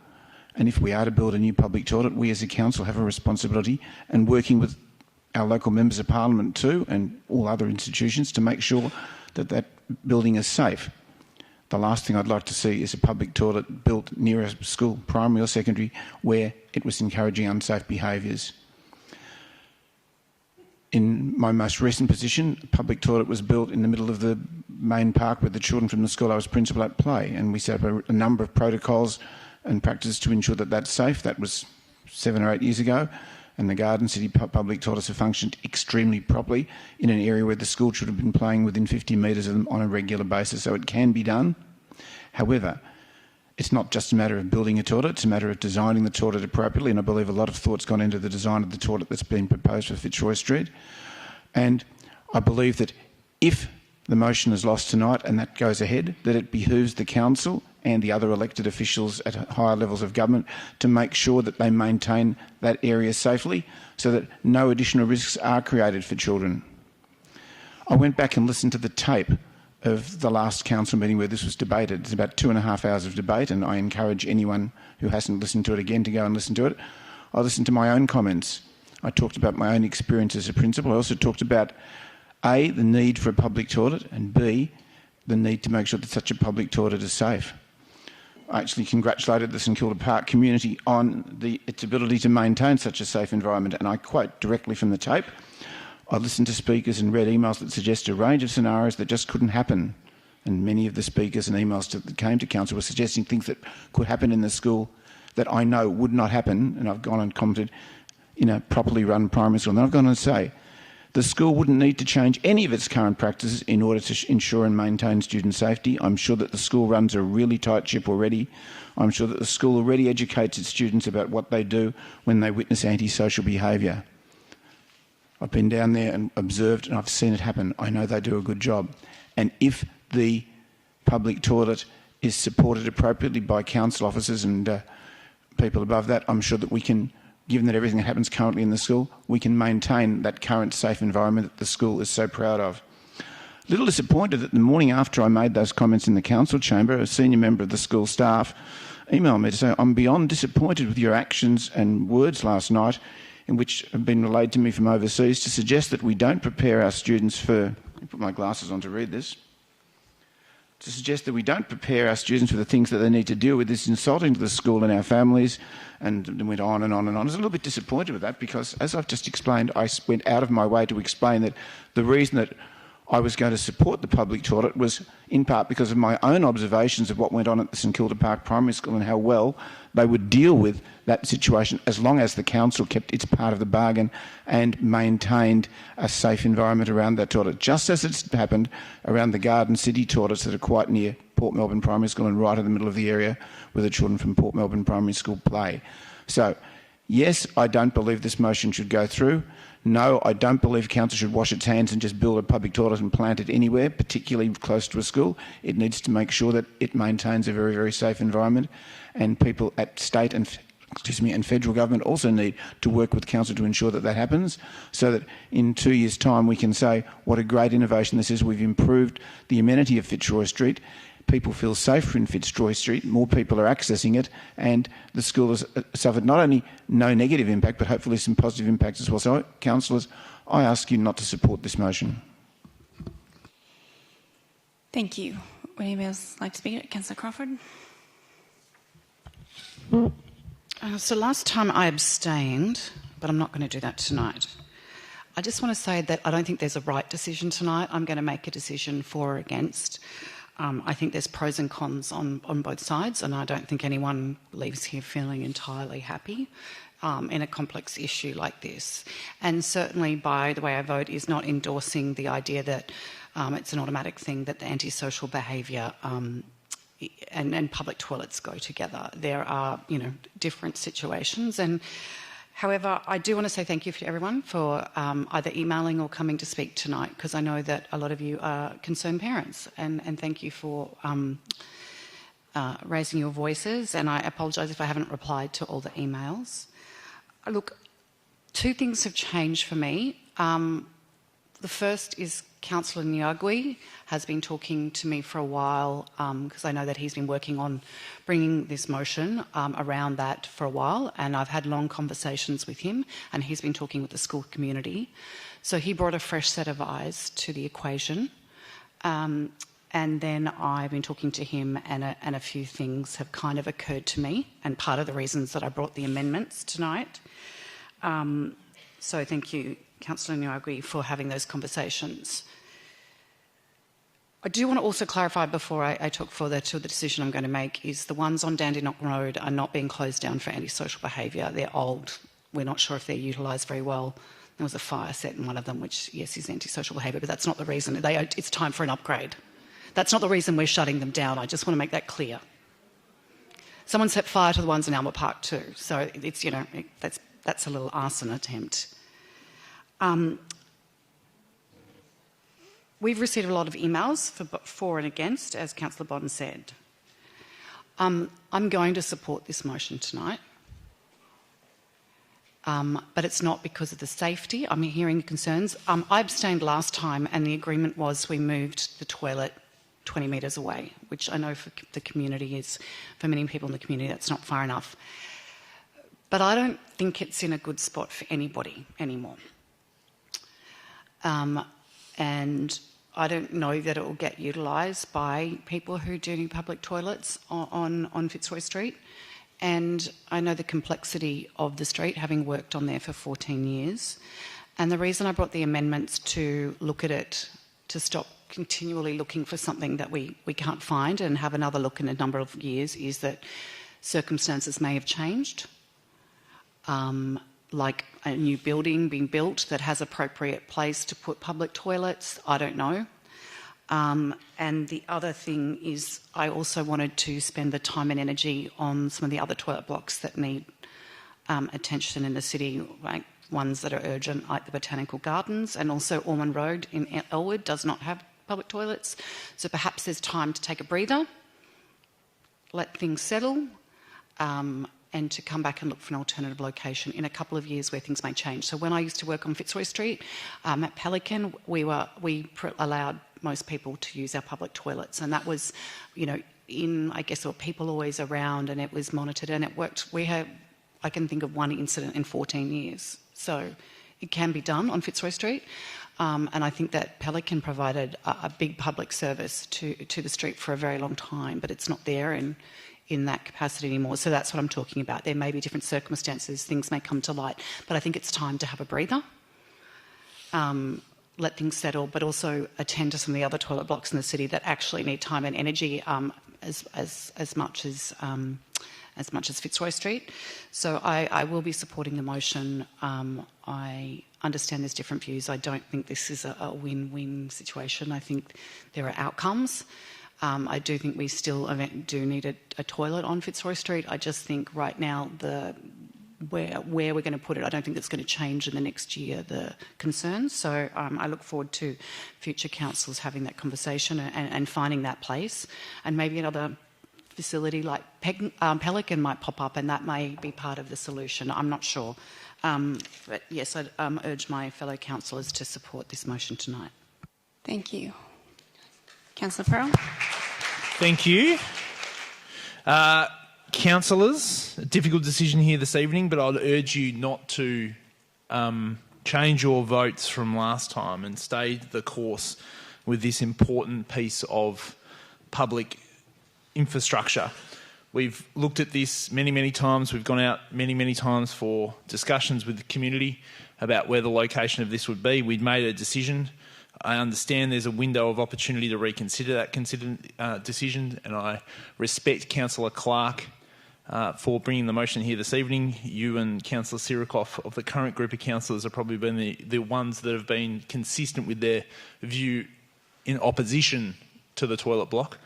And if we are to build a new public toilet, we as a council have a responsibility, and working with our local members of parliament too and all other institutions to make sure that that building is safe. The last thing I'd like to see is a public toilet built near a school, primary or secondary, where it was encouraging unsafe behaviours. In my most recent position, a public toilet was built in the middle of the main park where the children from the school I was principal at play, and we set up a number of protocols and practices to ensure that that's safe. That was 7 or 8 years ago, and the Garden City public toilets have functioned extremely properly in an area where the school should have been playing within 50 metres of them on a regular basis, so it can be done. However, it's not just a matter of building a toilet, it's a matter of designing the toilet appropriately, and I believe a lot of thought's gone into the design of the toilet that's been proposed for Fitzroy Street. And I believe that if the motion is lost tonight and that goes ahead, that it behoves the council and the other elected officials at higher levels of government to make sure that they maintain that area safely so that no additional risks are created for children. I went back and listened to the tape of the last council meeting where this was debated. It's about 2.5 hours of debate, and I encourage anyone who hasn't listened to it again to go and listen to it. I listened to my own comments. I talked about my own experience as a principal. I also talked about A, the need for a public toilet, and B, the need to make sure that such a public toilet is safe. I actually congratulated the St Kilda Park community on its ability to maintain such a safe environment, and I quote directly from the tape. I listened to speakers and read emails that suggest a range of scenarios that just couldn't happen, and many of the speakers and emails that came to council were suggesting things that could happen in the school that I know would not happen, and I've gone and commented in a properly run primary school. And I've gone on to say the school wouldn't need to change any of its current practices in order to ensure and maintain student safety. I'm sure that the school runs a really tight ship already. I'm sure that the school already educates its students about what they do when they witness antisocial behaviour. I've been down there and observed, and I've seen it happen. I know they do a good job. And if the public toilet is supported appropriately by council officers and people above that, I'm sure that we can, given that everything that happens currently in the school, we can maintain that current safe environment that the school is so proud of. A little disappointed that the morning after I made those comments in the council chamber, a senior member of the school staff emailed me to say, I'm beyond disappointed with your actions and words last night, in which have been relayed to me from overseas, to suggest that we don't prepare our students for... Let me put my glasses on to read this. To suggest that we don't prepare our students for the things that they need to deal with is insulting to the school and our families, and went on and on and on. I was a little bit disappointed with that because, as I've just explained, I went out of my way to explain that the reason that I was going to support the public toilet was in part because of my own observations of what went on at the St Kilda Park Primary School and how well they would deal with that situation as long as the council kept its part of the bargain and maintained a safe environment around that toilet, just as it's happened around the Garden City toilets that are quite near Port Melbourne Primary School and right in the middle of the area where the children from Port Melbourne Primary School play. So, yes, I don't believe this motion should go through. No, I don't believe council should wash its hands and just build a public toilet and plant it anywhere, particularly close to a school. It needs to make sure that it maintains a very, very safe environment, and people at state and federal government also need to work with council to ensure that that happens, so that in 2 years' time we can say what a great innovation this is. We've improved the amenity of Fitzroy Street. People feel safer in Fitzroy Street, more people are accessing it, and the school has suffered not only no negative impact, but hopefully some positive impacts as well. So, councillors, I ask you not to support this motion. Thank you. Would anybody else like to speak? Councillor Crawford? So last time I abstained, but I'm not going to do that tonight. I just want to say that I don't think there's a right decision tonight. I'm going to make a decision for or against. I think there's pros and cons on both sides, and I don't think anyone leaves here feeling entirely happy in a complex issue like this. And certainly by the way I vote is not endorsing the idea that it's an automatic thing that the antisocial behaviour and public toilets go together. There are, different situations. And however, I do want to say thank you to everyone for either emailing or coming to speak tonight, because I know that a lot of you are concerned parents, and thank you for raising your voices, and I apologise if I haven't replied to all the emails. Look, two things have changed for me. The first is Councillor Nyagui has been talking to me for a while, because I know that he's been working on bringing this motion around that for a while, and I've had long conversations with him, and he's been talking with the school community. So he brought a fresh set of eyes to the equation, and then I've been talking to him, and a few things have kind of occurred to me, and part of the reasons that I brought the amendments tonight. So thank you, Councillor Nyagui, for having those conversations. I do want to also clarify before I talk further to the decision I'm going to make is the ones on Dandenong Road are not being closed down for antisocial behaviour. They're old. We're not sure if they're utilised very well. There was a fire set in one of them, which, yes, is antisocial behaviour, but that's not the reason. It's time for an upgrade. That's not the reason we're shutting them down. I just want to make that clear. Someone set fire to the ones in Albert Park too. So it's, that's a little arson attempt. We've received a lot of emails for and against, as Councillor Bodden said. I'm going to support this motion tonight, but it's not because of the safety. I'm hearing concerns. I abstained last time, and the agreement was we moved the toilet 20 metres away, which I know for the community is, for many people in the community, that's not far enough. But I don't think it's in a good spot for anybody anymore. And I don't know that it will get utilised by people who do need public toilets on Fitzroy Street. And I know the complexity of the street, having worked on there for 14 years. And the reason I brought the amendments to look at it, to stop continually looking for something that we can't find and have another look in a number of years, is that circumstances may have changed. Like a new building being built that has appropriate place to put public toilets, I don't know. And the other thing is I also wanted to spend the time and energy on some of the other toilet blocks that need attention in the city, like ones that are urgent, like the Botanical Gardens, and also Ormond Road in Elwood does not have public toilets. So perhaps there's time to take a breather, let things settle, and to come back and look for an alternative location in a couple of years where things may change. So when I used to work on Fitzroy Street at Pelican, we allowed most people to use our public toilets, and that was, I guess there were people always around, and it was monitored, and it worked. I can think of one incident in 14 years. So it can be done on Fitzroy Street, and I think that Pelican provided a big public service to the street for a very long time, but it's not there in that capacity anymore. So that's what I'm talking about. There may be different circumstances, things may come to light, but I think it's time to have a breather. let things settle, but also attend to some of the other toilet blocks in the city that actually need time and energy as much as Fitzroy Street. So I will be supporting the motion. I understand there's different views. I don't think this is a win-win situation. I think there are outcomes. I do think we still do need a toilet on Fitzroy Street. I just think right now where we're going to put it, I don't think it's going to change in the next year, the concerns. So I look forward to future councillors having that conversation and finding that place. And maybe another facility like Pelican might pop up, and that may be part of the solution. I'm not sure. But yes, I'd urge my fellow councillors to support this motion tonight. Thank you. Councillor Pearl. Thank you. Councillors, a difficult decision here this evening, but I'd urge you not to change your votes from last time and stay the course with this important piece of public infrastructure. We've looked at this many, many times. We've gone out many, many times for discussions with the community about where the location of this would be. We'd made a decision. I understand there's a window of opportunity to reconsider that decision, and I respect Councillor Clark for bringing the motion here this evening. You and Councillor Sirikoff of the current group of councillors have probably been the ones that have been consistent with their view in opposition to the toilet block.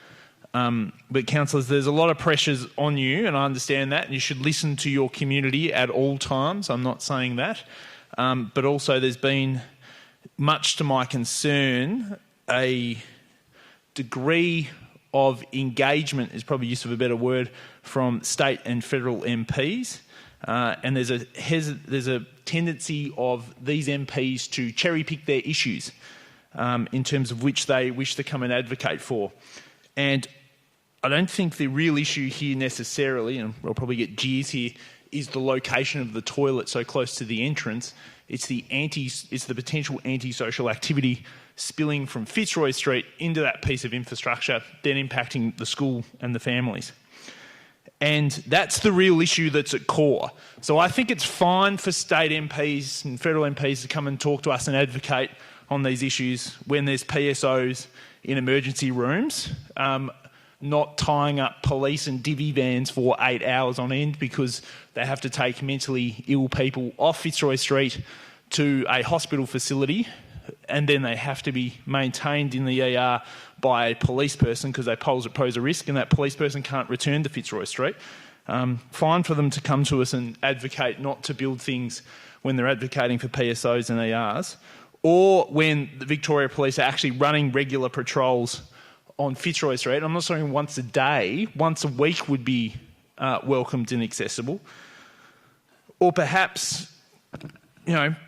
But councillors, there's a lot of pressures on you, and I understand that, and you should listen to your community at all times. I'm not saying that. But also there's been, much to my concern, a degree of engagement, is probably use of a better word, from state and federal MPs. And there's a tendency of these MPs to cherry pick their issues in terms of which they wish to come and advocate for. And I don't think the real issue here necessarily, and we'll probably get jeers here, is the location of the toilet so close to the entrance. It's the potential antisocial activity spilling from Fitzroy Street into that piece of infrastructure, then impacting the school and the families. And that's the real issue that's at core. So I think it's fine for state MPs and federal MPs to come and talk to us and advocate on these issues when there's PSOs in emergency rooms, not tying up police and divvy vans for 8 hours on end because they have to take mentally ill people off Fitzroy Street to a hospital facility, and then they have to be maintained in the ER by a police person because they pose a risk, and that police person can't return to Fitzroy Street. Fine for them to come to us and advocate not to build things when they're advocating for PSOs and ERs, or when the Victoria Police are actually running regular patrols on Fitzroy Street. I'm not saying once a day, once a week would be welcomed and accessible. Or perhaps,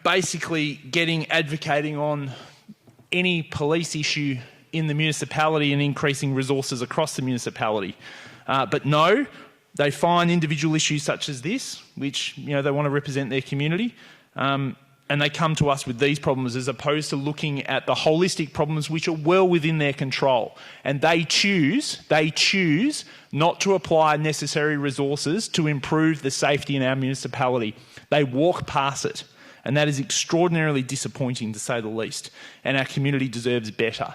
basically advocating on any police issue in the municipality and increasing resources across the municipality. But no, they find individual issues such as this, which, they want to represent their community, and they come to us with these problems as opposed to looking at the holistic problems which are well within their control. And they choose not to apply necessary resources to improve the safety in our municipality. They walk past it. And that is extraordinarily disappointing, to say the least. And our community deserves better.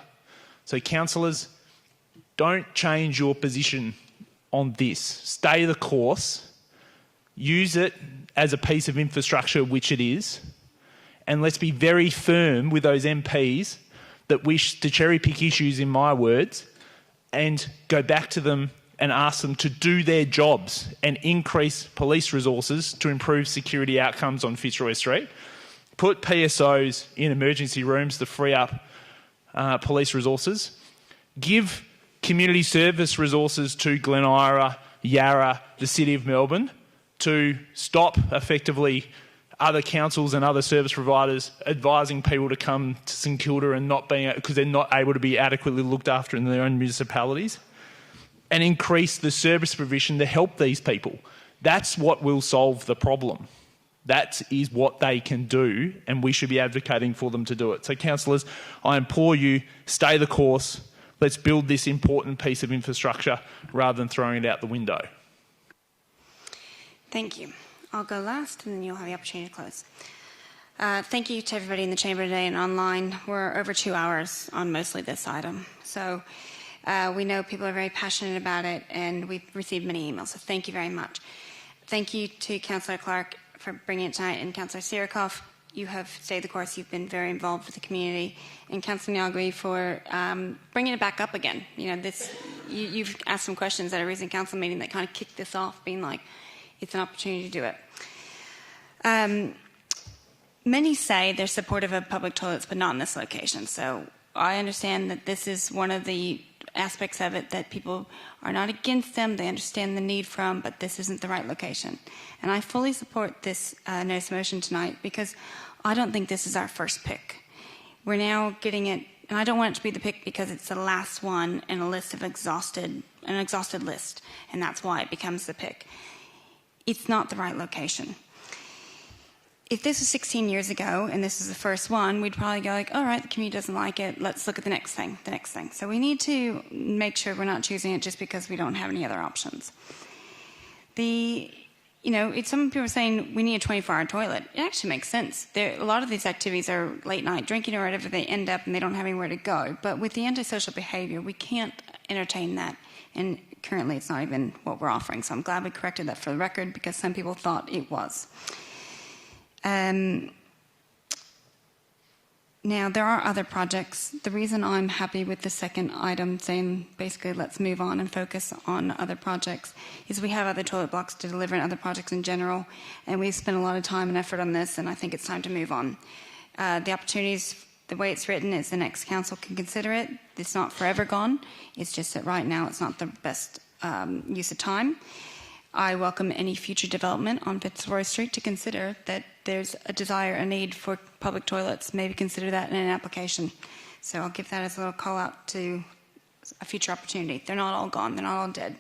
So, councillors, don't change your position on this. Stay the course. Use it as a piece of infrastructure, which it is. And let's be very firm with those MPs that wish to cherry pick issues, in my words, and go back to them and ask them to do their jobs and increase police resources to improve security outcomes on Fitzroy Street. Put PSOs in emergency rooms to free up police resources. Give community service resources to Glen Ira, Yarra, the City of Melbourne to stop effectively other councils and other service providers advising people to come to St Kilda and not being, because they're not able to be adequately looked after in their own municipalities, and increase the service provision to help these people. That's what will solve the problem. That is what they can do, and we should be advocating for them to do it. So, councillors, I implore you, stay the course. Let's build this important piece of infrastructure rather than throwing it out the window. Thank you. I'll go last and then you'll have the opportunity to close. Thank you to everybody in the chamber today and online. We're over 2 hours on mostly this item. So we know people are very passionate about it, and we've received many emails, so thank you very much. Thank you to Councillor Clark for bringing it tonight, and Councillor Sirikoff, you have stayed the course. You've been very involved with the community, and Councillor Nyagri for bringing it back up again. You know, you've asked some questions at a recent council meeting that kind of kicked this off, being like, it's an opportunity to do it. Many say they're supportive of public toilets, but not in this location. So I understand that this is one of the aspects of it that people are not against them. They understand the need from, but this isn't the right location. And I fully support this notice of motion tonight because I don't think this is our first pick. We're now getting it, and I don't want it to be the pick because it's the last one in a list of an exhausted list, and that's why it becomes the pick. It's not the right location. If this was 16 years ago and this is the first one, we'd probably go like, all right, the community doesn't like it, let's look at the next thing. So we need to make sure we're not choosing it just because we don't have any other options. Some people are saying we need a 24-hour toilet. It actually makes sense. A lot of these activities are late night drinking or whatever, they end up and they don't have anywhere to go. But with the antisocial behavior, we can't entertain that. And currently it's not even what we're offering. So I'm glad we corrected that for the record because some people thought it was. Now, there are other projects. The reason I'm happy with the second item saying basically let's move on and focus on other projects is we have other toilet blocks to deliver and other projects in general, and we've spent a lot of time and effort on this, and I think it's time to move on. The opportunities, the way it's written is the next council can consider it. It's not forever gone. It's just that right now it's not the best use of time. I welcome any future development on Fitzroy Street to consider that there's a desire, a need for public toilets. Maybe consider that in an application. So I'll give that as a little call out to a future opportunity. They're not all gone. They're not all dead.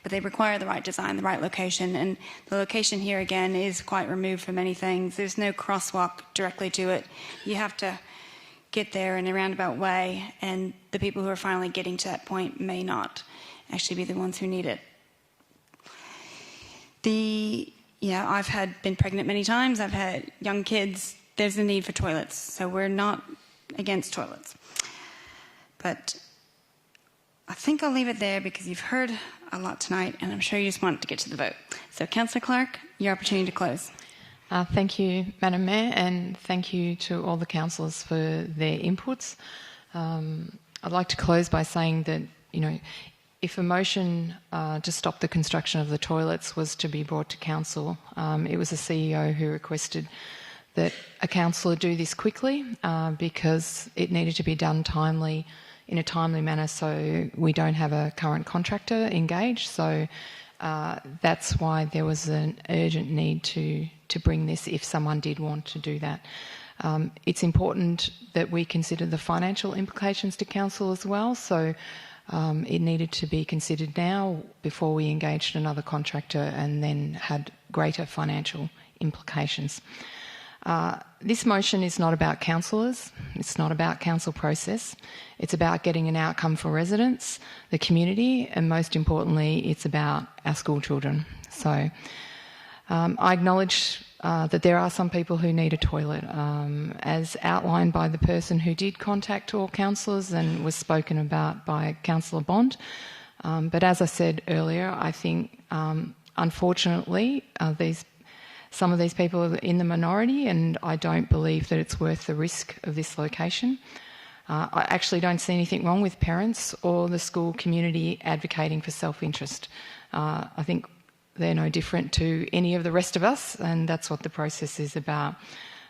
But they require the right design, the right location. And the location here, again, is quite removed from many things. There's no crosswalk directly to it. You have to get there in a roundabout way. And the people who are finally getting to that point may not actually be the ones who need it. I've been pregnant many times. I've had young kids. There's a need for toilets. So we're not against toilets. But I think I'll leave it there because you've heard a lot tonight and I'm sure you just want to get to the vote. So Councillor Clark, your opportunity to close. Thank you, Madam Mayor, and thank you to all the councillors for their inputs. I'd like to close by saying that, if a motion to stop the construction of the toilets was to be brought to council, it was the CEO who requested that a councillor do this quickly because it needed to be done in a timely manner so we don't have a current contractor engaged. So that's why there was an urgent need to bring this if someone did want to do that. It's important that we consider the financial implications to council as well. So it needed to be considered now before we engaged another contractor and then had greater financial implications. This motion is not about councillors. It's not about council process. It's about getting an outcome for residents, the community, and most importantly, it's about our school children. So I acknowledge that there are some people who need a toilet, as outlined by the person who did contact all councillors and was spoken about by Councillor Bond. But as I said earlier, I think, unfortunately, some of these people are in the minority, and I don't believe that it's worth the risk of this location. I actually don't see anything wrong with parents or the school community advocating for self-interest. I think they're no different to any of the rest of us, and that's what the process is about.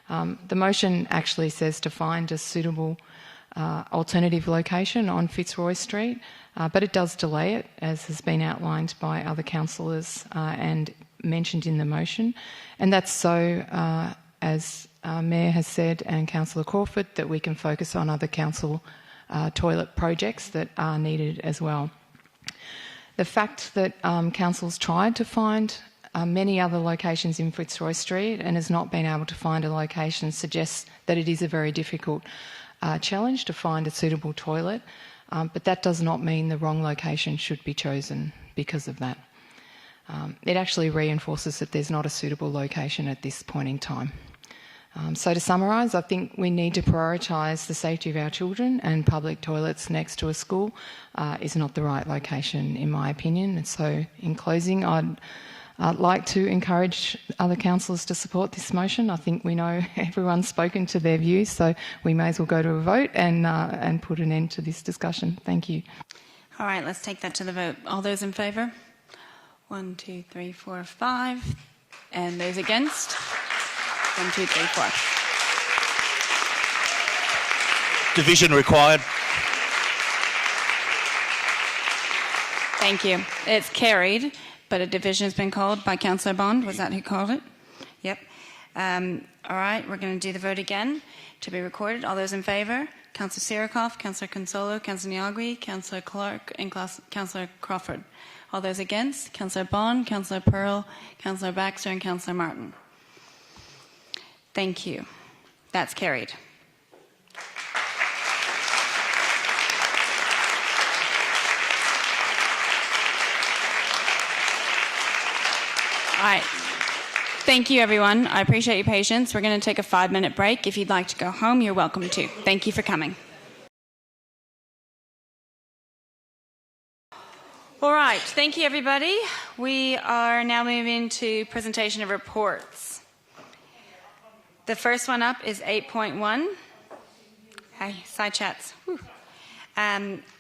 The motion actually says to find a suitable alternative location on Fitzroy Street, but it does delay it, as has been outlined by other councillors and mentioned in the motion. And that's so, as Mayor has said and Councillor Crawford, that we can focus on other council toilet projects that are needed as well. The fact that council's tried to find many other locations in Fitzroy Street and has not been able to find a location suggests that it is a very difficult challenge to find a suitable toilet, but that does not mean the wrong location should be chosen because of that. It actually reinforces that there's not a suitable location at this point in time. So to summarise, I think we need to prioritise the safety of our children, and public toilets next to a school is not the right location, in my opinion. And so in closing, I'd like to encourage other councillors to support this motion. I think we know everyone's spoken to their views, so we may as well go to a vote and put an end to this discussion. Thank you. All right, let's take that to the vote. All those in favour? 1, 2, 3, 4, 5. And those against? 1, 2, 3, 4. Division required. Thank you. It's carried, but a division has been called by Councillor Bond. Was that who called it? Yep. All right, we're going to do the vote again to be recorded. All those in favour? Councillor Sirikoff, Councillor Consultation, Councillor Nyagui, Councillor Clark and Councillor Crawford. All those against? Councillor Bond, Councillor Pearl, Councillor Baxter and Councillor Martin. Thank you. That's carried. All right. Thank you, everyone. I appreciate your patience. We're going to take a 5-minute break. If you'd like to go home, you're welcome to. Thank you for coming. All right. Thank you, everybody. We are now moving to presentation of reports. The first one up is 8.1. Hi, side chats.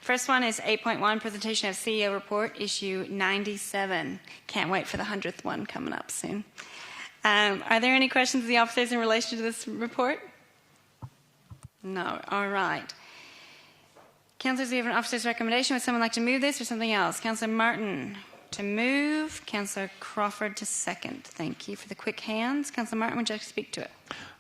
First one is 8.1, presentation of CEO report, issue 97. Can't wait for the 100th one coming up soon. Are there any questions of the officers in relation to this report? No. All right. Councillors, we have an officer's recommendation. Would someone like to move this or something else? Councillor Martin to move. Councillor Crawford to second. Thank you for the quick hands. Councillor Martin, would you like to speak to it?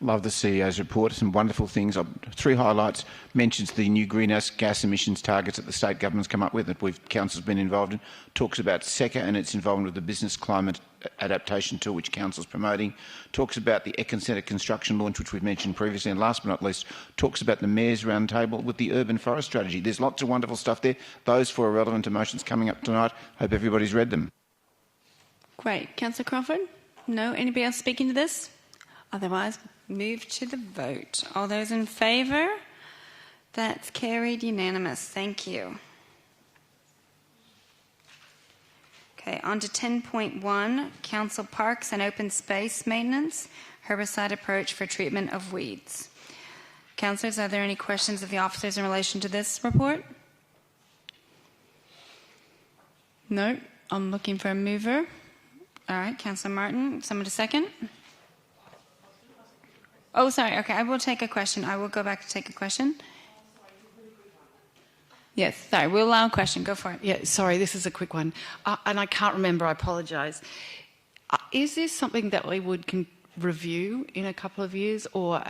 Love the CEO's report. Some wonderful things. 3 highlights. Mentions the new greenhouse gas emissions targets that the state government's come up with that council's been involved in. Talks about SECA and its involvement with the business climate adaptation tool, which council's promoting. Talks about the Econcentre construction launch, which we've mentioned previously. And last but not least, talks about the Mayor's Roundtable with the urban forest strategy. There's lots of wonderful stuff there. Those 4 are relevant to motions coming up tonight. Hope everybody's read them. Great. Councillor Crawford? No? Anybody else speaking to this? Otherwise, move to the vote. All those in favour? That's carried unanimous. Thank you. Okay, on to 10.1, Council Parks and Open Space Maintenance, Herbicide Approach for Treatment of Weeds. Councillors, are there any questions of the officers in relation to this report? No? I'm looking for a mover. All right, Councillor Martin. Someone to second? Oh, sorry. Okay, I will take a question. I will go back to take a question. Yes, sorry. We'll allow a question. Go for it. Yeah, sorry. This is a quick one. And I can't remember. I apologise. Is this something that we would review in a couple of years, or,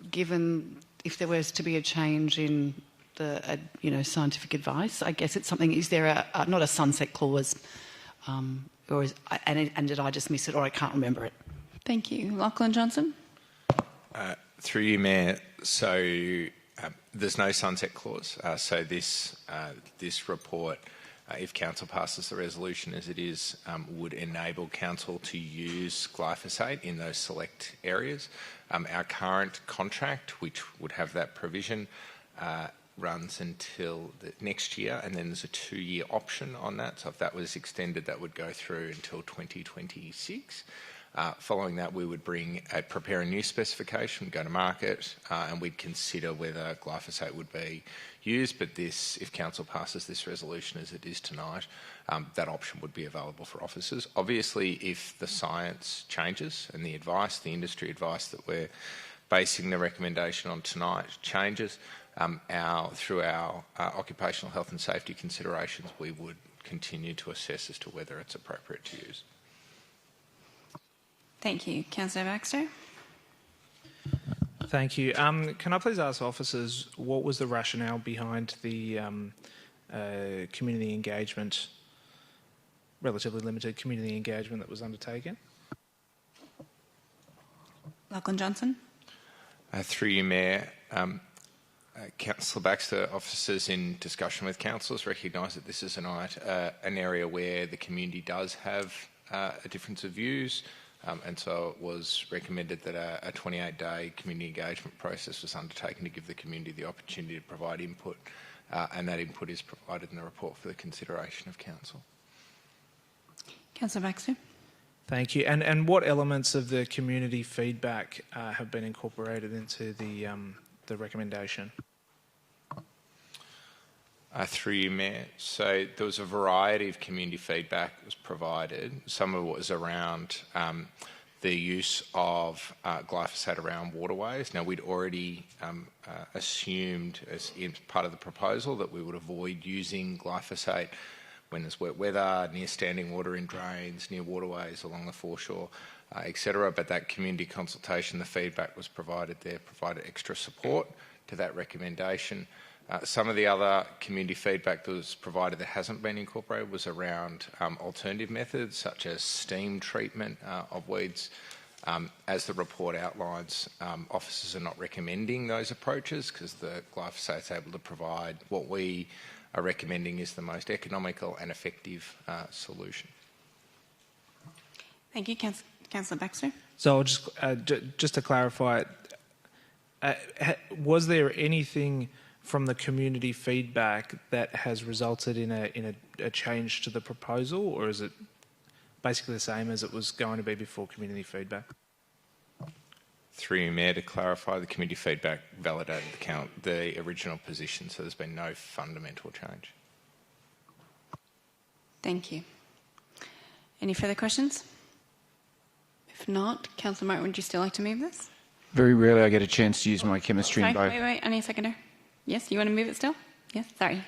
given if there was to be a change in the, scientific advice? I guess it's something. Is there not a sunset clause, or and did I just miss it, or I can't remember it? Thank you. Lachlan Johnson? Through you, Mayor. So there's no sunset clause. So this report, if Council passes the resolution as it is, would enable Council to use glyphosate in those select areas. Our current contract, which would have that provision, runs until the next year, and then there's a 2-year option on that. So if that was extended, that would go through until 2026. Following that, we would prepare a new specification, go to market, and we'd consider whether glyphosate would be used. But if Council passes this resolution as it is tonight, that option would be available for officers. Obviously, if the science changes and the industry advice that we're basing the recommendation on tonight changes, through our occupational health and safety considerations, we would continue to assess as to whether it's appropriate to use. Thank you. Councillor Baxter? Thank you. Can I please ask officers what was the rationale behind the community engagement, relatively limited community engagement that was undertaken? Lachlan Johnson? Through you, Mayor. Councillor Baxter, officers in discussion with councillors recognise that this is an area where the community does have a difference of views. And so it was recommended that a 28-day community engagement process was undertaken to give the community the opportunity to provide input, and that input is provided in the report for the consideration of Council. Councillor Baxter. Thank you. And what elements of the community feedback have been incorporated into the recommendation? Through you, Mayor. So there was a variety of community feedback that was provided. Some of it was around the use of glyphosate around waterways. Now, we'd already assumed as part of the proposal that we would avoid using glyphosate when there's wet weather, near standing water in drains, near waterways along the foreshore, etc. But that community consultation, the feedback was provided there, provided extra support to that recommendation. Some of the other community feedback that was provided that hasn't been incorporated was around alternative methods such as steam treatment of weeds. As the report outlines, officers are not recommending those approaches because the glyphosate is able to provide what we are recommending is the most economical and effective solution. Thank you. Councillor Baxter. So I'll just to clarify, was there anything from the community feedback that has resulted in a change to the proposal, or is it basically the same as it was going to be before community feedback? Through you, Mayor, to clarify, the community feedback validated the original position, so there's been no fundamental change. Thank you. Any further questions? If not, Councillor Martin, would you still like to move this? Very rarely I get a chance to use my chemistry Sorry, and bio... wait, I need a seconder. Yes, you want to move it still? Yes, sorry.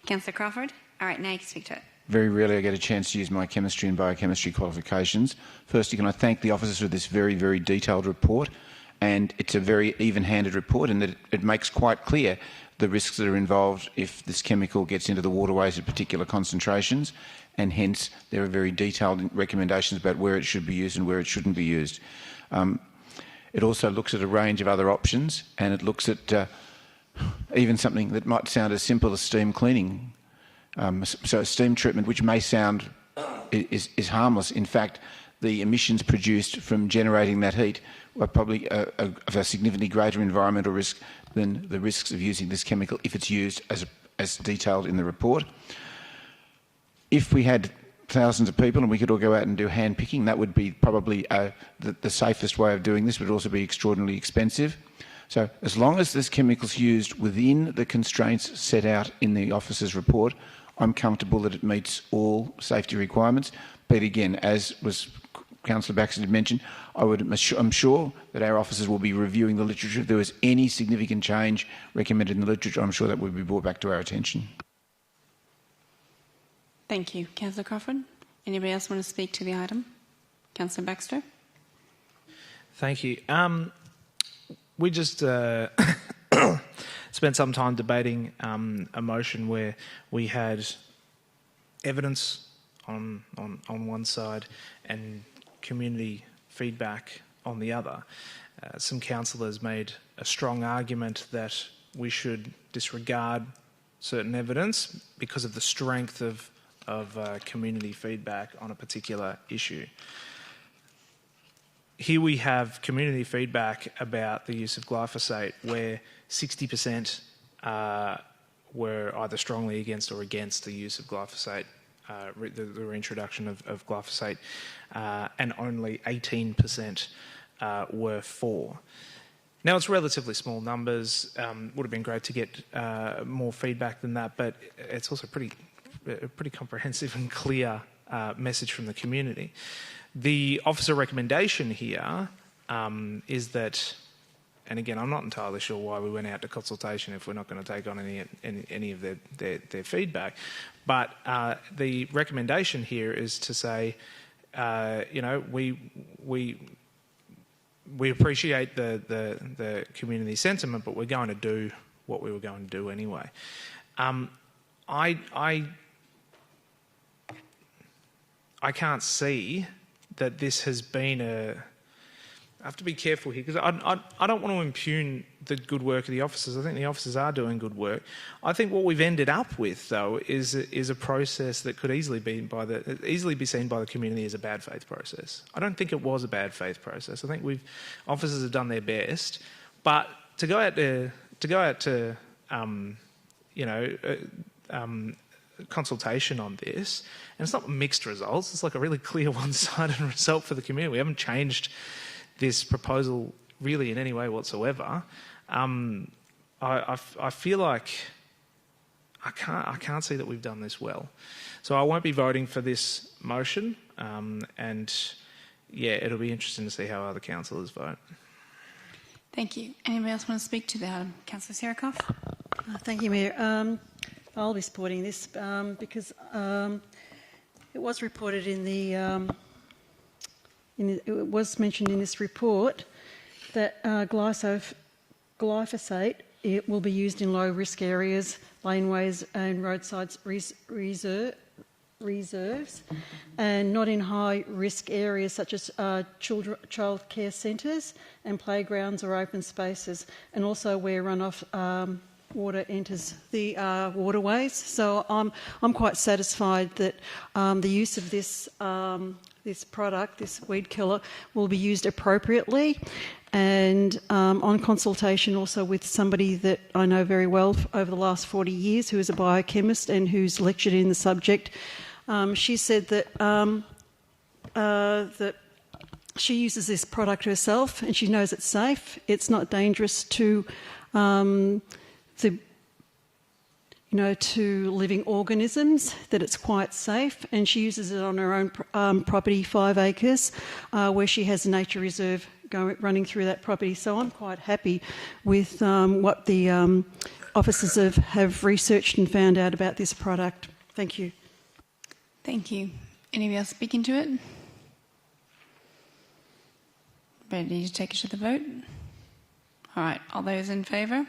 Councillor Crawford? All right, now you can speak to it. Very rarely I get a chance to use my chemistry and biochemistry qualifications. Firstly, can I thank the officers for this very, very detailed report, and it's a very even-handed report in that it makes quite clear the risks that are involved if this chemical gets into the waterways at particular concentrations, and hence there are very detailed recommendations about where it should be used and where it shouldn't be used. It also looks at a range of other options, and it looks at even something that might sound as simple as steam cleaning. So steam treatment, which may sound is harmless, in fact, the emissions produced from generating that heat are probably of a significantly greater environmental risk than the risks of using this chemical if it's used as detailed in the report. If we had thousands of people and we could all go out and do hand picking, that would be probably the safest way of doing this, but also be extraordinarily expensive. So as long as this chemical's used within the constraints set out in the officer's report, I'm comfortable that it meets all safety requirements. But again, as was Councillor Baxter mentioned, I'm sure that our officers will be reviewing the literature. If there was any significant change recommended in the literature, I'm sure that would be brought back to our attention. Thank you. Councillor Crawford? Anybody else want to speak to the item? Councillor Baxter? Thank you. We just spent some time debating a motion where we had evidence on one side and community feedback on the other. Some councillors made a strong argument that we should disregard certain evidence because of the strength of community feedback on a particular issue. Here we have community feedback about the use of glyphosate where 60% were either strongly against or against the use of glyphosate, the reintroduction of glyphosate, and only 18% were for. Now, it's relatively small numbers. Would have been great to get more feedback than that, but it's also a pretty comprehensive and clear message from the community. The officer recommendation here is that, and again, I'm not entirely sure why we went out to consultation if we're not going to take on any of their feedback, but the recommendation here is to say, we appreciate the community sentiment, but we're going to do what we were going to do anyway. I can't see that this has been I have to be careful here because I don't want to impugn the good work of the officers. I think the officers are doing good work. I think what we've ended up with, though, is a process that could easily be seen by the community as a bad faith process. I don't think it was a bad faith process. I think officers have done their best, but to go out to consultation on this, and it's not mixed results. It's like a really clear one-sided result for the community. We haven't changed this proposal really in any way whatsoever. I feel like I can't see that we've done this well. So I won't be voting for this motion, and yeah, it'll be interesting to see how other councillors vote. Thank you. Anybody else want to speak to the item? Councillor Sirikoff? Thank you, Mayor. I'll be supporting this because it was reported it was mentioned in this report that glyphosate it will be used in low-risk areas, laneways and roadside reserves, and not in high-risk areas such as childcare centres and playgrounds or open spaces, and also where runoff water enters the waterways. So I'm quite satisfied that the use of this product, this weed killer, will be used appropriately. And on consultation also with somebody that I know very well over the last 40 years, who is a biochemist and who's lectured in the subject, she said that that she uses this product herself and she knows it's safe. It's not dangerous to to living organisms, that it's quite safe, and she uses it on her own property, 5 acres, where she has a nature reserve running through that property. So I'm quite happy with what the officers have researched and found out about this product. Thank you. Thank you. Anybody else speaking to it? Ready to take us to the vote? All right. All those in favour?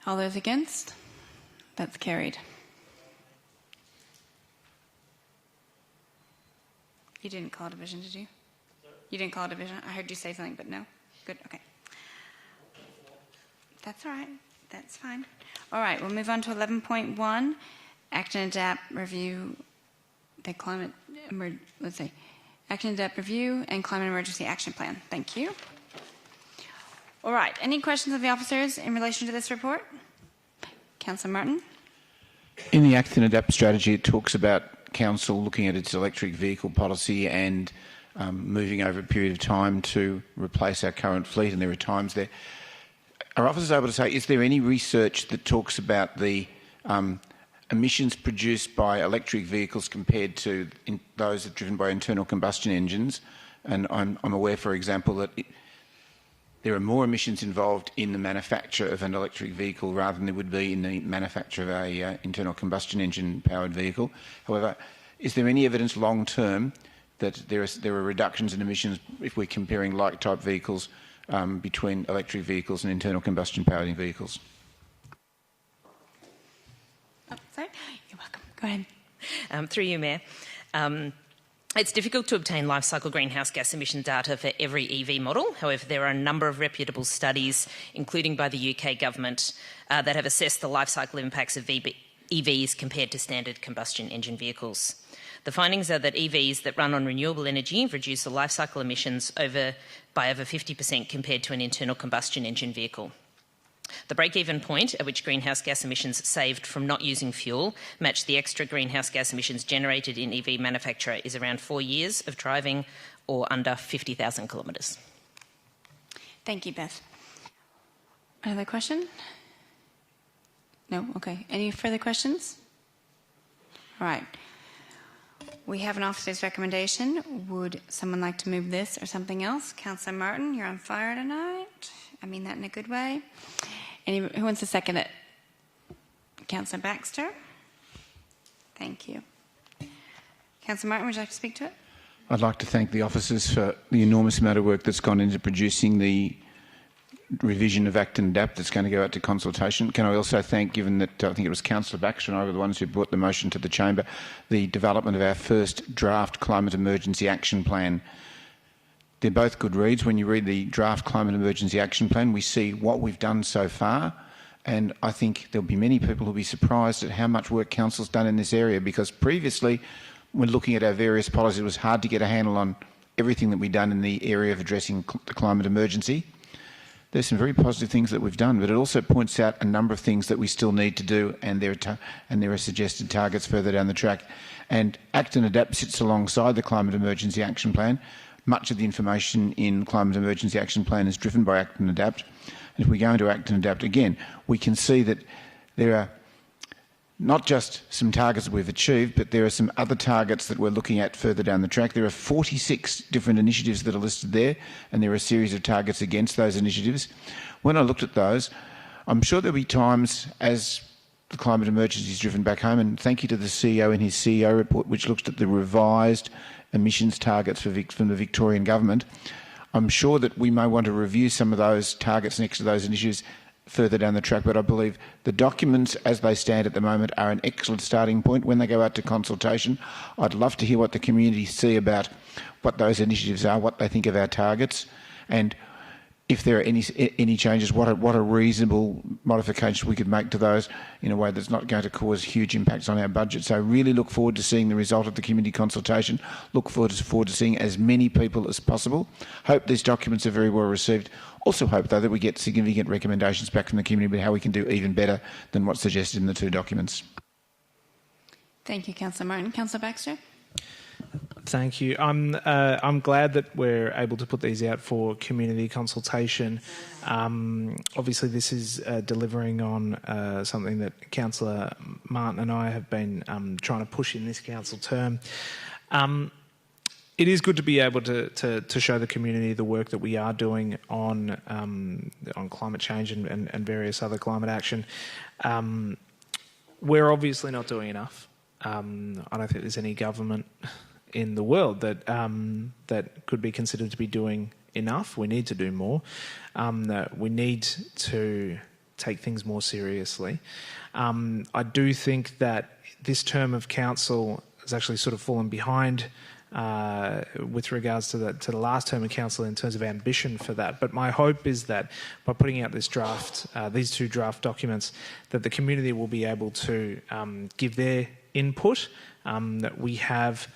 All those against? That's carried. You didn't call a division, did you? You didn't call a division? I heard you say something, but no? Good, okay. That's all right. That's fine. All right, we'll move on to 11.1, Act and Adapt Review, the Climate, Act and Adapt Review and Climate Emergency Action Plan. Thank you. All right, any questions of the officers in relation to this report? Councillor Martin. In the Act and Adapt strategy, it talks about council looking at its electric vehicle policy and moving over a period of time to replace our current fleet, and there are times there. Are officers able to say, is there any research that talks about the emissions produced by electric vehicles compared to those that are driven by internal combustion engines? And I'm aware, for example, that there are more emissions involved in the manufacture of an electric vehicle rather than there would be in the manufacture of a internal combustion engine powered vehicle. However, is there any evidence long term that there are reductions in emissions if we're comparing like type vehicles between electric vehicles and internal combustion powered vehicles? Oh, sorry. You're welcome. Go ahead. Through you, Mayor. It's difficult to obtain life cycle greenhouse gas emission data for every EV model. However, there are a number of reputable studies, including by the UK government, that have assessed the life cycle impacts of EVs compared to standard combustion engine vehicles. The findings are that EVs that run on renewable energy reduce the life cycle emissions by over 50% compared to an internal combustion engine vehicle. The break-even point at which greenhouse gas emissions saved from not using fuel match the extra greenhouse gas emissions generated in EV manufacture is around 4 years of driving or under 50,000 kilometres. Thank you, Beth. Another question? No? Okay. Any further questions? All right. We have an officer's recommendation. Would someone like to move this or something else? Councillor Martin, you're on fire tonight. I mean that in a good way. Who wants to second it? Councillor Baxter. Thank you. Councillor Martin, would you like to speak to it? I'd like to thank the officers for the enormous amount of work that's gone into producing the revision of Act and Adapt that's going to go out to consultation. Can I also thank, given that I think it was Councillor Baxter and I were the ones who brought the motion to the chamber, the development of our first draft climate emergency action plan. They're both good reads. When you read the draft Climate Emergency Action Plan, we see what we've done so far, and I think there'll be many people who'll be surprised at how much work Council's done in this area, because previously, when looking at our various policies, it was hard to get a handle on everything that we've done in the area of addressing the climate emergency. There's some very positive things that we've done, but it also points out a number of things that we still need to do, and there are suggested targets further down the track. And Act and Adapt sits alongside the Climate Emergency Action Plan. Much of the information in Climate Emergency Action Plan is driven by Act and Adapt. And if we go into Act and Adapt again, we can see that there are not just some targets that we've achieved, but there are some other targets that we're looking at further down the track. There are 46 different initiatives that are listed there, and there are a series of targets against those initiatives. When I looked at those, I'm sure there'll be times as the climate emergency is driven back home, and thank you to the CEO in his CEO report, which looks at the revised emissions targets from the Victorian government. I'm sure that we may want to review some of those targets next to those initiatives further down the track, but I believe the documents as they stand at the moment are an excellent starting point. When they go out to consultation, I'd love to hear what the community see about what those initiatives are, what they think of our targets, and if there are any changes, what are reasonable modifications we could make to those in a way that's not going to cause huge impacts on our budget. So really look forward to seeing the result of the community consultation. Look forward to seeing as many people as possible. Hope these documents are very well received. Also hope, though, that we get significant recommendations back from the community about how we can do even better than what's suggested in the two documents. Thank you, Councillor Martin. Councillor Baxter? Thank you. I'm glad that we're able to put these out for community consultation. Obviously, this is delivering on something that Councillor Martin and I have been trying to push in this council term. It is good to be able to show the community the work that we are doing on climate change and various other climate action. We're obviously not doing enough. I don't think there's any government in the world that could be considered to be doing enough. We need to do more. We need to take things more seriously. I do think that this term of council has actually sort of fallen behind with regards to the last term of council in terms of ambition for that. But my hope is that by putting out this draft, these two draft documents, that the community will be able to give their input. That we have,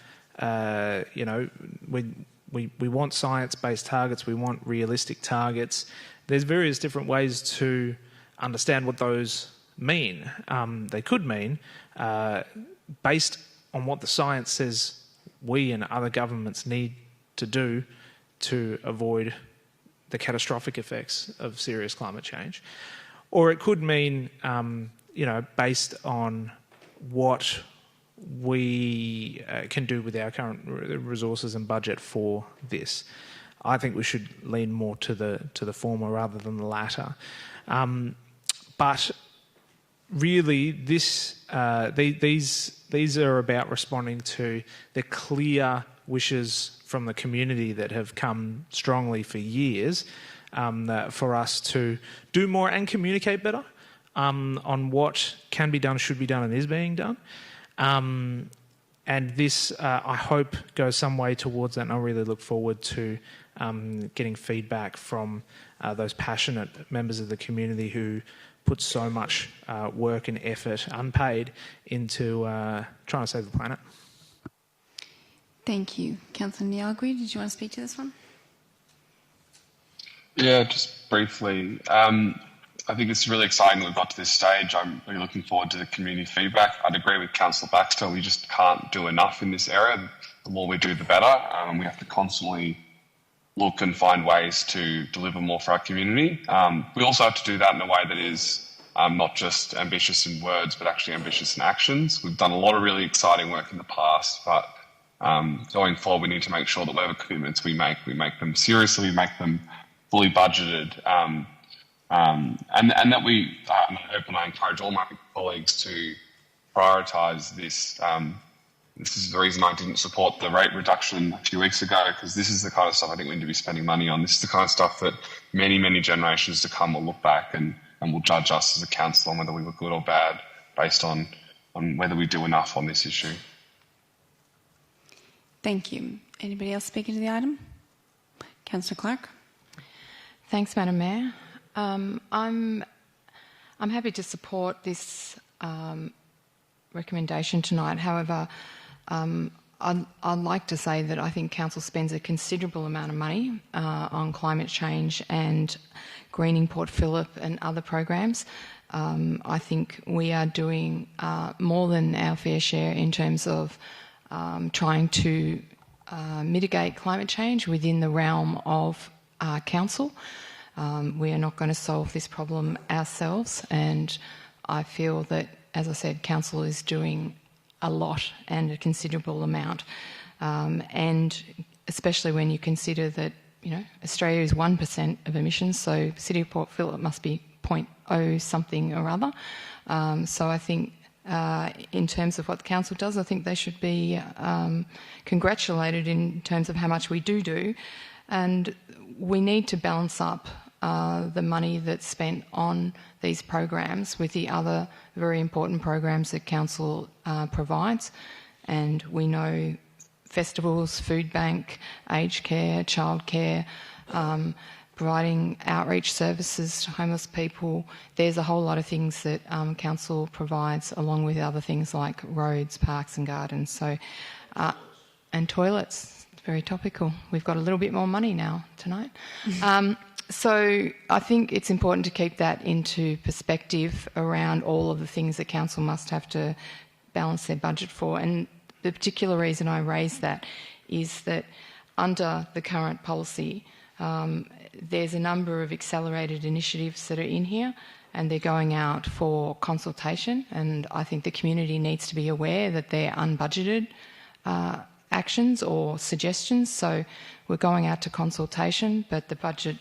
we want science-based targets. We want realistic targets. There's various different ways to understand what those mean. They could mean, based on what the science says we and other governments need to do to avoid the catastrophic effects of serious climate change. Or it could mean, based on what we can do with our current resources and budget for this. I think we should lean more to the former rather than the latter. But really, these are about responding to the clear wishes from the community that have come strongly for years for us to do more and communicate better on what can be done, should be done, and is being done. And this, I hope, goes some way towards that, and I really look forward to getting feedback from those passionate members of the community who put so much work and effort, unpaid, into trying to save the planet. Thank you. Councillor Niagui, did you want to speak to this one? Yeah, just briefly. I think it's really exciting that we've got to this stage. I'm really looking forward to the community feedback. I'd agree with Councillor Baxter. We just can't do enough in this area. The more we do, the better. We have to constantly look and find ways to deliver more for our community. We also have to do that in a way that is not just ambitious in words, but actually ambitious in actions. We've done a lot of really exciting work in the past, but going forward, we need to make sure that whatever commitments we make them seriously, we make them fully budgeted, and that we, I hope and I encourage all my colleagues to prioritise this. This is the reason I didn't support the rate reduction a few weeks ago, because this is the kind of stuff I think we need to be spending money on. This is the kind of stuff that many, many generations to come will look back and will judge us as a council on whether we were good or bad based on whether we do enough on this issue. Thank you. Anybody else speaking to the item? Councillor Clark. Thanks, Madam Mayor. I'm happy to support this recommendation tonight. However, I'd like to say that I think Council spends a considerable amount of money on climate change and greening Port Phillip and other programs. I think we are doing more than our fair share in terms of trying to mitigate climate change within the realm of Council. We are not going to solve this problem ourselves, and I feel that, as I said, Council is doing a lot and a considerable amount, and especially when you consider that, you know, Australia is 1% of emissions, so City of Port Phillip must be 0.0 something or other. So I think in terms of what the Council does, I think they should be congratulated in terms of how much we do, and we need to balance up the money that's spent on these programs with the other very important programs that Council provides. And we know festivals, food bank, aged care, childcare, providing outreach services to homeless people. There's a whole lot of things that Council provides, along with other things like roads, parks and gardens. So, and toilets, very topical. We've got a little bit more money now tonight. So I think it's important to keep that into perspective around all of the things that Council must have to balance their budget for. And the particular reason I raise that is that under the current policy, there's a number of accelerated initiatives that are in here, and they're going out for consultation. And I think the community needs to be aware that they're unbudgeted actions or suggestions. So we're going out to consultation, but the budget,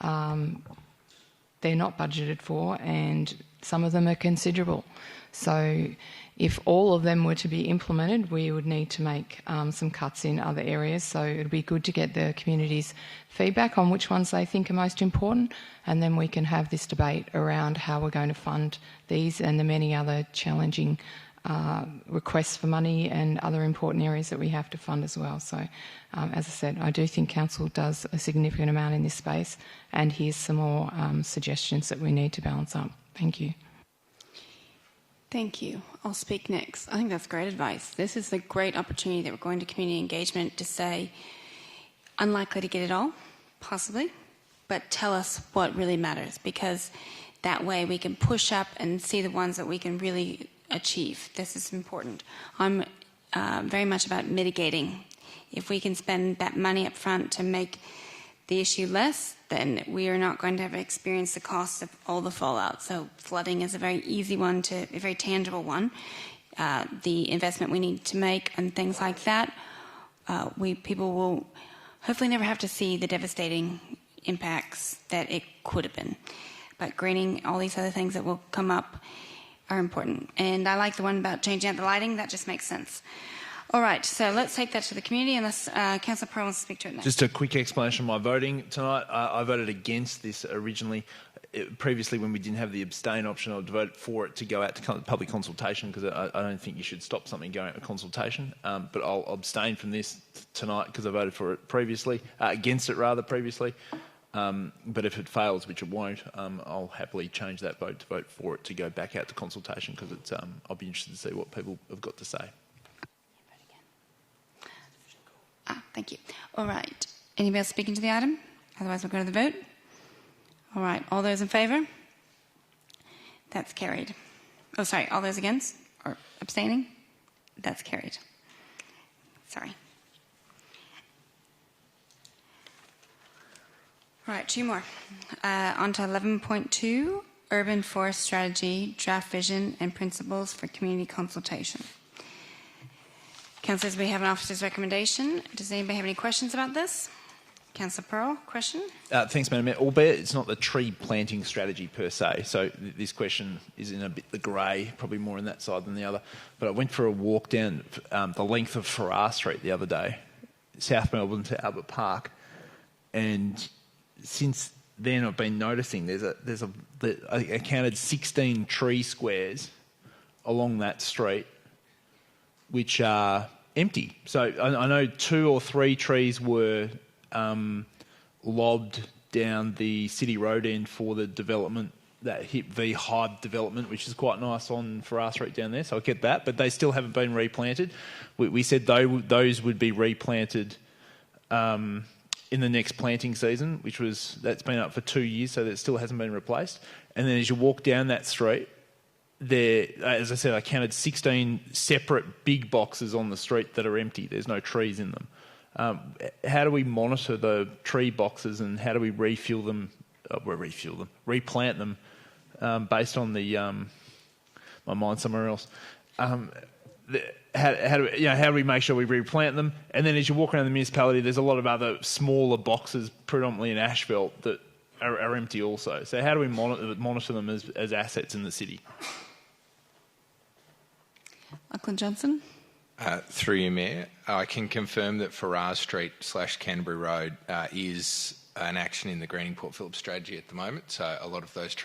they're not budgeted for, and some of them are considerable. So if all of them were to be implemented, we would need to make some cuts in other areas. So it would be good to get the community's feedback on which ones they think are most important, and then we can have this debate around how we're going to fund these and the many other challenging requests for money and other important areas that we have to fund as well. So, as I said, I do think Council does a significant amount in this space, and here's some more suggestions that we need to balance up. Thank you. Thank you. I'll speak next. I think that's great advice. This is a great opportunity that we're going to community engagement to say, unlikely to get it all, possibly, but tell us what really matters, because that way we can push up and see the ones that we can really achieve. This is important. I'm very much about mitigating. If we can spend that money up front to make the issue less, then we are not going to have experienced the cost of all the fallout. So flooding is a very easy one, a very tangible one. The investment we need to make and things like that, people will hopefully never have to see the devastating impacts that it could have been. But greening, all these other things that will come up are important. And I like the one about changing out the lighting. That just makes sense. All right, so let's take that to the community, unless Councillor Prix wants to speak to it next. Just a quick explanation of my voting tonight. I voted against this originally. Previously, when we didn't have the abstain option, I would vote for it to go out to public consultation, because I don't think you should stop something going out to consultation. But I'll abstain from this tonight because I voted for it previously, against it rather previously. But if it fails, which it won't, I'll happily change that vote to vote for it to go back out to consultation, because it's I'll be interested to see what people have got to say. Thank you. All right. Anybody else speaking to the item? Otherwise, we'll go to the vote. All right. All those in favour? That's carried. Oh, sorry. All those against or abstaining? That's carried. Sorry. All right. Two more. On to 11.2, Urban Forest Strategy, Draft Vision and Principles for Community Consultation. Councillors, we have an officer's recommendation. Does anybody have any questions about this? Councillor Pearl, question? Thanks, Madam Mayor. Albeit it's not the tree planting strategy per se, so this question is in a bit the grey, probably more on that side than the other. But I went for a walk down the length of Farrar Street the other day, South Melbourne to Albert Park, and since then I've been noticing I counted 16 tree squares along that street which are empty. So I know 2 or 3 trees were lobbed down the city road end for the development, that HIP V Hyde development, which is quite nice on Farrar Street down there, so I get that, but they still haven't been replanted. We said those would be replanted in the next planting season, that's been up for 2 years, so that still hasn't been replaced. And then as you walk down that street, there, as I said, I counted 16 separate big boxes on the street that are empty. There's no trees in them. How do we monitor the tree boxes, and how do we replant them based on the my mind somewhere else? How do we make sure we replant them? And then as you walk around the municipality, there's a lot of other smaller boxes, predominantly in asphalt, that are empty also. So how do we monitor them as assets in the city? Lachlan Johnson. Through you, Mayor, I can confirm that Farrar Street / Canterbury Road is an action in the greening Port Phillip strategy at the moment. So a lot of those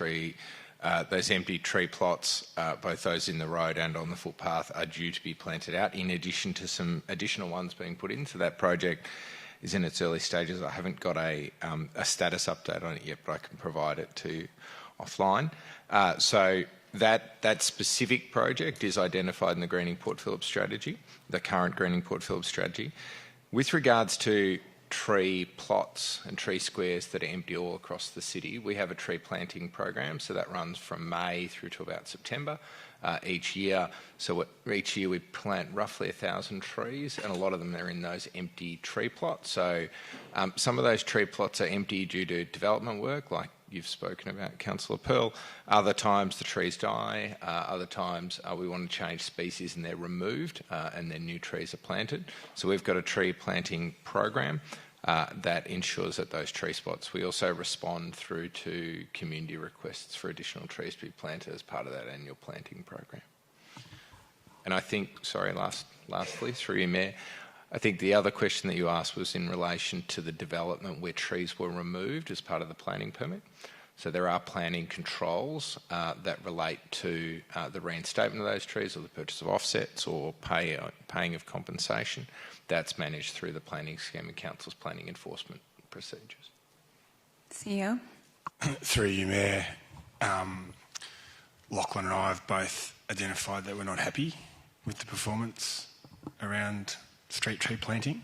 those empty tree plots, both those in the road and on the footpath, are due to be planted out, in addition to some additional ones being put in. So that project is in its early stages. I haven't got a status update on it yet, but I can provide it to you offline. So that specific project is identified in the greening Port Phillip strategy, the current greening Port Phillip strategy. With regards to tree plots and tree squares that are empty all across the city, we have a tree planting program, so that runs from May through to about September each year. So each year we plant roughly 1,000 trees, and a lot of them are in those empty tree plots. So some of those tree plots are empty due to development work, like you've spoken about, Councillor Pearl. Other times the trees die. Other times we want to change species and they're removed and then new trees are planted. So we've got a tree planting program that ensures that those tree spots. We also respond through to community requests for additional trees to be planted as part of that annual planting program. And I think, lastly, through you, Mayor, I think the other question that you asked was in relation to the development where trees were removed as part of the planning permit. So there are planning controls that relate to the reinstatement of those trees, or the purchase of offsets, or paying of compensation. That's managed through the planning scheme and council's planning enforcement procedures. CEO. Through you, Mayor, Lachlan and I have both identified that we're not happy with the performance around street tree planting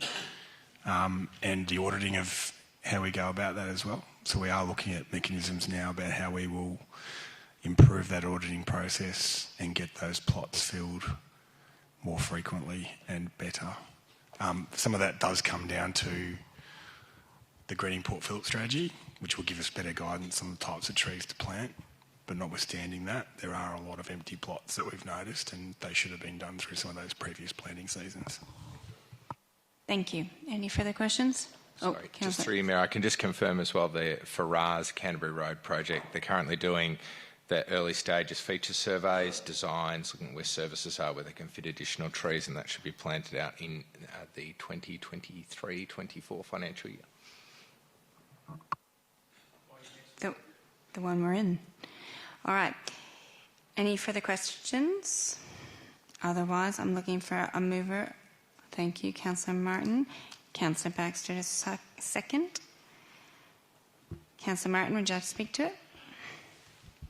and the auditing of how we go about that as well. So we are looking at mechanisms now about how we will improve that auditing process and get those plots filled more frequently and better. Some of that does come down to the greening Port Phillip strategy, which will give us better guidance on the types of trees to plant. But notwithstanding that, there are a lot of empty plots that we've noticed, and they should have been done through some of those previous planting seasons. Thank you. Any further questions? Sorry, just through you, Mayor, I can just confirm as well the Farrar's Canterbury Road project. They're currently doing the early stages feature surveys, designs, looking at where services are, where they can fit additional trees, and that should be planted out in the 2023-24 financial year. The one we're in. All right. Any further questions? Otherwise, I'm looking for a mover. Thank you, Councillor Martin. Councillor Baxter to second. Councillor Martin, would you like to speak to it?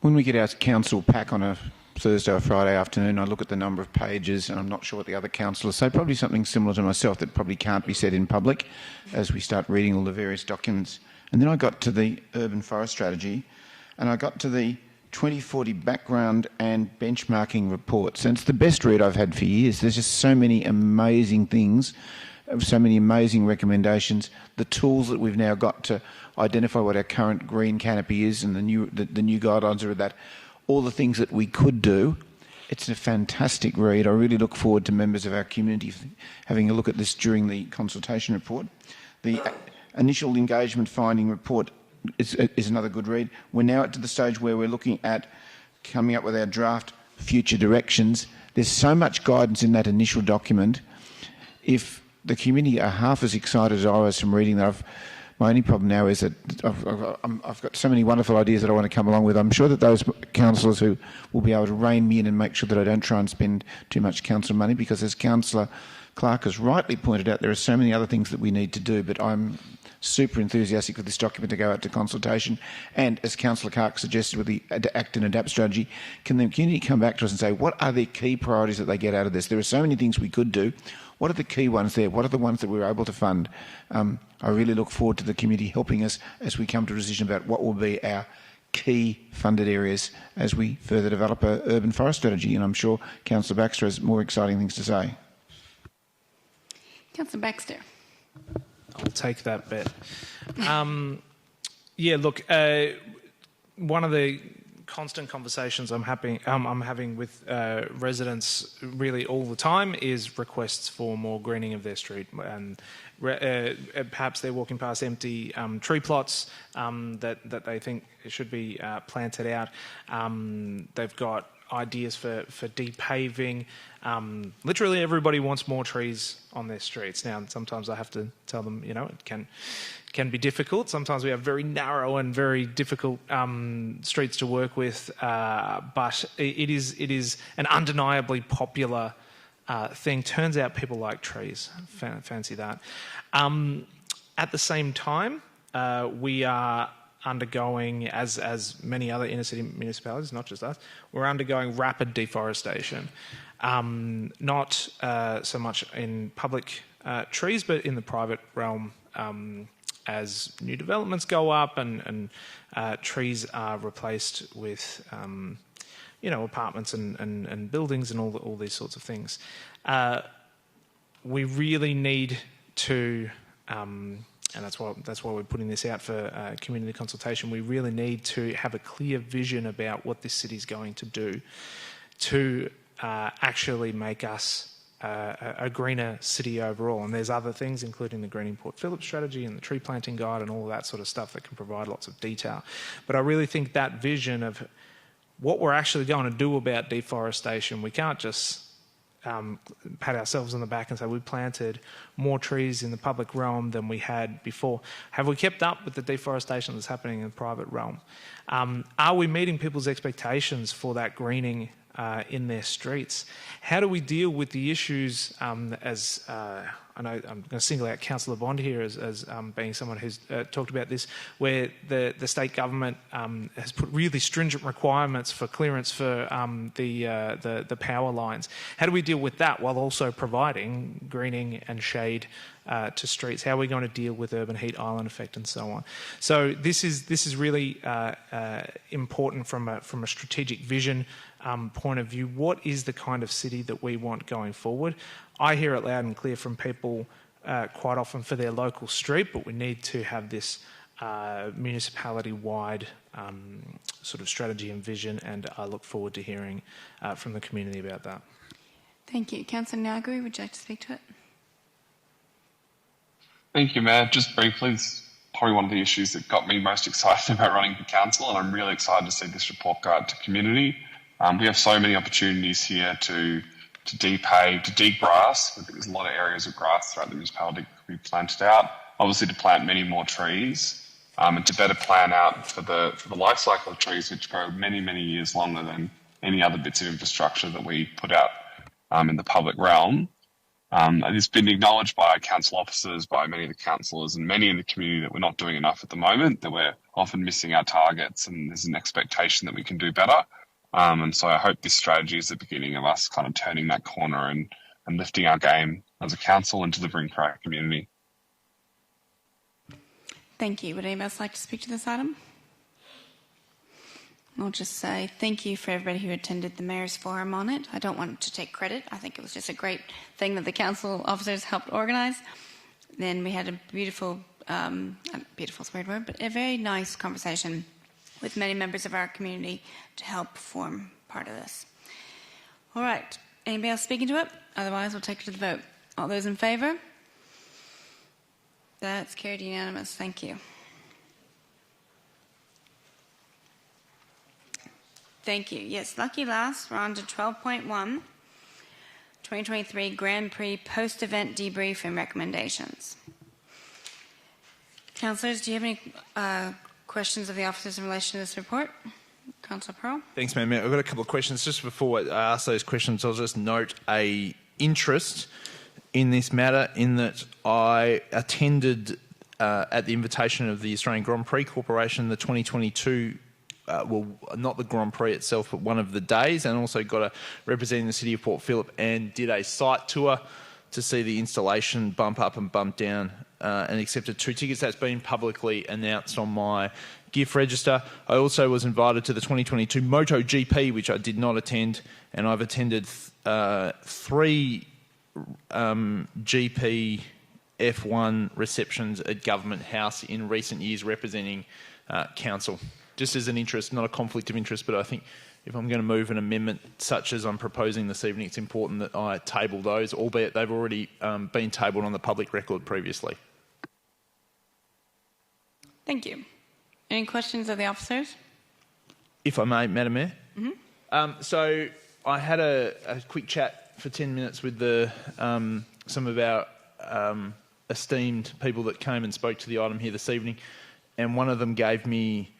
When we get our council pack on a Thursday or Friday afternoon, I look at the number of pages, and I'm not sure what the other councillors say, probably something similar to myself that probably can't be said in public as we start reading all the various documents. And then I got to the urban forest strategy, and I got to the 2040 background and benchmarking reports. And it's the best read I've had for years. There's just so many amazing things, so many amazing recommendations. The tools that we've now got to identify what our current green canopy is, and the new guidelines are that, all the things that we could do. It's a fantastic read. I really look forward to members of our community having a look at this during the consultation report. The initial engagement finding report is another good read. We're now at the stage where we're looking at coming up with our draft future directions. There's so much guidance in that initial document. If the community are half as excited as I was from reading that, my only problem now is that I've got so many wonderful ideas that I want to come along with. I'm sure that those councillors who will be able to rein me in and make sure that I don't try and spend too much council money, because as Councillor Clark has rightly pointed out, there are so many other things that we need to do, but I'm super enthusiastic for this document to go out to consultation. And as Councillor Clark suggested with the Act and Adapt strategy, can the community come back to us and say, what are the key priorities that they get out of this? There are so many things we could do. What are the key ones there? What are the ones that we're able to fund? I really look forward to the community helping us as we come to a decision about what will be our key funded areas as we further develop an urban forest strategy. And I'm sure Councillor Baxter has more exciting things to say. Councillor Baxter. I'll take that bet. Yeah, look, one of the constant conversations I'm having with residents really all the time is requests for more greening of their street, and perhaps they're walking past empty tree plots that they think should be planted out. They've got ideas for depaving. Literally everybody wants more trees on their streets. Now, sometimes I have to tell them, you know, it can be difficult. Sometimes we have very narrow and very difficult streets to work with, but it is an undeniably popular thing. Turns out people like trees. Fancy that. At the same time, we are undergoing, as many other inner city municipalities, not just us, we're undergoing rapid deforestation. Not so much in public trees, but in the private realm. As new developments go up and trees are replaced with, apartments and buildings and all these sorts of things. We really need to, and that's why we're putting this out for community consultation. We really need to have a clear vision about what this city is going to do to actually make us a greener city overall. And there's other things, including the Greening Port Phillip strategy and the tree planting guide and all of that sort of stuff that can provide lots of detail. But I really think that vision of what we're actually going to do about deforestation, we can't just pat ourselves on the back and say we planted more trees in the public realm than we had before. Have we kept up with the deforestation that's happening in the private realm? Are we meeting people's expectations for that greening in their streets? How do we deal with the issues as I know I'm going to single out Councillor Bond here as being someone who's talked about this, where the state government has put really stringent requirements for clearance for the power lines. How do we deal with that while also providing greening and shade to streets? How are we going to deal with urban heat island effect and so on? So this is really important from a strategic vision point of view. What is the kind of city that we want going forward? I hear it loud and clear from people quite often for their local street, but we need to have this municipality-wide sort of strategy and vision, and I look forward to hearing from the community about that. Thank you. Councillor Nagui, would you like to speak to it? Thank you, Mayor. Just briefly, this is probably one of the issues that got me most excited about running for council, and I'm really excited to see this report go out to community. We have so many opportunities here to depave, to degrass. I think there's a lot of areas of grass throughout the municipality that could be planted out. Obviously, to plant many more trees, and to better plan out for the life cycle of trees, which grow many, many years longer than any other bits of infrastructure that we put out in the public realm. And it's been acknowledged by council officers, by many of the councillors and many in the community that we're not doing enough at the moment, that we're often missing our targets, and there's an expectation that we can do better. And so I hope this strategy is the beginning of us kind of turning that corner and lifting our game as a council and delivering for our community. Thank you. Would anyone else like to speak to this item? I'll just say thank you for everybody who attended the Mayor's Forum on it. I don't want to take credit. I think it was just a great thing that the council officers helped organise. Then we had a beautiful, beautiful is a weird word, but a very nice conversation with many members of our community to help form part of this. All right. Anybody else speaking to it? Otherwise, we'll take it to the vote. All those in favour? That's carried unanimous. Thank you. Thank you. Yes, lucky last, we're on to 12.1, 2023 Grand Prix post-event debrief and recommendations. Councillors, do you have any questions of the officers in relation to this report? Councillor Pearl. Thanks, Mayor. I've got a couple of questions. Just before I ask those questions, I'll just note a interest in this matter in that I attended at the invitation of the Australian Grand Prix Corporation, the 2022, well, not the Grand Prix itself, but one of the days, and also got a representing the City of Port Phillip, and did a site tour to see the installation bump up and bump down, and accepted 2 tickets. That's been publicly announced on my gift register. I also was invited to the 2022 MotoGP, which I did not attend, and I've attended 3 GP F1 receptions at Government House in recent years representing council. Just as an interest, not a conflict of interest, but I think if I'm going to move an amendment such as I'm proposing this evening, it's important that I table those, albeit they've already been tabled on the public record previously. Thank you. Any questions of the officers? If I may, Madam Mayor. Mm-hmm. So I had a quick chat for 10 minutes with some of our esteemed people that came and spoke to the item here this evening, and one of them gave me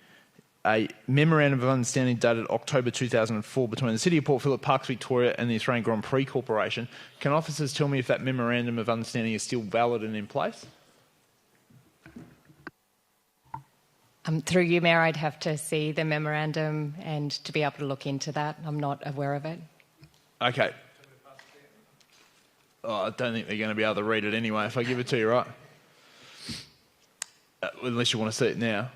a memorandum of understanding dated October 2004 between the City of Port Phillip, Parks Victoria and the Australian Grand Prix Corporation. Can officers tell me if that memorandum of understanding is still valid and in place? Through you, Mayor, I'd have to see the memorandum and to be able to look into that. I'm not aware of it. Okay. Oh, I don't think they're going to be able to read it anyway if I give it to you, right? Unless you want to see it now.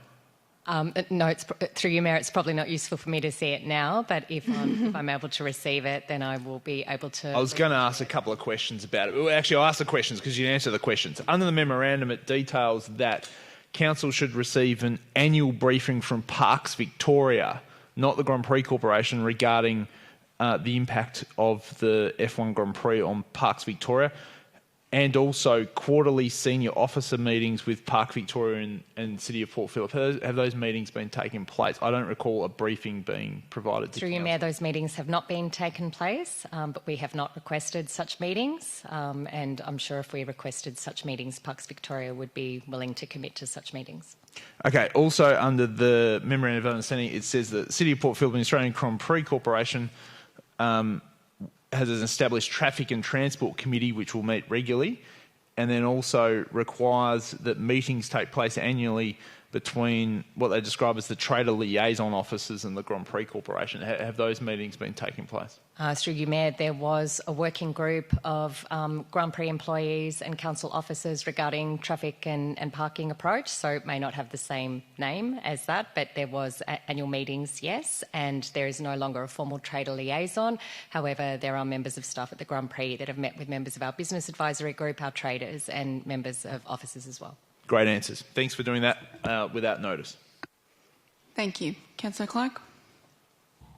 No, through you, Mayor, it's probably not useful for me to see it now, but if I'm able to receive it, then I will be able to... I was going to ask a couple of questions about it. Well, actually, I'll ask the questions because you answer the questions. Under the memorandum, it details that Council should receive an annual briefing from Parks Victoria, not the Grand Prix Corporation, regarding the impact of the F1 Grand Prix on Parks Victoria, and also quarterly senior officer meetings with Park Victoria and City of Port Phillip. Have those meetings been taking place? I don't recall a briefing being provided to Through you, Council. Mayor, those meetings have not been taken place, but we have not requested such meetings, and I'm sure if we requested such meetings, Parks Victoria would be willing to commit to such meetings. Okay, also under the Memorandum of Understanding, it says that the City of Port Phillip and the Australian Grand Prix Corporation has an established traffic and transport committee which will meet regularly, and then also requires that meetings take place annually between what they describe as the trader liaison officers and the Grand Prix Corporation. Have those meetings been taking place? Through you, Mayor, there was a working group of Grand Prix employees and council officers regarding traffic and parking approach, so it may not have the same name as that, but there was annual meetings, yes, and there is no longer a formal trader liaison. However, there are members of staff at the Grand Prix that have met with members of our business advisory group, our traders, and members of officers as well. Great answers. Thanks for doing that without notice. Thank you. Councillor Clark?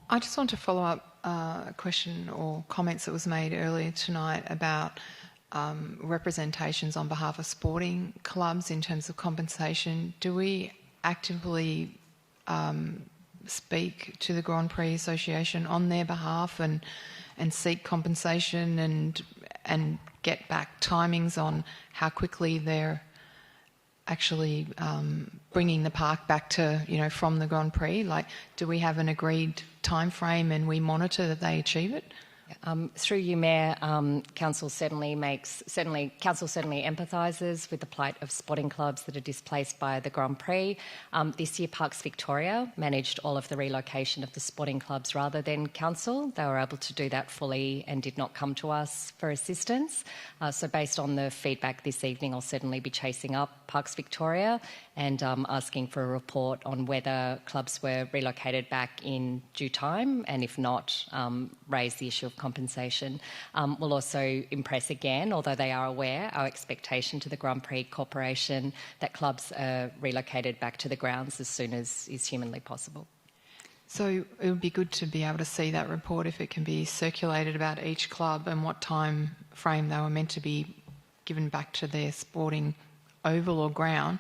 I just want to follow up a question or comments that was made earlier tonight about representations on behalf of sporting clubs in terms of compensation. Do we actively speak to the Grand Prix Association on their behalf and seek compensation and get back timings on how quickly they're actually bringing the park back to, from the Grand Prix? Like, do we have an agreed time frame and we monitor that they achieve it? Through you, Mayor, Council certainly empathises with the plight of sporting clubs that are displaced by the Grand Prix. This year, Parks Victoria managed all of the relocation of the sporting clubs rather than Council. They were able to do that fully and did not come to us for assistance. So based on the feedback this evening, I'll certainly be chasing up Parks Victoria and asking for a report on whether clubs were relocated back in due time, and if not, raise the issue of compensation. We'll also impress again, although they are aware, our expectation to the Grand Prix Corporation that clubs are relocated back to the grounds as soon as is humanly possible. So it would be good to be able to see that report if it can be circulated about each club and what time frame they were meant to be given back to their sporting oval or ground.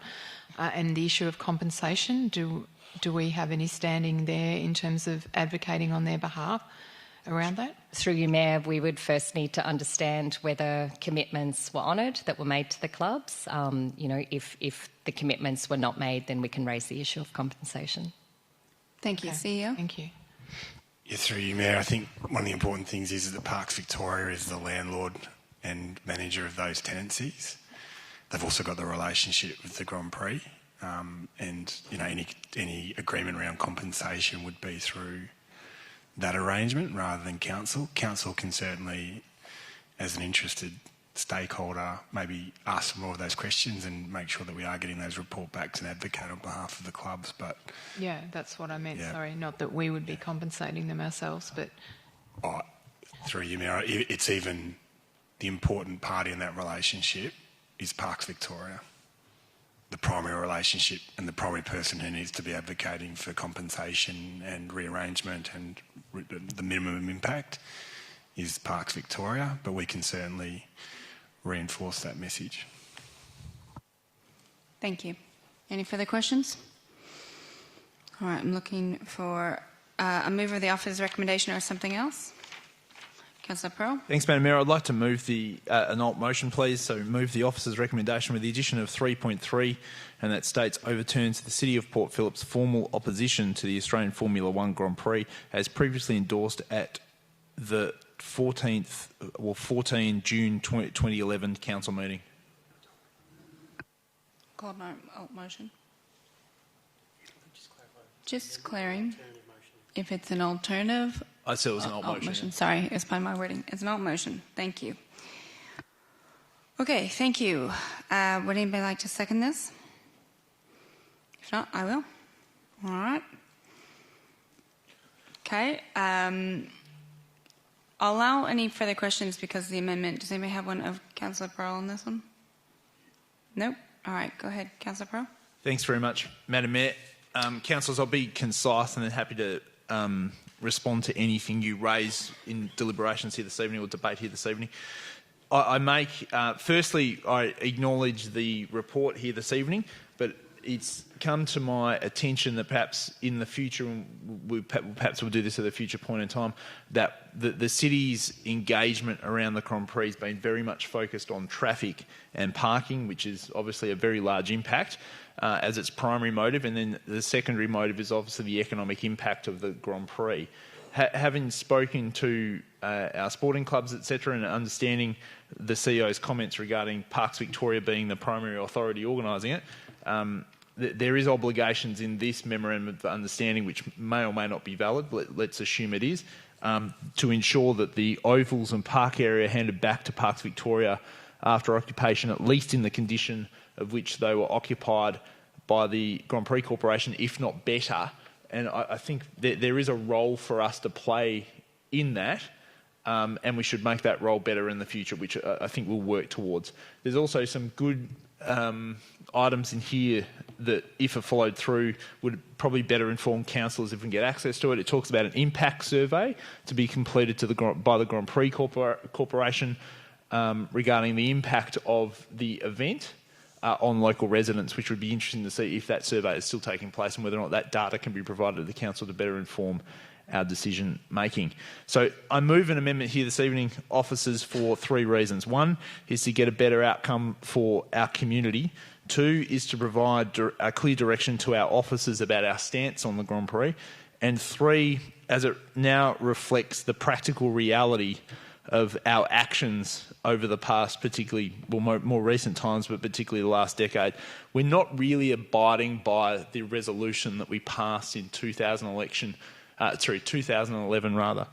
And the issue of compensation, do we have any standing there in terms of advocating on their behalf around that? Through you, Mayor, we would first need to understand whether commitments were honoured that were made to the clubs. If the commitments were not made, then we can raise the issue of compensation. Thank you. CEO? Thank you. Yeah, through you, Mayor, I think one of the important things is that Parks Victoria is the landlord and manager of those tenancies. they've also got the relationship with the Grand Prix, and any agreement around compensation would be through that arrangement rather than council. Council can certainly, as an interested stakeholder, maybe ask some more of those questions and make sure that we are getting those report backs and advocate on behalf of the clubs. But yeah, that's what I meant. Yeah. Sorry, not that we would be compensating them ourselves, but through you, Mayor, it's even the important party in that relationship is Parks Victoria, the primary relationship and the primary person who needs to be advocating for compensation and rearrangement and the minimum impact is Parks Victoria, but we can certainly reinforce that message. Thank you. Any further questions? All right, I'm looking for a move of the officer's recommendation or something else. Councillor Pearl. Thanks, Madam Mayor. I'd like to move an alt motion, please. So move the officer's recommendation with the addition of 3.3, and that states overturns the City of Port Phillip's formal opposition to the Australian Formula One Grand Prix as previously endorsed at the 14 June 2011 council meeting. Called my alt motion. Just clearing. If it's an alternative. I said it was an alt motion. Yeah. Sorry, it's by my wording. It's an alt motion. Thank you. Okay, thank you. Would anybody like to second this? If not, I will. All right. Okay. I'll allow any further questions because of the amendment. Does anybody have one of Councillor Pearl on this one? Nope. All right, go ahead, Councillor Pearl. Thanks very much, Madam Mayor. Councillors, I'll be concise and then happy to respond to anything you raise in deliberations here this evening or debate here this evening. Firstly, I acknowledge the report here this evening, but it's come to my attention that perhaps in the future, and perhaps we'll do this at a future point in time, that the city's engagement around the Grand Prix has been very much focused on traffic and parking, which is obviously a very large impact as its primary motive, and then the secondary motive is obviously the economic impact of the Grand Prix. Having spoken to our sporting clubs, etc., and understanding the CEO's comments regarding Parks Victoria being the primary authority organising it, there is obligations in this memorandum of understanding, which may or may not be valid, let's assume it is, to ensure that the ovals and park area handed back to Parks Victoria after occupation, at least in the condition of which they were occupied by the Grand Prix Corporation, if not better. And I think there is a role for us to play in that, and we should make that role better in the future, which I think we'll work towards. There's also some good items in here that, if it followed through, would probably better inform councillors if we can get access to it. It talks about an impact survey to be completed by the Grand Prix Corporation regarding the impact of the event on local residents, which would be interesting to see if that survey is still taking place and whether or not that data can be provided to the council to better inform our decision making. So I move an amendment here this evening, officers, for 3 reasons. 1 is to get a better outcome for our community. 2 is to provide a clear direction to our officers about our stance on the Grand Prix. And 3, as it now reflects the practical reality of our actions over the past, particularly, well, more recent times, but particularly the last decade. We're not really abiding by the resolution that we passed in 2011 rather,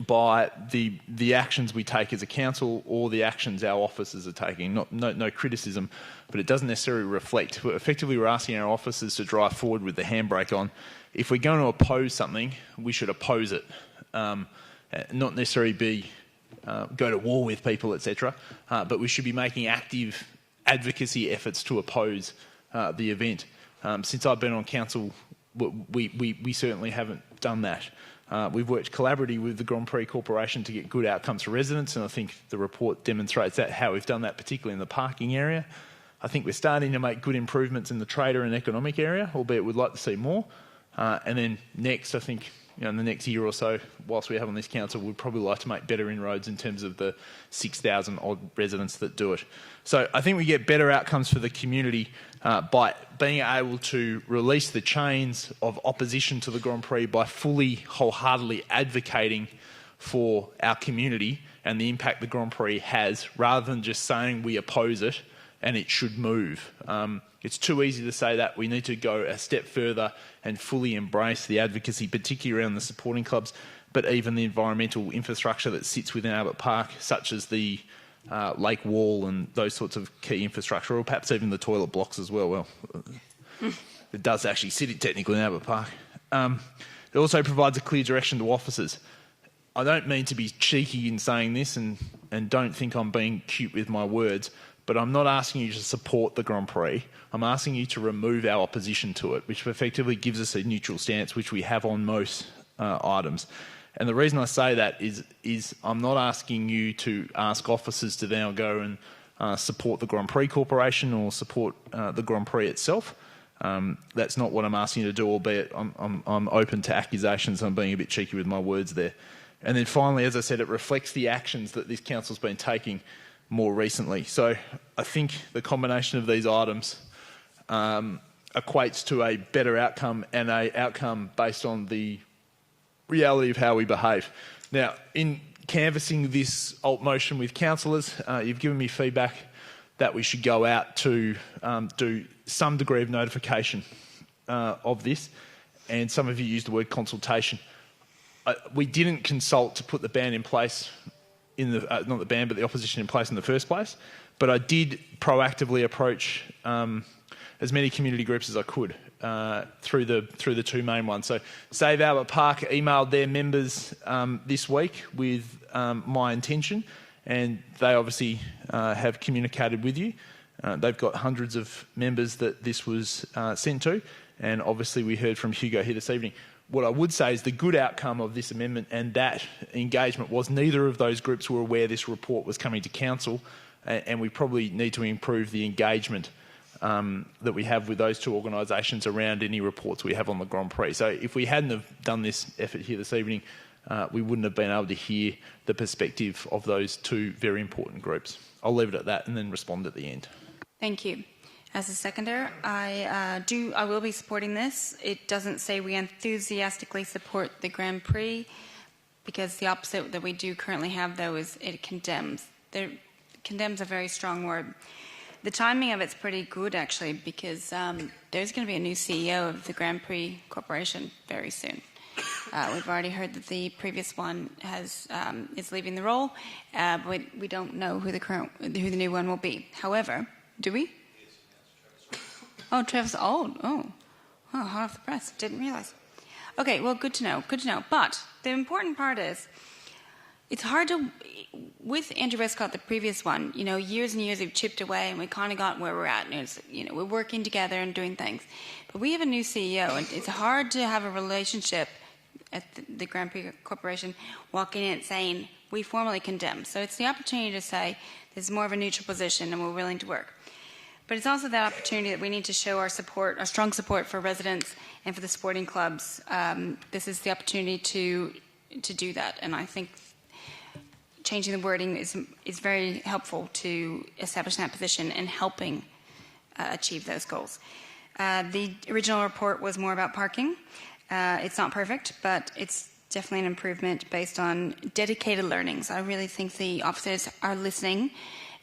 by the actions we take as a council or the actions our officers are taking. No criticism, but it doesn't necessarily reflect. Effectively, we're asking our officers to drive forward with the handbrake on. If we're going to oppose something, we should oppose it. Not necessarily go to war with people, etc., but we should be making active advocacy efforts to oppose the event. Since I've been on council, we certainly haven't done that. We've worked collaboratively with the Grand Prix Corporation to get good outcomes for residents, and I think the report demonstrates that, how we've done that, particularly in the parking area. I think we're starting to make good improvements in the trader and economic area, albeit we'd like to see more. And then next, I think, in the next year or so, whilst we have on this council, we'd probably like to make better inroads in terms of the 6,000 odd residents that do it. So I think we get better outcomes for the community by being able to release the chains of opposition to the Grand Prix by fully, wholeheartedly advocating for our community and the impact the Grand Prix has, rather than just saying we oppose it and it should move. It's too easy to say that. We need to go a step further and fully embrace the advocacy, particularly around the supporting clubs, but even the environmental infrastructure that sits within Albert Park, such as the lake wall and those sorts of key infrastructure, or perhaps even the toilet blocks as well. Well, it does actually sit technically in Albert Park. It also provides a clear direction to officers. I don't mean to be cheeky in saying this, and don't think I'm being cute with my words, but I'm not asking you to support the Grand Prix. I'm asking you to remove our opposition to it, which effectively gives us a neutral stance, which we have on most items. And the reason I say that is I'm not asking you to ask officers to now go and support the Grand Prix Corporation or support the Grand Prix itself. That's not what I'm asking you to do, albeit I'm open to accusations. I'm being a bit cheeky with my words there. And then finally, as I said, it reflects the actions that this council's been taking more recently. So I think the combination of these items equates to a better outcome, and an outcome based on the reality of how we behave. Now, in canvassing this alt motion with councillors, you've given me feedback that we should go out to do some degree of notification of this, and some of you used the word consultation. We didn't consult to put the ban in place, not the ban, but the opposition in place in the first place, but I did proactively approach as many community groups as I could through the two main ones. So Save Albert Park emailed their members this week with my intention, and they obviously have communicated with you. They've got hundreds of members that this was sent to, and obviously we heard from Hugo here this evening. What I would say is the good outcome of this amendment and that engagement was neither of those groups were aware this report was coming to council, and we probably need to improve the engagement that we have with those two organisations around any reports we have on the Grand Prix. So if we hadn't have done this effort here this evening, we wouldn't have been able to hear the perspective of those two very important groups. I'll leave it at that and then respond at the end. Thank you. As a seconder, I will be supporting this. It doesn't say we enthusiastically support the Grand Prix, because the opposite that we do currently have, though, is it condemns. Condemns a very strong word. The timing of it's pretty good, actually, because there's going to be a new CEO of the Grand Prix Corporation very soon. We've already heard that the previous one is leaving the role, but we don't know who the new one will be. However, do we? Oh, Travis Old. Oh, hot off the press. Didn't realise. Okay, well, good to know. Good to know. But the important part is, it's hard to, with Andrew Westcott, the previous one, years and years we've chipped away and we kind of got where we're at. And it's, we're working together and doing things. But we have a new CEO, and it's hard to have a relationship at the Grand Prix Corporation walking in saying, we formally condemn. So it's the opportunity to say, this is more of a neutral position and we're willing to work. But it's also that opportunity that we need to show our support, our strong support for residents and for the sporting clubs. This is the opportunity to do that, and I think changing the wording is very helpful to establish that position and helping achieve those goals. The original report was more about parking. It's not perfect, but it's definitely an improvement based on dedicated learnings. I really think the officers are listening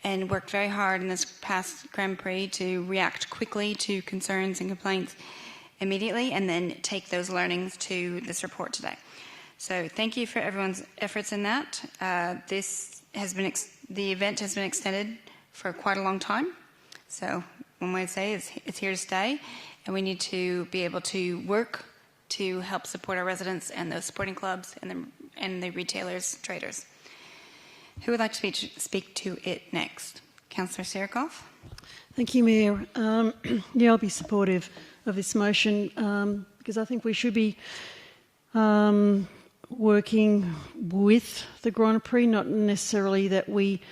and worked very hard in this past Grand Prix to react quickly to concerns and complaints immediately, and then take those learnings to this report today. So thank you for everyone's efforts in that. The event has been extended for quite a long time. So one way to say is it's here to stay, and we need to be able to work to help support our residents and those sporting clubs and the retailers, traders. Who would like to speak to it next? Councillor Serikoff. Thank you, Mayor. I'll be supportive of this motion because I think we should be working with the Grand Prix, not necessarily that we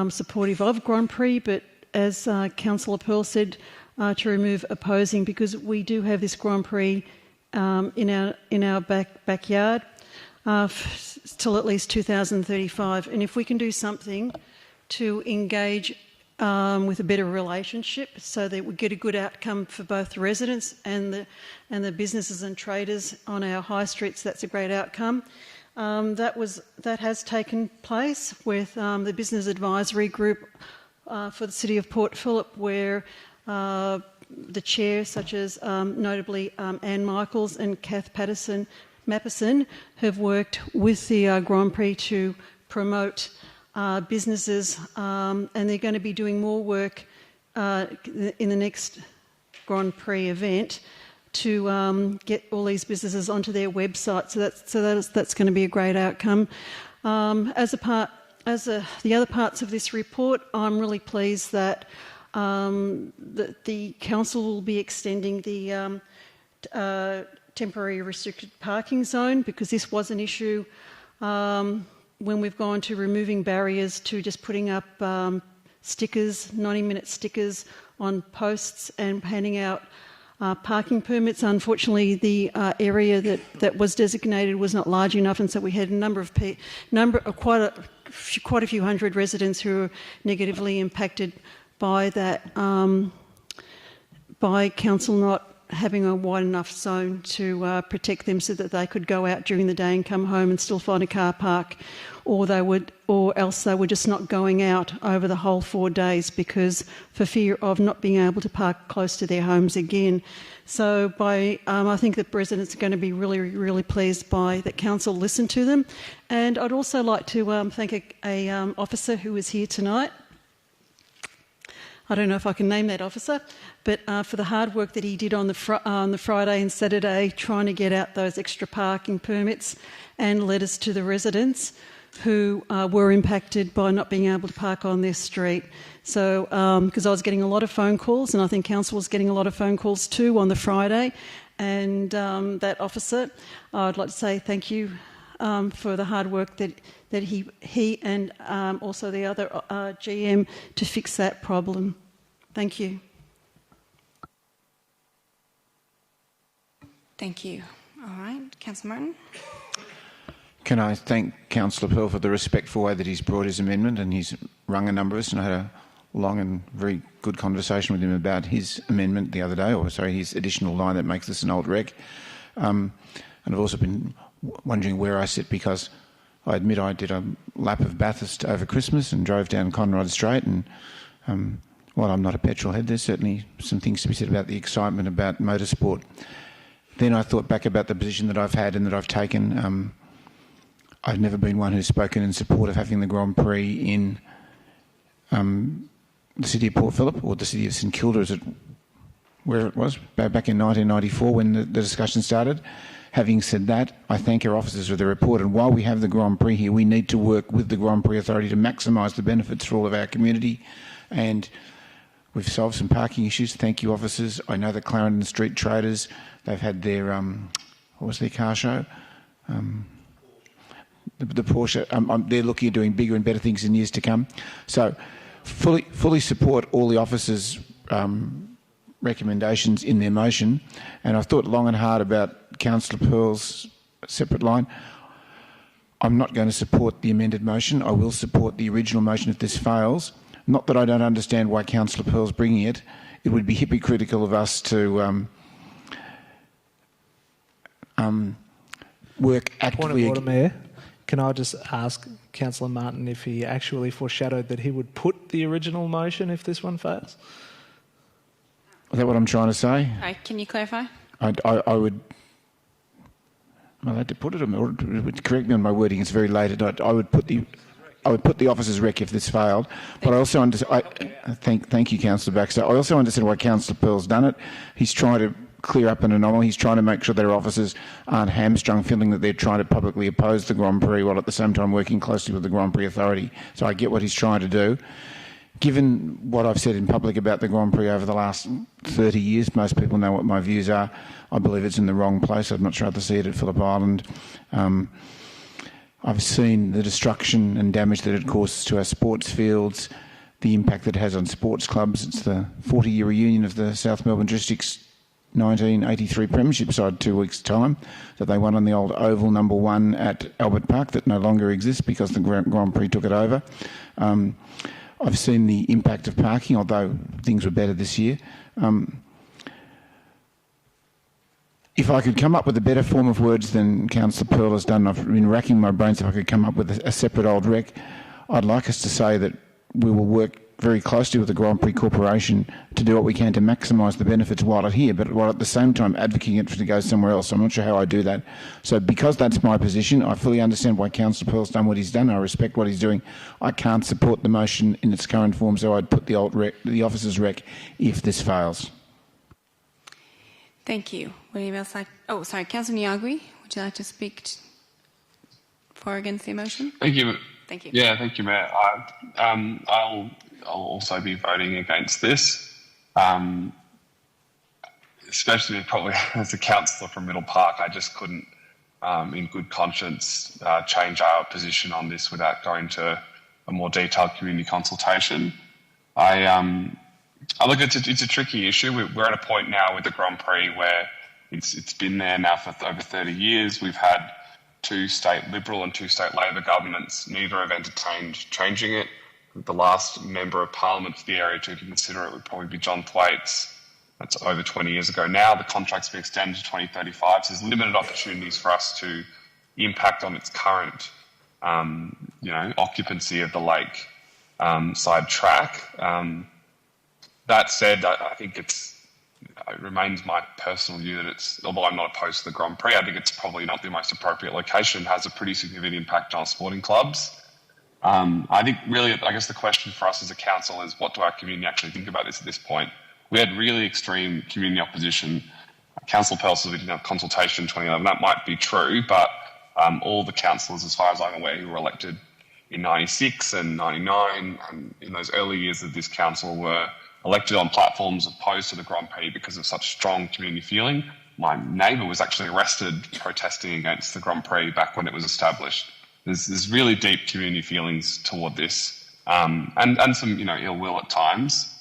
supportive of Grand Prix, but as Councillor Pearl said, to remove opposing, because we do have this Grand Prix in our backyard. Till at least 2035, and if we can do something to engage with a better relationship so that we get a good outcome for both the residents and the businesses and traders on our high streets, that's a great outcome. That has taken place with the Business Advisory Group for the City of Port Phillip, where the chair, such as notably Anne Michaels and Kath Mappison, have worked with the Grand Prix to promote businesses, and they're going to be doing more work in the next Grand Prix event to get all these businesses onto their website. So that's going to be a great outcome. The other parts of this report, I'm really pleased that the council will be extending the temporary restricted parking zone, because this was an issue when we've gone to removing barriers to just putting up stickers, 90-minute stickers on posts and handing out parking permits. Unfortunately, the area that was designated was not large enough, and so we had quite a few hundred residents who were negatively impacted by that, by council not having a wide enough zone to protect them so that they could go out during the day and come home and still find a car park, or else they were just not going out over the whole 4 days because for fear of not being able to park close to their homes again. So I think that residents are going to be really, really pleased by that council listened to them. And I'd also like to thank a officer who was here tonight. I don't know if I can name that officer, but for the hard work that he did on the Friday and Saturday trying to get out those extra parking permits and letters to the residents who were impacted by not being able to park on their street. So, because I was getting a lot of phone calls, and I think council was getting a lot of phone calls too on the Friday, and that officer, I'd like to say thank you for the hard work that he and also the other GM to fix that problem. Thank you. Thank you. All right, Councillor Martin. Can I thank Councillor Pearl for the respectful way that he's brought his amendment, and he's rung a number of us, and I had a long and very good conversation with him about his amendment the other day, his additional line that makes this an old rec. And I've also been wondering where I sit, because I admit I did a lap of Bathurst over Christmas and drove down Conrod Strait, and while I'm not a petrol head, there's certainly some things to be said about the excitement about motorsport. Then I thought back about the position that I've had and that I've taken. I've never been one who's spoken in support of having the Grand Prix in the city of Port Phillip, or the city of St Kilda, where it was, back in 1994 when the discussion started. Having said that, I thank our officers for the report, and while we have the Grand Prix here, we need to work with the Grand Prix Authority to maximise the benefits for all of our community, and we've solved some parking issues. Thank you, officers. I know that Clarendon Street Traders, they've had their, what was their car show? The Porsche, they're looking at doing bigger and better things in years to come. So fully support all the officers' recommendations in their motion, and I've thought long and hard about Councillor Pearl's separate line. I'm not going to support the amended motion. I will support the original motion if this fails. Not that I don't understand why Councillor Pearl's bringing it. It would be hypocritical of us to work actively... Point of order, Mayor. Can I just ask Councillor Martin if he actually foreshadowed that he would put the original motion if this one fails? Is that what I'm trying to say? Right, can you clarify? I would... I had to put it, or correct me on my wording, it's very late at night. I would put the officer's rec if this failed. But I also thank you, Councillor Baxter. I also understand why Councillor Pearl's done it. He's trying to clear up an anomaly. He's trying to make sure their officers aren't hamstrung feeling that they're trying to publicly oppose the Grand Prix while at the same time working closely with the Grand Prix Authority. So I get what he's trying to do. Given what I've said in public about the Grand Prix over the last 30 years, most people know what my views are. I believe it's in the wrong place. I'd much rather see it at Phillip Island. I've seen the destruction and damage that it causes to our sports fields, the impact it has on sports clubs. It's the 40-year reunion of the South Melbourne District's 1983 premiership side 2 weeks' time that they won on the old Oval number 1 at Albert Park that no longer exists because the Grand Prix took it over. I've seen the impact of parking, although things were better this year. If I could come up with a better form of words than Councillor Pearl has done, I've been racking my brains if I could come up with a separate old rec. I'd like us to say that we will work very closely with the Grand Prix Corporation to do what we can to maximise the benefits while it's here, but while at the same time advocating it to go somewhere else. I'm not sure how I do that. So because that's my position, I fully understand why Councillor Pearl's done what he's done. I respect what he's doing. I can't support the motion in its current form, so I'd put the officers' rec if this fails. Thank you. Would anybody else like... Oh, sorry, Councillor Nyagui, would you like to speak for or against the motion? Thank you. Thank you. Yeah, thank you, Mayor. I'll also be voting against this, especially probably as a councillor from Middle Park. I just couldn't, in good conscience, change our position on this without going to a more detailed community consultation. I look, it's a tricky issue. We're at a point now with the Grand Prix where it's been there now for over 30 years. We've had 2 state Liberal and 2 state Labor governments. Neither have entertained changing it. The last member of Parliament for the area to consider it would probably be John Thwaites. That's over 20 years ago now. The contract's been extended to 2035, so there's limited opportunities for us to impact on its current, occupancy of the lake side track. That said, I think it remains my personal view that although I'm not opposed to the Grand Prix, I think it's probably not the most appropriate location. It has a pretty significant impact on sporting clubs. I think really, I guess the question for us as a council is what do our community actually think about this at this point? We had really extreme community opposition. Council Pearl says we didn't have consultation in 2011. That might be true, but all the councillors, as far as I'm aware, who were elected in 96 and 99 and in those early years of this council were elected on platforms opposed to the Grand Prix because of such strong community feeling. My neighbour was actually arrested protesting against the Grand Prix back when it was established. There's really deep community feelings toward this, and some ill will at times.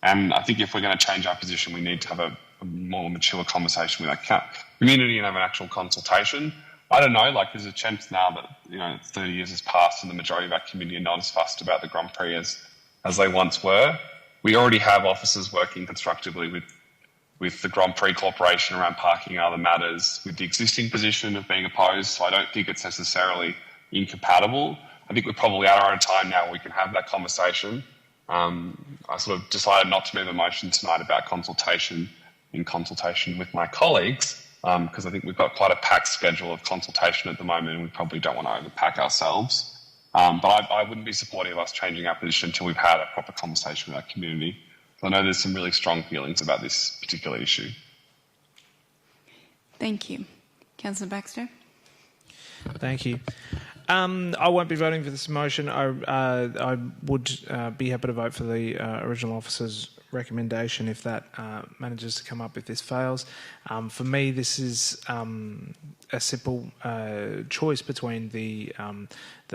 And I think if we're going to change our position, we need to have a more mature conversation with our community and have an actual consultation. I don't know, there's a chance now that 30 years has passed and the majority of our community are not as fussed about the Grand Prix as they once were. We already have officers working constructively with the Grand Prix Corporation around parking and other matters with the existing position of being opposed, so I don't think it's necessarily incompatible. I think we're probably at our own time now where we can have that conversation. I sort of decided not to move a motion tonight about consultation in consultation with my colleagues because I think we've got quite a packed schedule of consultation at the moment and we probably don't want to overpack ourselves. But I wouldn't be supportive of us changing our position until we've had a proper conversation with our community. I know there's some really strong feelings about this particular issue. Thank you. Councillor Baxter? Thank you. I won't be voting for this motion. I would be happy to vote for the original officer's recommendation if that manages to come up if this fails. For me, this is a simple choice between the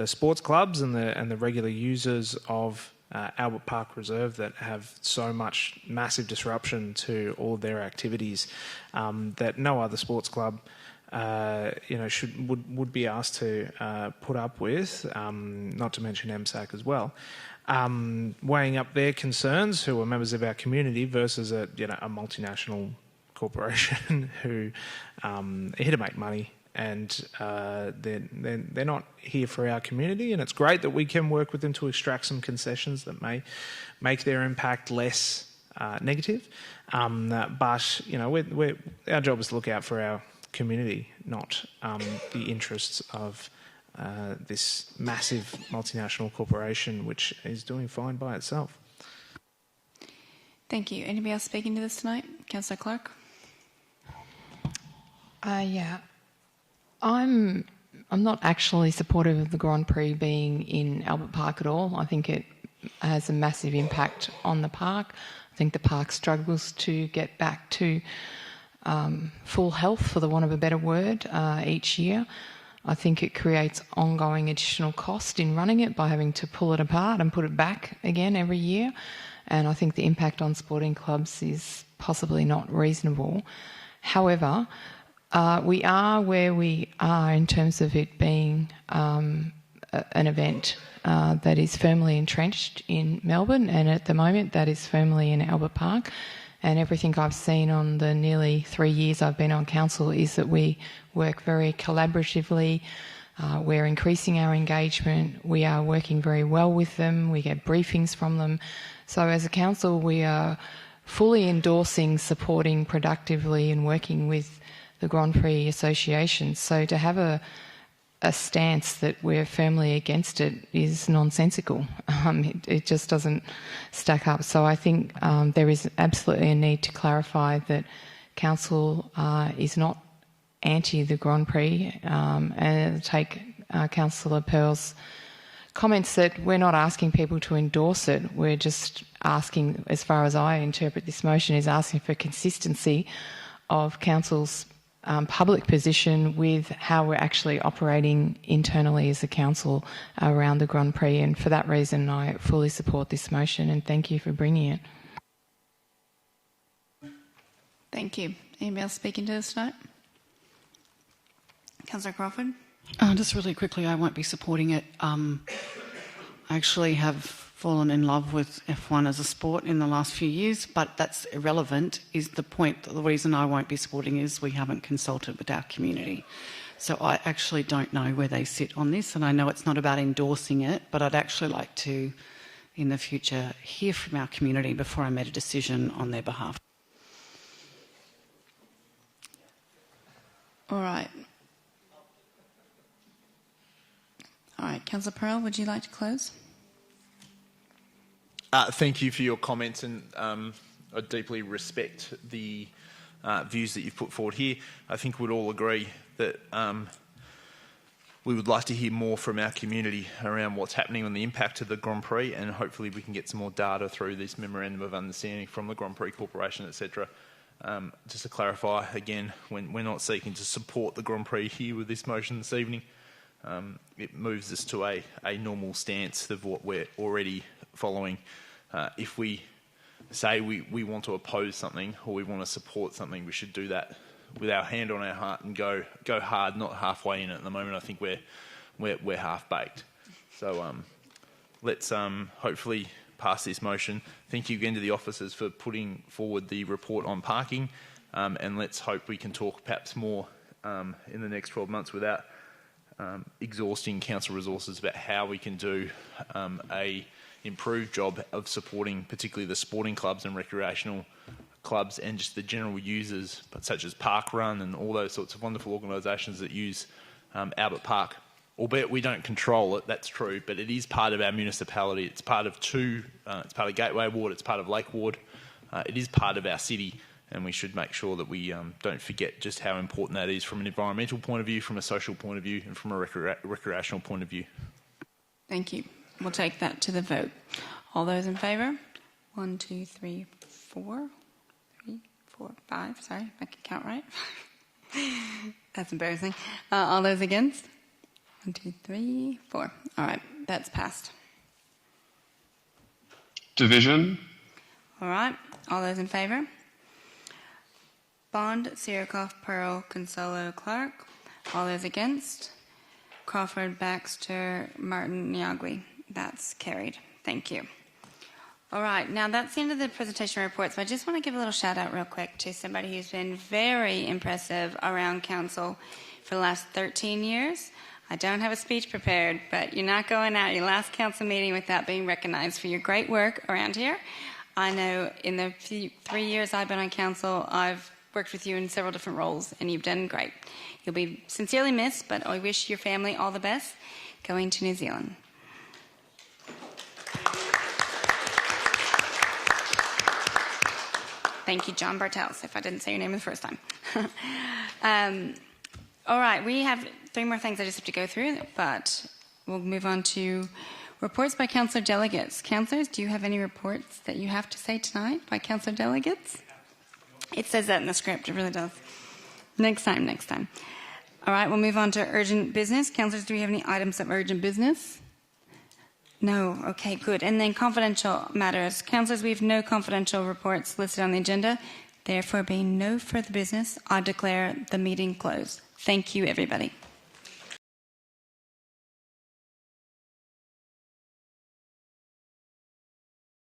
sports clubs and the regular users of Albert Park Reserve that have so much massive disruption to all of their activities that no other sports club would be asked to put up with, not to mention MSAC as well. Weighing up their concerns, who are members of our community, versus a multinational corporation who are here to make money, and they're not here for our community. And it's great that we can work with them to extract some concessions that may make their impact less negative. But our job is to look out for our community, not the interests of this massive multinational corporation, which is doing fine by itself. Thank you. Anybody else speaking to this tonight? Councillor Clark? Yeah. I'm not actually supportive of the Grand Prix being in Albert Park at all. I think it has a massive impact on the park. I think the park struggles to get back to full health, for the want of a better word, each year. I think it creates ongoing additional cost in running it by having to pull it apart and put it back again every year. And I think the impact on sporting clubs is possibly not reasonable. However, we are where we are in terms of it being an event that is firmly entrenched in Melbourne, and at the moment that is firmly in Albert Park. And everything I've seen on the nearly 3 years I've been on council is that we work very collaboratively. We're increasing our engagement. We are working very well with them. We get briefings from them. So as a council, we are fully endorsing, supporting productively and working with the Grand Prix Association. So to have a stance that we're firmly against it is nonsensical. It just doesn't stack up. So I think there is absolutely a need to clarify that council is not anti the Grand Prix, and take Councillor Pearl's comments that we're not asking people to endorse it. We're just asking, as far as I interpret this motion, is asking for consistency of council's public position with how we're actually operating internally as a council around the Grand Prix. And for that reason, I fully support this motion, and thank you for bringing it. Thank you. Anybody else speaking to this tonight? Councillor Crawford? Just really quickly, I won't be supporting it. I actually have fallen in love with F1 as a sport in the last few years, but that's irrelevant. Is the point that the reason I won't be supporting is we haven't consulted with our community. So I actually don't know where they sit on this, and I know it's not about endorsing it, but I'd actually like to, in the future, hear from our community before I made a decision on their behalf. All right. All right, Councillor Pearl, would you like to close? Thank you for your comments, and I deeply respect the views that you've put forward here. I think we'd all agree that we would like to hear more from our community around what's happening on the impact of the Grand Prix, and hopefully we can get some more data through this Memorandum of Understanding from the Grand Prix Corporation, etc. Just to clarify, again, we're not seeking to support the Grand Prix here with this motion this evening. It moves us to a normal stance of what we're already following. If we say we want to oppose something or we want to support something, we should do that with our hand on our heart and go hard, not halfway in it. At the moment, I think we're half baked. So let's hopefully pass this motion. Thank you again to the officers for putting forward the report on parking, and let's hope we can talk perhaps more in the next 12 months without exhausting council resources about how we can do a improved job of supporting particularly the sporting clubs and recreational clubs and just the general users, but such as Park Run and all those sorts of wonderful organisations that use Albert Park. Albeit we don't control it, that's true, but it is part of our municipality. It's part of it's part of Gateway Ward, it's part of Lake Ward. It is part of our city, and we should make sure that we don't forget just how important that is from an environmental point of view, from a social point of view, and from a recreational point of view. Thank you. We'll take that to the vote. All those in favour? 1, 2, 3, 4. 3, 4, 5. Sorry, if I can count right. That's embarrassing. All those against? 1, 2, 3, 4. All right, that's passed. Division. All right, all those in favour? Bond, Sirikoff, Pearl, Consullo, Clark. All those against? Crawford, Baxter, Martin, Nyagui. That's carried. Thank you. All right, now that's the end of the presentation reports, but I just want to give a little shout out real quick to somebody who's been very impressive around council for the last 13 years. I don't have a speech prepared, but you're not going out your last council meeting without being recognised for your great work around here. I know in the 3 years I've been on council, I've worked with you in several different roles, and you've done great. You'll be sincerely missed, but I wish your family all the best going to New Zealand. Thank you, John Bartels, if I didn't say your name the first time. All right, we have 3 more things I just have to go through, but we'll move on to reports by councillor delegates. Councillors, do you have any reports that you have to say tonight by councillor delegates? It says that in the script, it really does. Next time. All right, we'll move on to urgent business. Councillors, do we have any items of urgent business? No, okay, good. And then confidential matters. Councillors, we have no confidential reports listed on the agenda. Therefore, being no further business, I declare the meeting closed. Thank you, everybody.